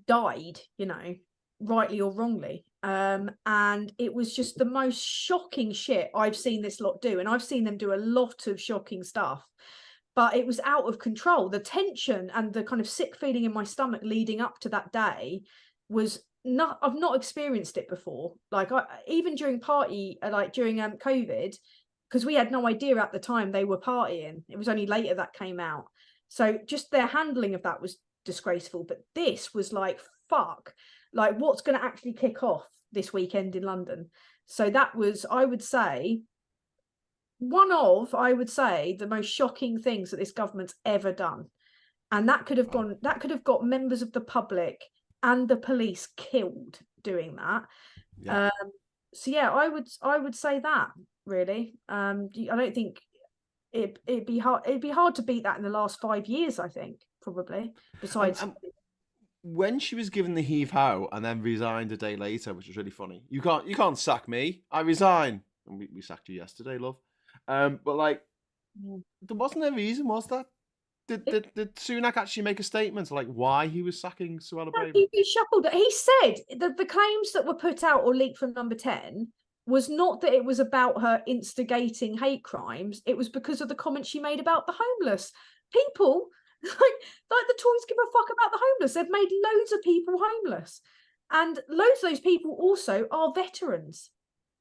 died, you know, rightly or wrongly. And it was just the most shocking shit I've seen this lot do, and I've seen them do a lot of shocking stuff, but it was out of control. The tension and the kind of sick feeling in my stomach leading up to that day was not, I've not experienced it before. Like, even during during COVID, because we had no idea at the time they were partying. It was only later that came out. So just their handling of that was disgraceful. But this was like, fuck, like, what's going to actually kick off this weekend in London? So that was, I would say, the most shocking things that this government's ever done. And that could have got members of the public and the police killed doing that. Yeah. So yeah, I would say that, really. I don't think it'd be hard to beat that in the last 5 years, I think, probably. Besides, when she was given the heave-ho and then resigned a day later, which was really funny. You can't sack me. I resign. And we sacked you yesterday, love. But like, there wasn't a reason, was that? Did Sunak actually make a statement like why he was sacking Suella Braverman? He shuffled it. He said that the claims that were put out or leaked from Number 10 was not that it was about her instigating hate crimes. It was because of the comments she made about the homeless people. Like the Tories give a fuck about the homeless. They've made loads of people homeless, and loads of those people also are veterans.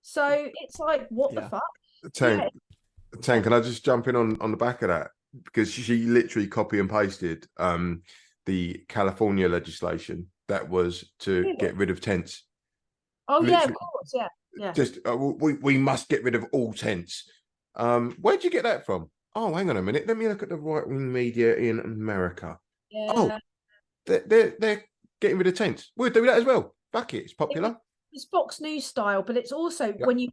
So it's like, what the fuck? Tan, can I just jump in on the back of that? Because she literally copy and pasted the California legislation that was to get rid of tents. Oh, literally, yeah, of course, yeah. Just we must get rid of all tents. Where'd you get that from? Oh, hang on a minute. Let me look at the right-wing media in America. Yeah. Oh, they're getting rid of tents. We'll do that as well. Fuck it, it's popular. It's Fox News style, but it's also when you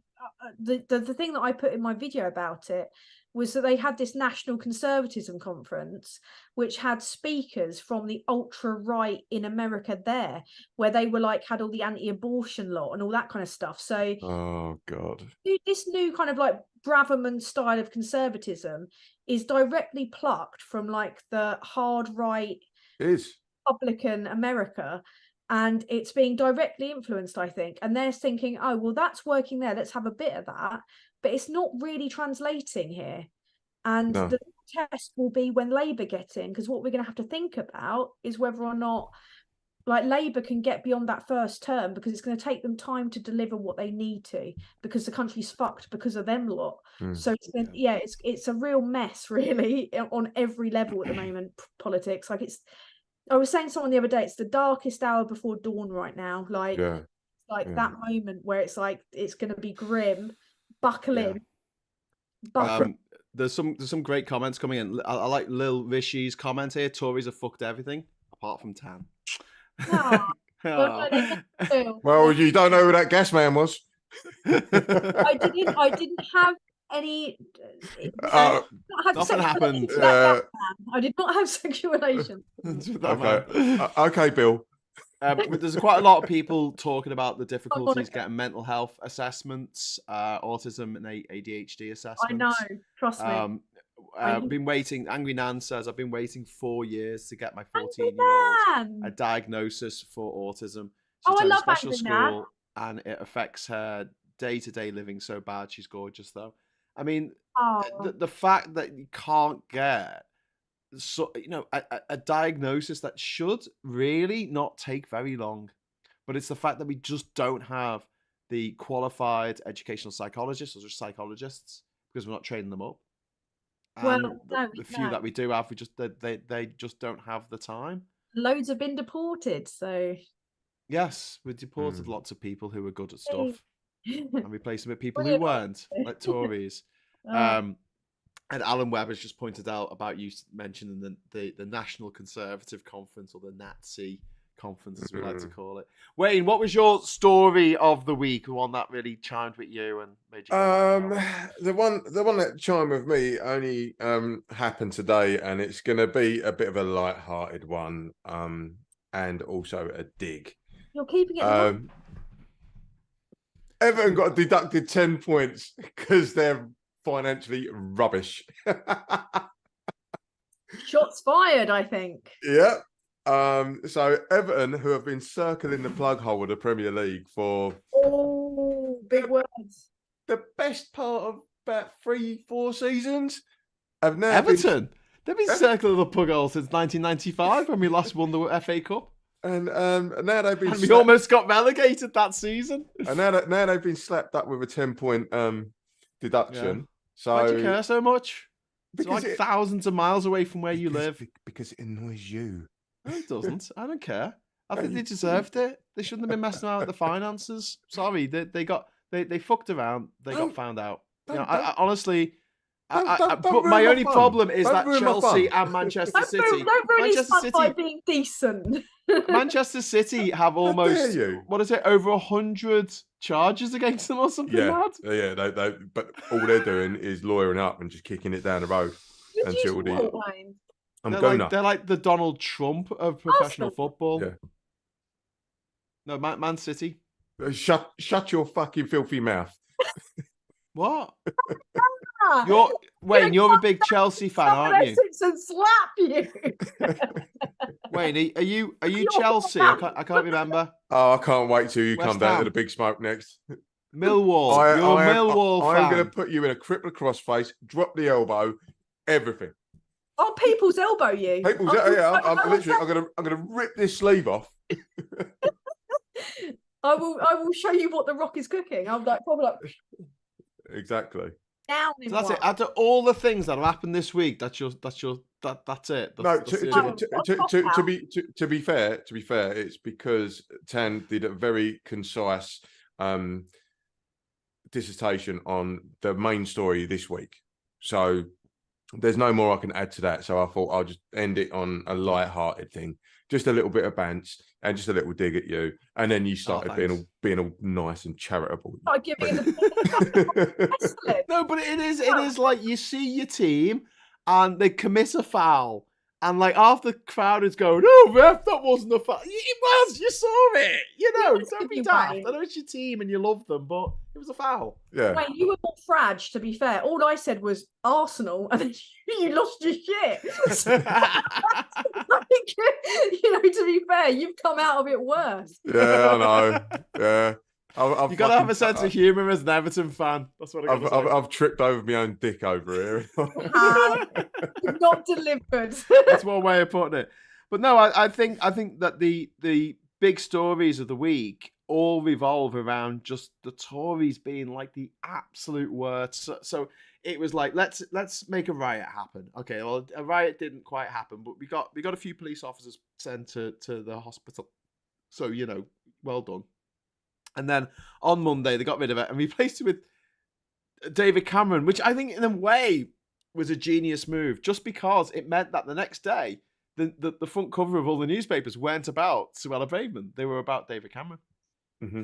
the thing that I put in my video about it was that they had this National Conservatism Conference, which had speakers from the ultra-right in America there, where they were like, had all the anti-abortion law and all that kind of stuff. So, oh God, this new kind of like Braverman style of conservatism is directly plucked from like the hard right Republican America. And it's being directly influenced, I think. And they're thinking, oh, well, that's working there. Let's have a bit of that. But it's not really translating here. And the test will be when Labour get in, because what we're going to have to think about is whether or not like Labour can get beyond that first term, because it's going to take them time to deliver what they need to, because the country's fucked because of them lot. So it's a real mess really on every level at the moment, politics. Like I was saying to someone the other day, it's the darkest hour before dawn right now. Like that moment where it's like it's going to be grim. Buckle in. There's some great comments coming in. I like Lil Rishi's comment here. Tories have fucked everything apart from Tan. Well, you don't know who that gas man was. I didn't have any. Nothing happened. I did not have sexual relations. Okay, Bill. There's quite a lot of people talking about the difficulties getting mental health assessments, autism and ADHD assessments. I know, trust me. I've been waiting. Angry Nan says, I've been waiting 4 years to get my 14-year-old a diagnosis for autism. She's in a special school and it affects her day-to-day living so bad. She's gorgeous, though. I mean, the fact that you can't get a diagnosis that should really not take very long, but it's the fact that we just don't have the qualified educational psychologists or just psychologists because we're not training them up. And the few that we do have, they just don't have the time. Loads have been deported, so yes, we deported lots of people who were good at stuff and replaced them with people who weren't, like Tories. And Alan Webb has just pointed out about you mentioning the National Conservative Conference, or the Nazi Conference, as we like to call it. Wayne, what was your story of the week? The one that really chimed with you and made you the one that chimed with me only happened today, and it's going to be a bit of a light-hearted one, and also a dig. You're keeping it. Everton got deducted 10 points because they're financially rubbish. Shots fired, I think. Yeah. So Everton, who have been circling the plug hole of the Premier League for big words, the best part of about 3-4 seasons, have now they've been circling the plug hole since 1995 when we last won the FA Cup. And now they've been. And we almost got relegated that season. And now they've been slapped up with a 10-point deduction. Yeah. So why do you care so much? It's like thousands of miles away from where you live. Because it annoys you. No, it doesn't. I don't care. I think they deserved it. They shouldn't have been messing around with the finances. Sorry, they fucked around. They got found out. I honestly. But my only problem is that Chelsea and Manchester City. Don't ruin his fun by being decent. Manchester City have almost over 100 charges against them or something. Yeah. But all they're doing is lawyering up and just kicking it down the road until they're like the Donald Trump of professional football. Yeah. No, Man City. Shut your fucking filthy mouth. What? Wayne, you're a big Chelsea fan, aren't you? And slap you. Wayne, are you Chelsea? I can't remember. Oh, I can't wait till you come down to the big smoke next. Millwall. You're a Millwall fan. I'm going to put you in a cripple crossface, drop the elbow, everything. Oh, people's elbow you. I'm going to rip this sleeve off. I will show you what the Rock is cooking. I'm like probably like exactly. So that's it. After all the things that have happened this week, that's it. To be fair, it's because Tan did a very concise dissertation on the main story this week. So there's no more I can add to that. So I thought I'll just end it on a light-hearted thing, just a little bit of bants and just a little dig at you, and then you started being all nice and charitable. No, but it is like you see your team and they commit a foul, and like half the crowd is going, "Oh, ref, that wasn't a foul." It was. You saw it. Don't be daft. I know it's your team and you love them, but it was a foul. Yeah. Wait, you were more fragile, to be fair. All I said was Arsenal, and then you lost your shit. So, to be fair, you've come out of it worse. Yeah, I know. Yeah. You got to have a sense of humour as an Everton fan. That's what I've tripped over my own dick over here. Not delivered. That's one way of putting it. But no, I think that the big stories of the week all revolve around just the Tories being like the absolute worst. So it was like, let's make a riot happen. Okay, well, a riot didn't quite happen, but we got a few police officers sent to the hospital. So, you know, well done. And then on Monday, they got rid of it and replaced it with David Cameron, which I think in a way was a genius move, just because it meant that the next day, the front cover of all the newspapers weren't about Suella Braverman. They were about David Cameron. Mm-hmm.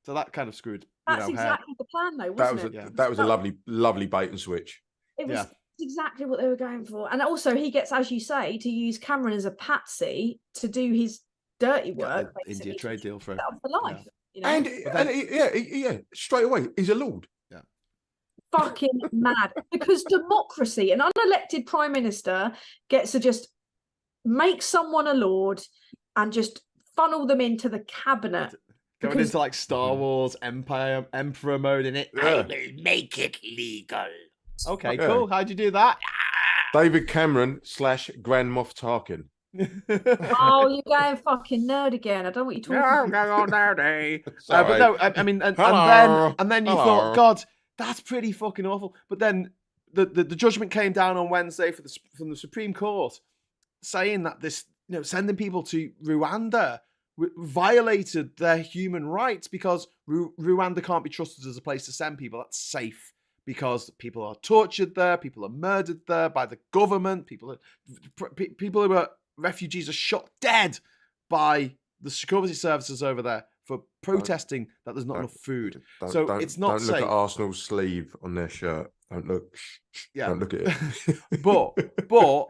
So that kind of screwed. That's exactly the plan, though, wasn't it? That was a lovely bait and switch. It was exactly what they were going for. And also he gets, as you say, to use Cameron as a patsy to do his dirty work. India trade deal for life. Yeah. You know? And straight away, he's a lord. Yeah. Fucking mad. Because democracy, an unelected prime minister gets to just make someone a lord and just funnel them into the cabinet. Going into like Star Wars Emperor mode in it. I will make it legal. Okay, cool. How'd you do that? David Cameron / Grand Moff Tarkin. Oh, you're going fucking nerd again. I don't know what you're talking about. Nerdy. But no, I mean, and then you thought, God, that's pretty fucking awful. But then the judgment came down on Wednesday from the Supreme Court, saying that this, you know, sending people to Rwanda violated their human rights because Rwanda can't be trusted as a place to send people that's safe, because people are tortured there, people are murdered there by the government, people who are refugees are shot dead by the security services over there for protesting that there's not enough food. So it's not safe. Don't look at Arsenal's sleeve on their shirt. Don't look. Yeah. Don't look at it. but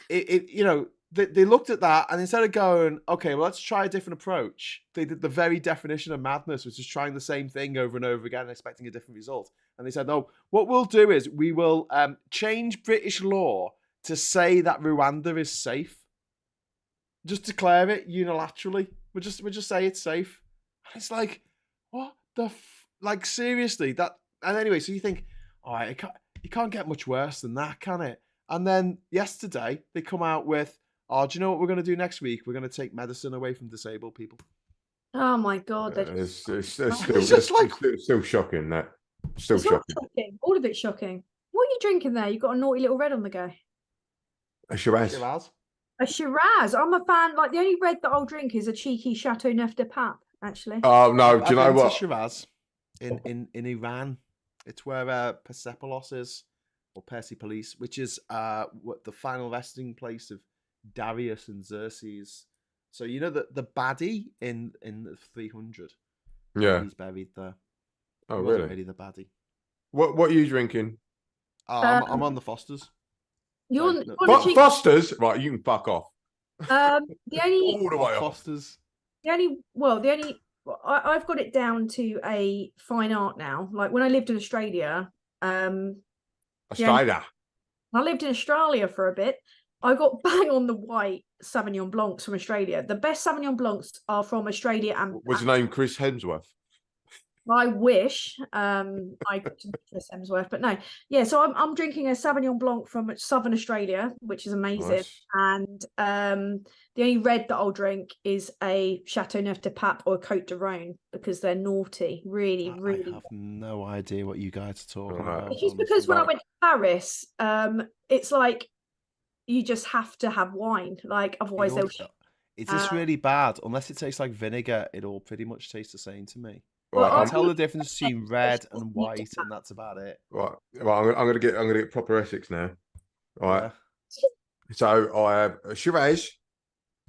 it you know, they looked at that, and instead of going, okay, well, let's try a different approach, they did the very definition of madness, which is trying the same thing over and over again and expecting a different result. And they said, no, what we'll do is we will change British law to say that Rwanda is safe. Just declare it unilaterally. We'll just say it's safe. And it's like, what the like, seriously? That. And anyway, so you think, all right, it can't get much worse than that, can it? And then yesterday they come out with, oh, do you know what we're going to do next week? We're going to take medicine away from disabled people. Oh my God. It's still shocking, that. Still shocking. All of it's shocking. What are you drinking there? You've got a naughty little red on the go. A Shiraz. A Shiraz. I'm a fan. Like, the only red that I'll drink is a cheeky Chateau Neuf de Pape, actually. Oh, no. Do you know what? Shiraz in Iran. It's where Persepolis is, or Persepolis, which is what the final resting place of Darius and Xerxes. So you know the baddie in the 300. Yeah, he's buried there. Oh, he wasn't really the baddie. What are you drinking? Oh, I'm on the Fosters. You're on Fosters, right? You can fuck off. The only all the way Fosters. I've got it down to a fine art now. Like when I lived in Australia, I lived in Australia for a bit. I got bang on the white Sauvignon Blancs from Australia. The best Sauvignon Blancs are from Australia. And was the name Chris Hemsworth? I wish I could Chris Hemsworth, but no. Yeah, so I'm drinking a Sauvignon Blanc from Southern Australia, which is amazing. Nice. And the only red that I'll drink is a Chateau Neuf de Pape or a Côte de Rhône, because they're naughty. Really. I have no idea what you guys are talking about. It's just because when I went to Paris, it's like you just have to have wine. Like, otherwise they'll... Is this really bad? Unless it tastes like vinegar, it all pretty much tastes the same to me. Well, I can tell the difference between red and white, and that's about it. Right. Well, I'm gonna get proper Essex now. All right. Yeah. So I have a Shiraz,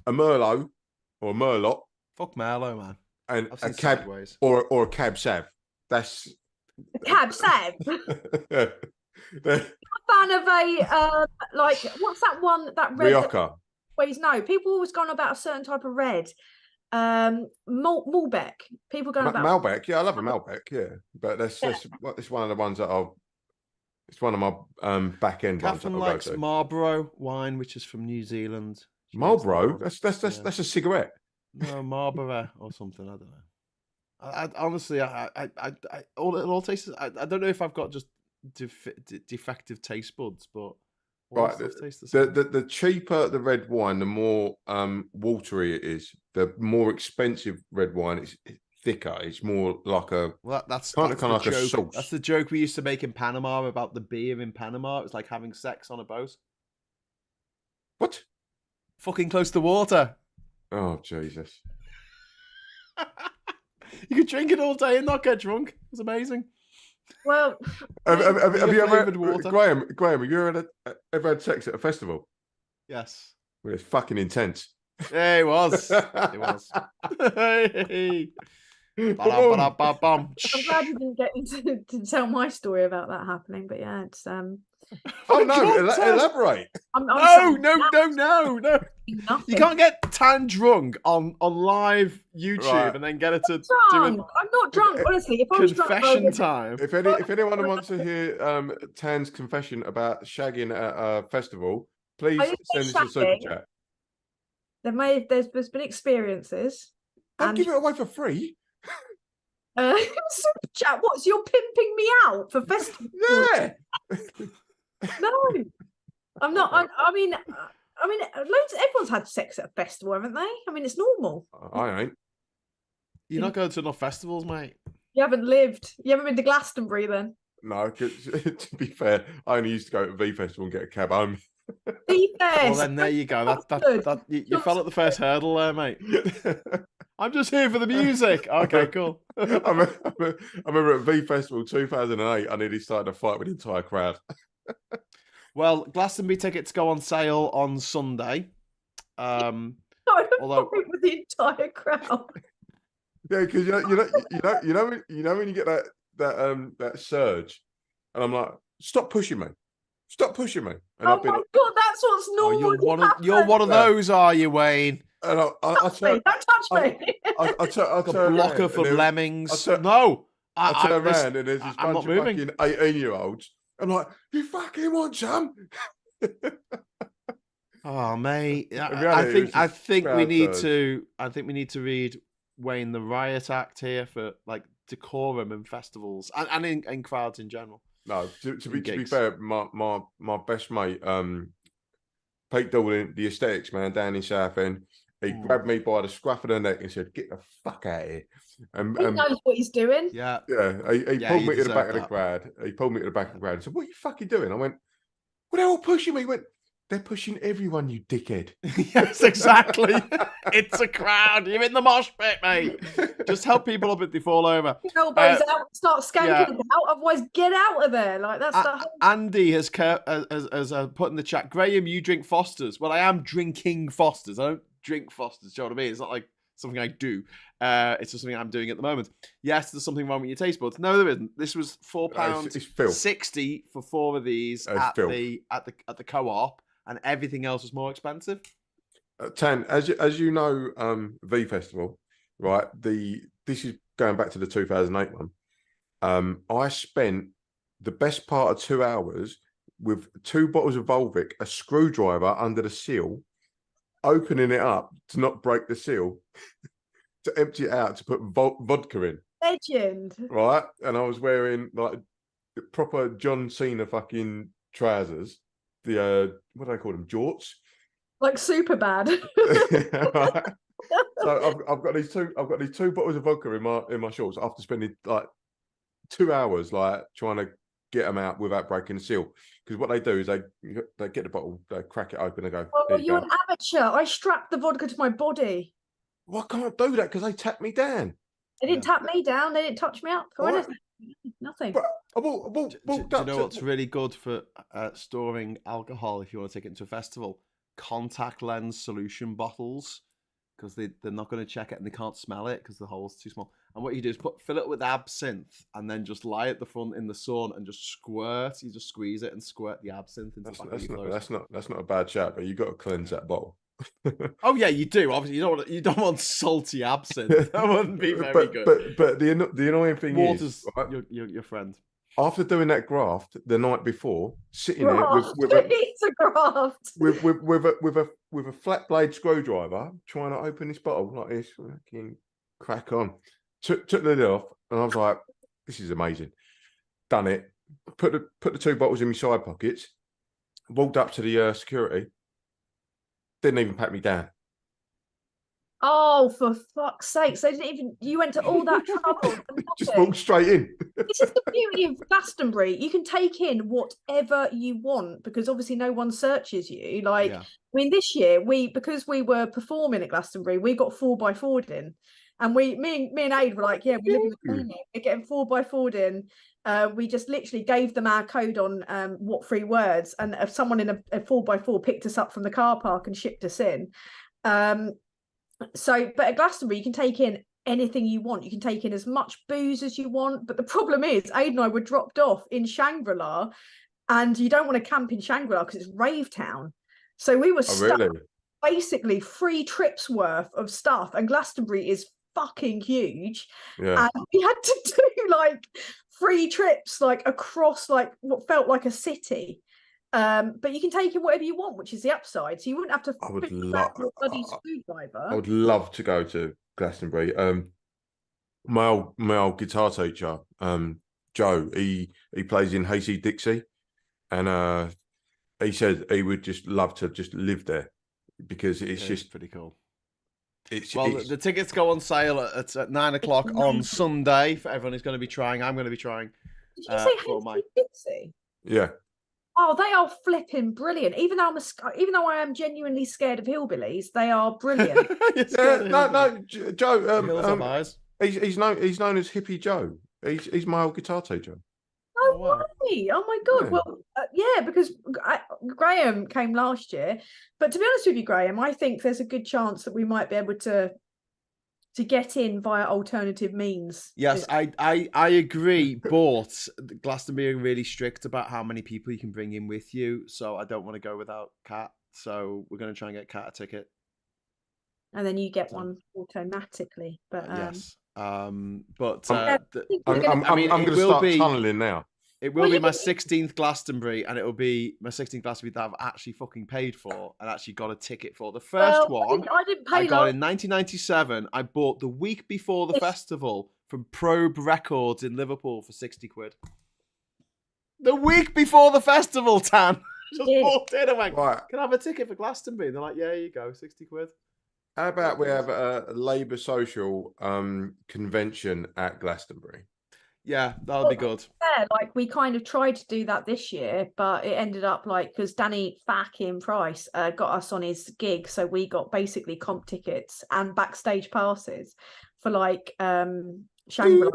a Merlot or a Merlot. Fuck Merlot, man. And a Cab or a Cab Sav. That's a Cab Sav. I'm a fan of a like, what's that one, that red Rioja. No, people always gone about a certain type of red. Malbec. People going about Malbec. Yeah, I love a Malbec. Yeah, but that's one of the ones that it's one of my back end ones. Catherine likes Marlborough wine, which is from New Zealand. Marlborough? That's a cigarette. No, Marlborough or something. I don't know. Honestly, all it all tastes. I don't know if I've got just defective taste buds, but right, the cheaper the red wine, the more watery it is. The more expensive red wine, it's thicker. It's more like a that's kind of like joke. a sauce. That's the joke we used to make in Panama about the beer in Panama. It's like having sex on a boat. What? Fucking close to water. Oh Jesus! You could drink it all day and not get drunk. It's amazing. Well, have you ever, water? Graham? Have you ever had sex at a festival? Yes. Well, it's fucking intense. Yeah, it was. It was. Hey. I'm glad you didn't get to tell my story about that happening, but yeah, it's Oh no! Elaborate. No. You can't get tan drunk on live YouTube and then get it to do it. I'm not drunk, honestly. If I was drunk, confession time. If anyone wants to hear Tan's confession about shagging at a festival, please send us a super chat. There's been experiences. Don't give it away for free. Super chat. What? So you're pimping me out for festivals? Yeah. No, I'm not. I mean, everyone's had sex at a festival, haven't they? I mean, it's normal. I ain't. You're not going to enough festivals, mate. You haven't lived. You haven't been to Glastonbury, then? No, to be fair, I only used to go to V Festival and get a cab home. Well, then there you go. That you fell at the first hurdle there, mate. I'm just here for the music. Okay, cool. I remember at V Festival 2008, I nearly started a fight with the entire crowd. Well, Glastonbury tickets go on sale on Sunday. Although with the entire crowd. Yeah, because you know when you get that surge, and I'm like, stop pushing me. And oh my god, that's what's normal. You're one of those, are you, Wayne? And I don't touch me. I turn blocker around, for lemmings. I turn around and there's this bunch of moving. fucking 18-year-olds. I'm like, you fucking want some? Oh, mate. I think we need to read Wayne the Riot Act here for like decorum in festivals and in crowds in general. No, to be fair, my best mate, Pete Dawling, the aesthetics man down in Southend, he grabbed me by the scruff of the neck and said, "Get the fuck out of here." And he knows what he's doing. Yeah. He pulled me to the back of the crowd. He pulled me to the back of the crowd and said, "What are you fucking doing?" I went, "Well, they're all pushing me." He went, "They're pushing everyone, you dickhead." Yes, exactly. It's a crowd. You're in the mosh pit, mate. Just help people up if they fall over. Elbows out, start skanking out. Otherwise, get out of there. Like that's the whole... Andy has put in the chat. Graham, you drink Fosters. Well, I am drinking Fosters. I don't drink Fosters. Do you know what I mean? It's not like something I do. It's just something I'm doing at the moment. Yes, there's something wrong with your taste buds. No, there isn't. This was £4.60 for 4 of these at the co-op. And everything else was more expensive. Tan, as you know, V Festival, right? This is going back to the 2008 one. I spent the best part of 2 hours with 2 bottles of Volvic, a screwdriver under the seal, opening it up to not break the seal, to empty it out, to put vodka in. Legend. Right? And I was wearing like proper John Cena fucking trousers. The what do I call them? Jorts, like super bad. Right. So I've got these 2 bottles of vodka in my shorts after spending like 2 hours like trying to get them out without breaking the seal. Because what they do is they get the bottle, they crack it open, and go. Oh, you're an amateur. I strapped the vodka to my body. Well, I can't do that because they tapped me down. They didn't tap me down. They didn't touch me up. Nothing. Do you know what's really good for storing alcohol if you want to take it into a festival? Contact lens solution bottles, because they're not going to check it and they can't smell it because the hole's too small. And what you do is fill it with absinthe and then just lie at the front in the sun and just squirt. You just squeeze it and squirt the absinthe into that's not a bad chat, but you got to cleanse that bottle. Oh yeah, you do. Obviously, you don't want salty absinthe. That wouldn't be very good. But the annoying thing is, right, your friend. After doing that graft the night before, sitting there with a flat blade screwdriver, trying to open this bottle like this, fucking crack on. took the lid off, and I was like, "This is amazing." Done it. Put the 2 bottles in my side pockets. Walked up to the security. Didn't even pat me down. Oh, for fuck's sake! They didn't even. You went to all that trouble. Just walked straight in. This is the beauty of Glastonbury. You can take in whatever you want because obviously no one searches you. Like, I mean, this year because we were performing at Glastonbury, we got 4x4'd in, and me and Aid were like, yeah, we're getting 4x4'd in. We just literally gave them our code on what 3 words, and if someone in a 4x4 picked us up from the car park and shipped us in. So, but at Glastonbury, you can take in anything you want. You can take in as much booze as you want. But the problem is, Aid and I were dropped off in Shangri-La, and you don't want to camp in Shangri-La because it's rave town. So we were stuck basically 3 trips worth of stuff, and Glastonbury is fucking huge. And we had to do like 3 trips like across like what felt like a city. But you can take in whatever you want, which is the upside. So you wouldn't have to. I would love your bloody screwdriver. I would love to go to Glastonbury. My old guitar teacher, Joe, he plays in Hayseed Dixie, and he said he would just love to just live there because it's just pretty cool. The tickets go on sale at 9 o'clock on Sunday for everyone who's going to be trying. I'm going to be trying. Did you say Hayseed Dixie? Yeah. Oh, they are flipping brilliant. Even though I am genuinely scared of hillbillies, they are brilliant. No, Joe. He's known as Hippie Joe. He's my old guitar teacher. Oh, right. Oh my God. Yeah. Well, yeah, because Graham came last year. But to be honest with you, Graham, I think there's a good chance that we might be able to get in via alternative means. Yes, I agree, but Glastonbury are really strict about how many people you can bring in with you, so I don't want to go without Kat, so we're going to try and get Kat a ticket. And then you get one automatically. But yes. I'm going to start tunneling now. It will be my 16th Glastonbury, and it will be my 16th Glastonbury that I've actually fucking paid for and actually got a ticket for. The first one I didn't pay. I got in 1997. I bought the week before the festival from Probe Records in Liverpool for 60 quid. The week before the festival, Tan. Just walked in and went, can I have a ticket for Glastonbury? And they're like, yeah, here you go, 60 quid. How about we have a Labour Social convention at Glastonbury? Yeah, that'll be good. Yeah, like we kind of tried to do that this year, but it ended up like because Danny fucking Price got us on his gig, so we got basically comp tickets and backstage passes for like Shangri-La.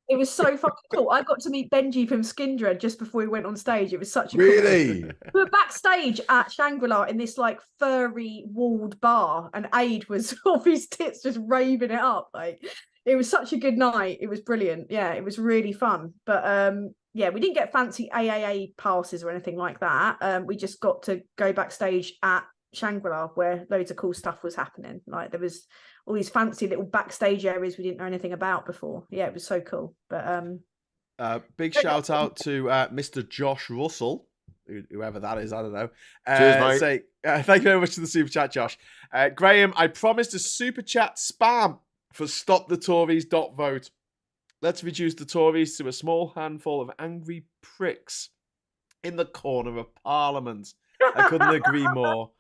It was so fucking cool. I got to meet Benji from Skindred just before we went on stage. It was such a really cool. We were backstage at Shangri-La in this like furry walled bar, and Aid was off his tits just raving it up. Like it was such a good night. It was brilliant. Yeah, it was really fun. But yeah, we didn't get fancy AAA passes or anything like that. We just got to go backstage at Shangri-La where loads of cool stuff was happening. Like there was all these fancy little backstage areas we didn't know anything about before. Yeah, it was so cool. But big shout out to Mr. Josh Russell, whoever that is, I don't know. Cheers, mate. Thank you very much for the super chat, Josh. Graham, I promised a super chat spam for stopthetories.vote. Let's reduce the Tories to a small handful of angry pricks in the corner of Parliament. I couldn't agree more.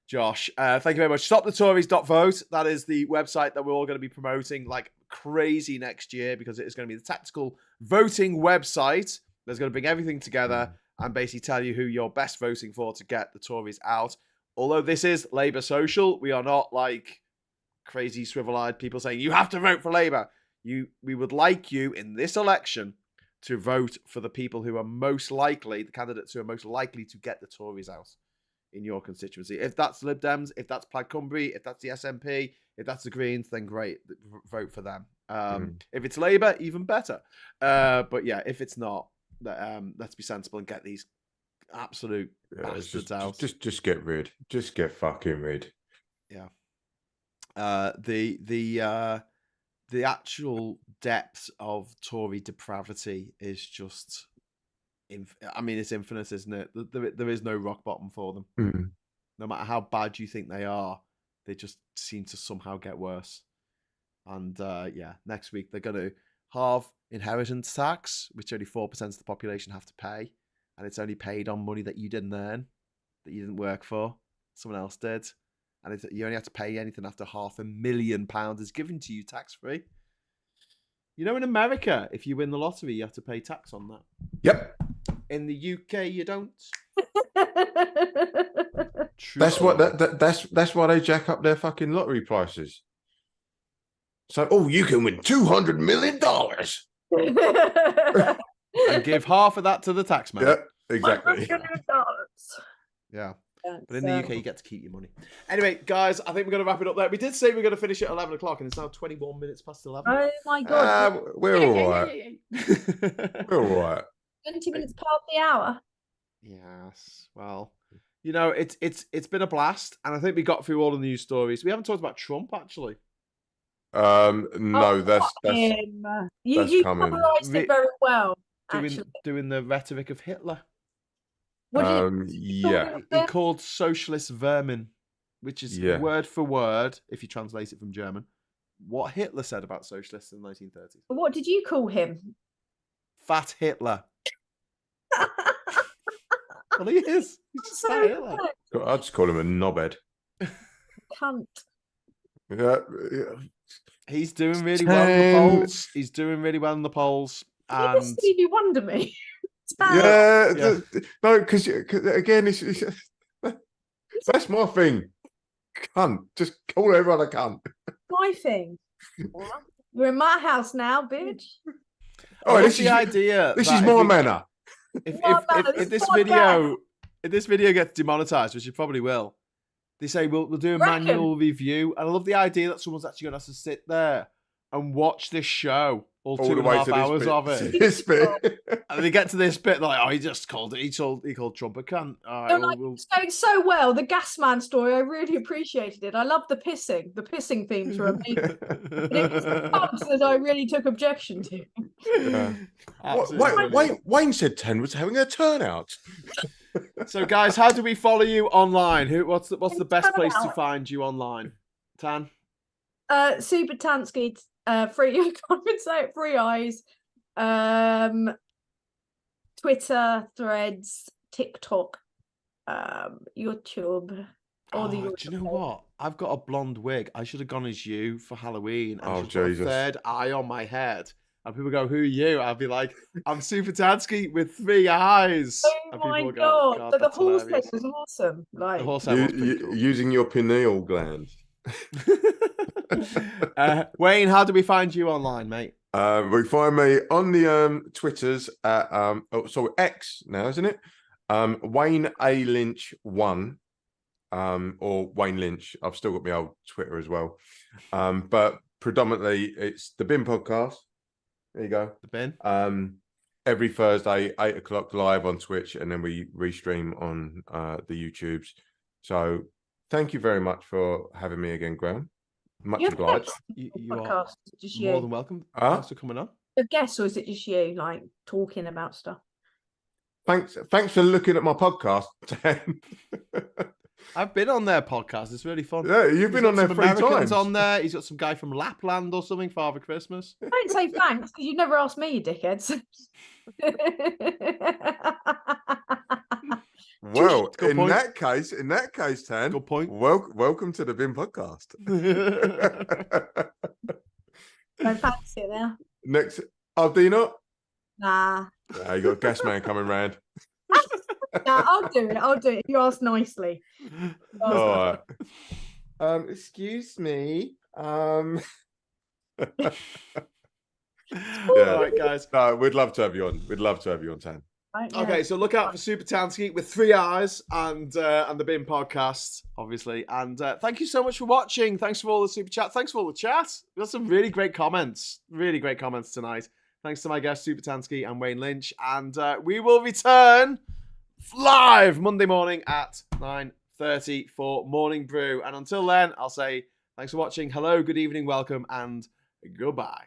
Josh, thank you very much. Stopthetories.vote. That is the website that we're all going to be promoting like crazy next year because it is going to be the tactical voting website that's going to bring everything together and basically tell you who you're best voting for to get the Tories out. Although this is Labour Social, we are not like crazy swivel-eyed people saying you have to vote for Labour. We would like you in this election to vote for the people who are most likely, the candidates who are most likely to get the Tories out in your constituency. If that's Lib Dems, if that's Plaid Cymru, if that's the SNP, if that's the Greens, then great, vote for them. If it's Labour, even better. But yeah, if it's not, let's be sensible and get these absolute bastards out. Just get rid. Just get fucking rid. Yeah. The actual depth of Tory depravity is just, it's infinite, isn't it? There is no rock bottom for them. No matter how bad you think they are, they just seem to somehow get worse. And next week they're going to halve inheritance tax, which only 4% of the population have to pay. And it's only paid on money that you didn't earn, that you didn't work for. Someone else did. And you only have to pay anything after £500,000 is given to you tax-free. You know, in America, if you win the lottery, you have to pay tax on that. Yep. In the UK, you don't. That's why they jack up their fucking lottery prices. So, you can win $200 million. And give half of that to the tax man. Yeah, exactly. Yeah. But in the UK, you get to keep your money. Anyway, guys, I think we're going to wrap it up there. We did say we are going to finish at 11 o'clock, and it's now 21 minutes past 11. Oh, my God. We're all right. We're all right. 20 minutes past the hour. Yes. Well, you know, it's been a blast, and I think we got through all the news stories. We haven't talked about Trump, actually. No, that's you coming. summarised it very well. Doing the rhetoric of Hitler. He called socialist vermin, which is word for word, if you translate it from German, what Hitler said about socialists in the 1930s. What did you call him? Fat Hitler. Well, he is. He's just Fat Hitler. I'd just call him a knobhead. Cunt. Yeah. He's doing really well in the polls. He's doing really well in the polls. And you wonder me. No, because again, it's that's my thing. Cunt. Just call everyone a cunt. My thing. We're in my house now, bitch. Oh, this is the idea. This is my manner. If this video gets demonetized, which it probably will, they say we'll do a manual review. And I love the idea that someone's actually going to have to sit there and watch this show all 2.5 hours of it. This bit. And they get to this bit, they're like, he just called it. He called Trump a cunt. All right, it's going so well. The gas man story, I really appreciated it. I love the pissing. The pissing themes were amazing. It was the pubs that I really took objection to. Yeah. Wayne said 10 was having a turnout. So, guys, how do we follow you online? What's the best place to find you online? Tan? Super Tansky, free. I can't even say it. Free eyes. Twitter, Threads, TikTok, YouTube. Do you know what? I've got a blonde wig. I should have gone as you for Halloween. And Jesus! A third eye on my head. And people go, "Who are you?" I'll be like, "I'm Super Tansky with 3 eyes." Oh my God! But the horse head was awesome. Like the horse head was pretty cool. Using your pineal gland. Wayne, how do we find you online, mate? We find me on the Twitters at X now, isn't it? Wayne A Lynch 1, or Wayne Lynch. I've still got my old Twitter as well, but predominantly it's the Bin Podcast. There you go, the Bin. Every Thursday, 8 o'clock live on Twitch, and then we restream on the YouTubes. So thank you very much for having me again, Graham. Much obliged. You are more than welcome. Thanks for coming on. A guest, or is it just you, like talking about stuff? Thanks for looking at my podcast, Dan. I've been on their podcast. It's really fun. Yeah, you've been on there 3 times. On there. He's got some guy from Lapland or something, Father Christmas. Don't say thanks, because you never asked me, you dickheads. Well, in that case, Tan. Good point. Welcome to the Bin Podcast. Don't fancy it now. Next, do you not? Nah. You got a gas man coming round. Nah, I'll do it. If you ask nicely. All right. Excuse me. Yeah. All right, guys. No, we'd love to have you on. We'd love to have you on, Tan. Okay, so look out for Super Tansky with 3 eyes and the Bin Podcast, obviously. And thank you so much for watching. Thanks for all the super chat. Thanks for all the chat. We got some really great comments. Really great comments tonight. Thanks to my guests, Super Tansky and Wayne Lynch. And we will return live Monday morning at 9:30 for Morning Brew. And until then, I'll say thanks for watching. Hello, good evening, welcome, and goodbye.